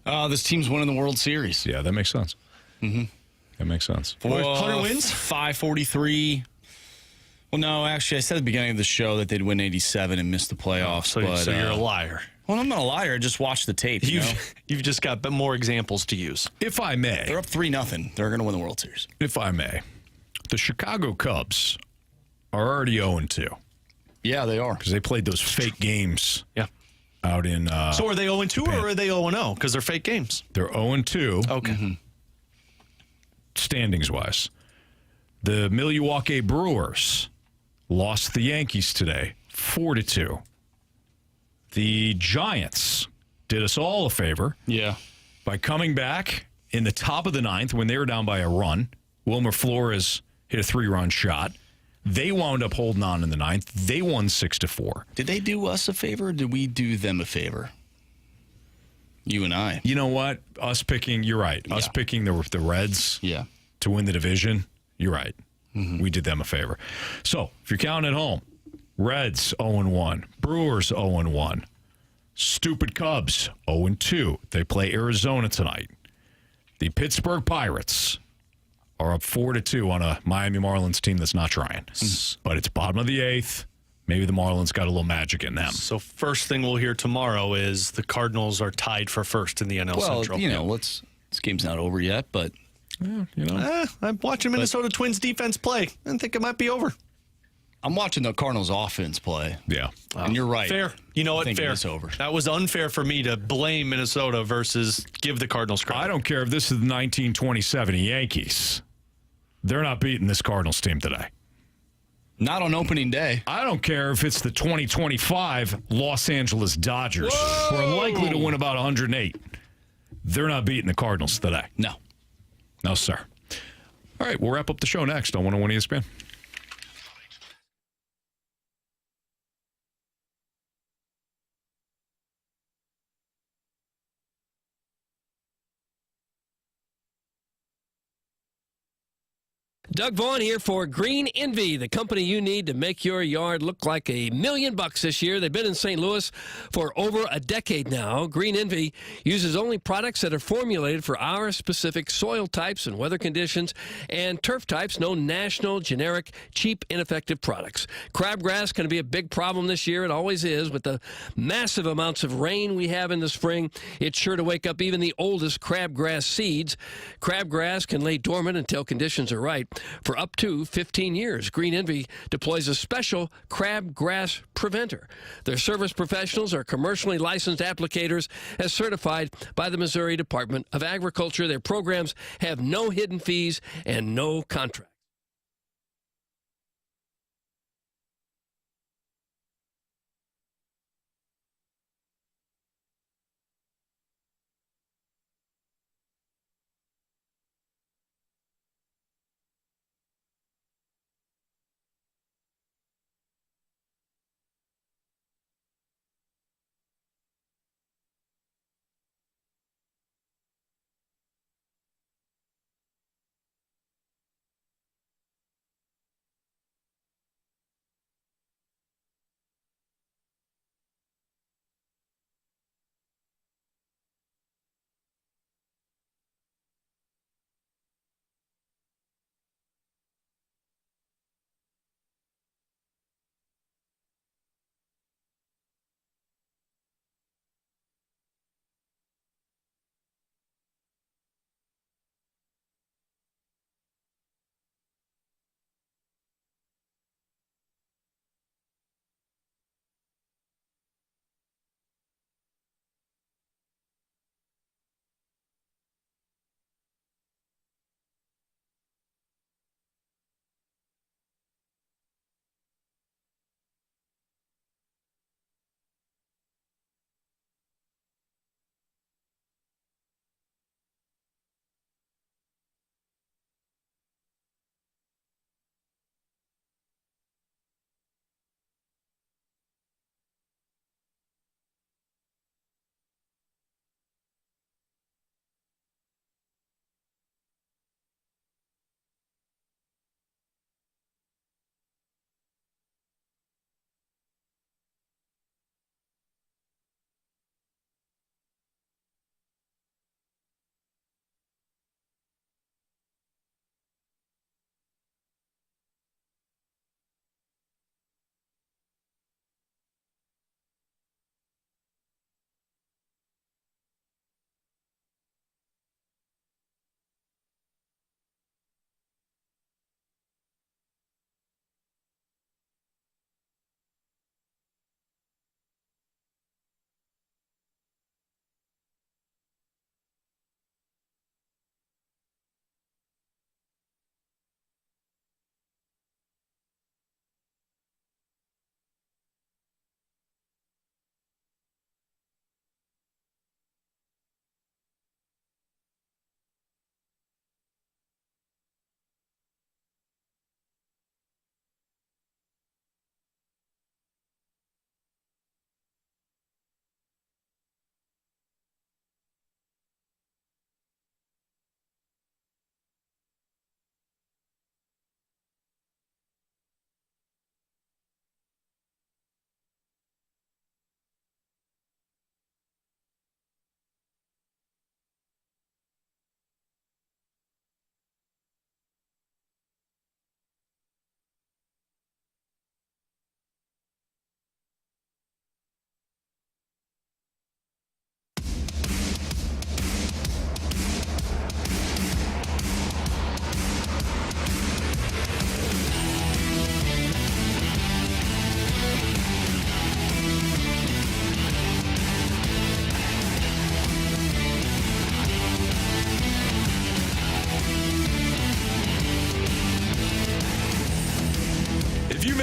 This team's winning the World Series. Yeah, that makes sense. That makes sense. 100 wins? 543. Well, no, actually, I said at the beginning of the show that they'd win 87 and miss the playoffs. So you're a liar. Well, I'm not a liar. Just watch the tape. You've just got more examples to use. If I may. They're up 3-0. They're going to win the World Series. If I may. The Chicago Cubs are already 0-2. Yeah, they are. Because they played those fake games. Yeah. Out in. So are they 0-2 or are they 0-0? Because they're fake games. They're 0-2. Okay. Standings wise. The Milwaukee Brewers lost the Yankees today, 4-2. The Giants did us all a favor. Yeah. By coming back in the top of the ninth when they were down by a run. Wilmer Flores hit a 3-run shot. They wound up holding on in the ninth. They won 6-4. Did they do us a favor or did we do them a favor? You and I. You know what? Us picking, you're right. Us picking the Reds to win the division, you're right. We did them a favor. So, if you're counting at home, Reds 0-1, Brewers 0-1, stupid Cubs 0-2. They play Arizona tonight. The Pittsburgh Pirates are up 4-2 on a Miami Marlins team that's not trying. But it's bottom of the eighth. Maybe the Marlins got a little magic in them. So first thing we'll hear tomorrow is the Cardinals are tied for first in the NL Central. Well, this game's not over yet, but I'm watching Minnesota Twins defense play and think it might be over. I'm watching the Cardinals offense play. Yeah. And you're right. Fair. You know what? Fair. It's over. That was unfair for me to blame Minnesota versus give the Cardinals credit. I don't care if this is the 1927 Yankees. They're not beating this Cardinals team today. Not on opening day. I don't care if it's the 2025 Los Angeles Dodgers, who are likely to win about 108. They're not beating the Cardinals today. No. No, sir. All right, we'll wrap up the show next on 101 ESPN. Doug Vaughn here for Green Envy, the company you need to make your yard look like $1 million this year. They've been in St. Louis for over a decade now. Green Envy uses only products that are formulated for our specific soil types and weather conditions and turf types. No national, generic, cheap, ineffective products. Crabgrass going to be a big problem this year. It always is. With the massive amounts of rain we have in the spring, it's sure to wake up even the oldest crabgrass seeds. Crabgrass can lay dormant until conditions are right for up to 15 years. Green Envy deploys a special crabgrass preventer. Their service professionals are commercially licensed applicators as certified by the Missouri Department of Agriculture. Their programs have no hidden fees and no contract.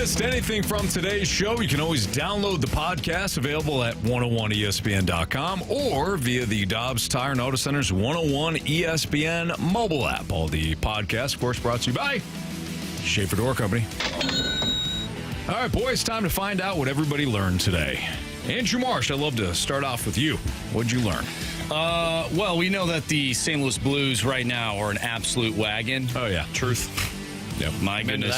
missed anything from today's show, you can always download the podcast available at 101ESPN.com or via the Dobbs Tire and Auto Center's 101 ESPN mobile app. All the podcasts, of course, brought to you by Schaefer Door Company. All right, boys, time to find out what everybody learned today. Andrew Marsh, I'd love to start off with you. What'd you learn? Well, we know that the St. Louis Blues right now are an absolute wagon. Oh, yeah. Truth. Yep. My goodness.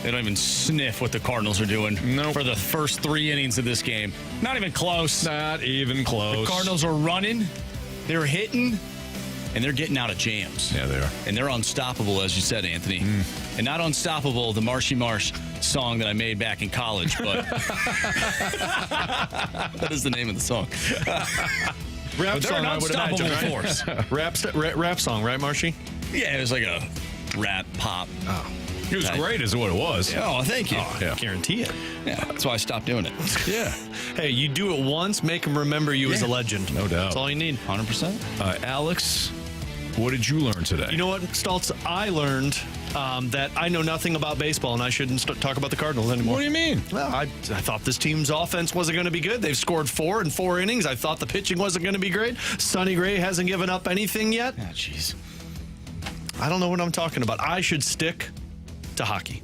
They don't even sniff what the Cardinals are doing for the first 3 innings of this game. Not even close. Not even close. The Cardinals are running, they're hitting, and they're getting out of jams. Yeah, they are. And they're unstoppable, as you said, Anthony. And not unstoppable, the Marshy Marsh song that I made back in college, but that is the name of the song. Rap song, I would imagine, right? Force. Rap song, right, Marshy? Yeah, it was like a rap pop. Oh. It was great is what it was. Oh, thank you. Oh, yeah. I guarantee it. Yeah, that's why I stopped doing it. Yeah. Hey, you do it once, make them remember you as a legend. No doubt. That's all you need. 100%. Alex, what did you learn today? You know what, Stoltz? I learned that I know nothing about baseball, and I shouldn't talk about the Cardinals anymore. What do you mean? Well, I thought this team's offense wasn't going to be good. They've scored 4 in 4 innings. I thought the pitching wasn't going to be great. Sonny Gray hasn't given up anything yet. Ah, jeez. I don't know what I'm talking about. I should stick to hockey.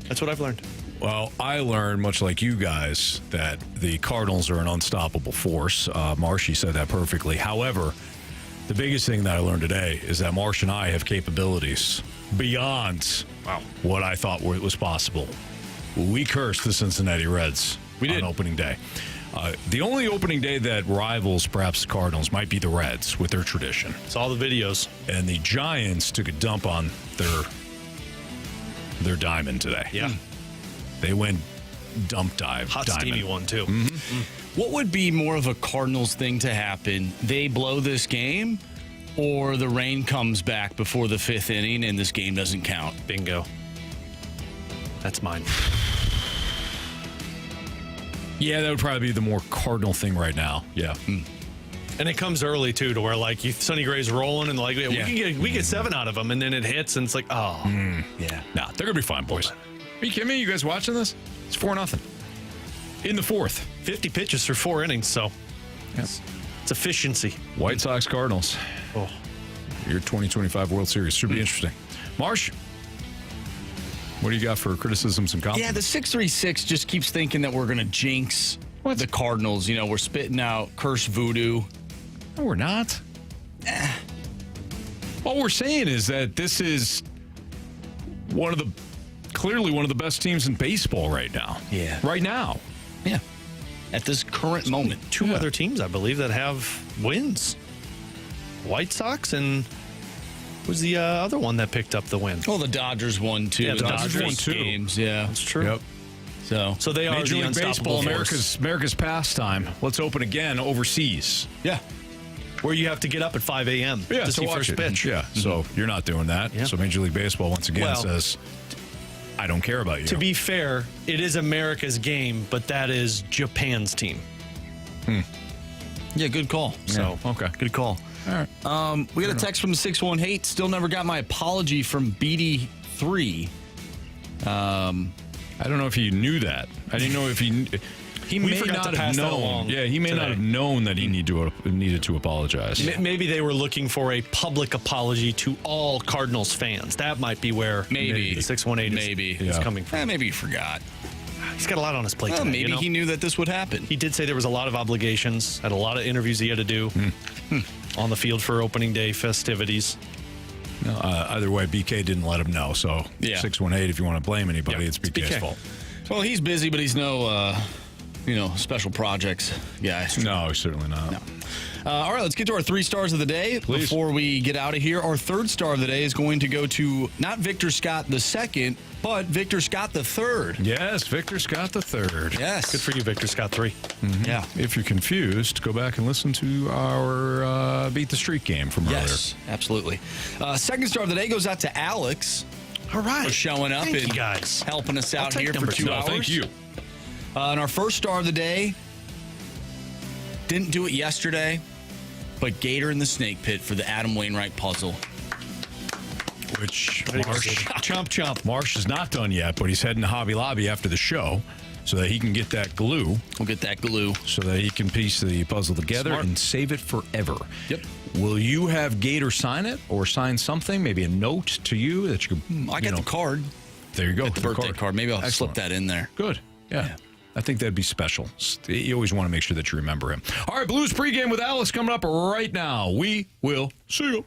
That's what I've learned. Well, I learned, much like you guys, that the Cardinals are an unstoppable force. Marshy said that perfectly. However, the biggest thing that I learned today is that Marsh and I have capabilities beyond what I thought was possible. We cursed the Cincinnati Reds on opening day. The only opening day that rivals perhaps the Cardinals might be the Reds with their tradition. It's all the videos. And the Giants took a dump on their diamond today. Yeah. They went dump dive. Hot, diamond. steamy one, too. What would be more of a Cardinals thing to happen? They blow this game, or the rain comes back before the 5th inning and this game doesn't count? Bingo. That's mine. Yeah, that would probably be the more Cardinal thing right now. Yeah. And it comes early, too, to where, like, Sonny Gray's rolling, and, like, we get 7 out of them, and then it hits, and it's like, oh. Yeah. Nah, they're going to be fine, boys. Are you kidding me? You guys watching this? It's 4-0. In the 4th. 50 pitches for 4 innings, so it's efficiency. White Sox, Cardinals. Oh. Your 2025 World Series. Should be interesting. Marsh, what do you got for criticisms and compliments? Yeah, the 636 just keeps thinking that we're going to jinx the Cardinals. You know, we're spitting out curse voodoo. No, we're not. All we're saying is that this is clearly one of the best teams in baseball right now. Yeah. Right now. Yeah. At this current moment. 2 other teams, I believe, that have wins. White Sox and who's the other one that picked up the win? Well, the Dodgers won, too. Yeah, the Dodgers won 2 games. Yeah. That's true. Yep. So they are Major the League unstoppable Baseball, force. America's pastime. Let's open again overseas. Yeah. Where you have to get up at 5 a.m. to see watch first it. pitch. Yeah, so you're not doing that. Yeah. So Major League Baseball, once again, says, I don't care about you. To be fair, it is America's game, but that is Japan's team. Yeah, good call. So, okay. Good call. All right. We got a text from 618. Still never got my apology from BD3. I don't know if he knew that. I didn't know if he may not have known. Yeah, he may not have known that he needed to apologize. Maybe they were looking for a public apology to all Cardinals fans. That might be where maybe the 618 is coming from. Maybe he forgot. He's got a lot on his plate today, maybe he knew that this would happen. He did say there was a lot of obligations, had a lot of interviews he had to do on the field for opening day festivities. No, either way, BK didn't let him know. So 618, if you want to blame anybody, it's BK's fault. Well, he's busy, but he's no, special projects guy. No, certainly not. No. All right, let's get to our 3 stars of the day. Please. Before we get out of here, our 3rd star of the day is going to go to not Victor Scott II, but Victor Scott III. Yes, Victor Scott III. Yes. Good for you, Victor Scott III. Mm-hmm. Yeah. If you're confused, go back and listen to our Beat the Streak game from earlier. Yes, absolutely. 2nd star of the day goes out to Alex. All right. For showing up Thank and you guys. helping us out I'll here take for number 2 2. hours. Thank you. And our 1st star of the day, didn't do it yesterday, but Gator in the Snake Pit for the Adam Wainwright puzzle. which Marsh is not done yet, but he's heading to Hobby Lobby after the show so that he can get that glue. We'll get that glue. So that he can piece the puzzle together and save it forever. Yep. Will you have Gator sign it or sign something, maybe a note to you that you can... I got the card. There you go. The birthday card. Maybe I'll slip that in there. Good. Yeah. I think that'd be special. You always want to make sure that you remember him. All right, Blues pregame with Alice coming up right now. We will see you.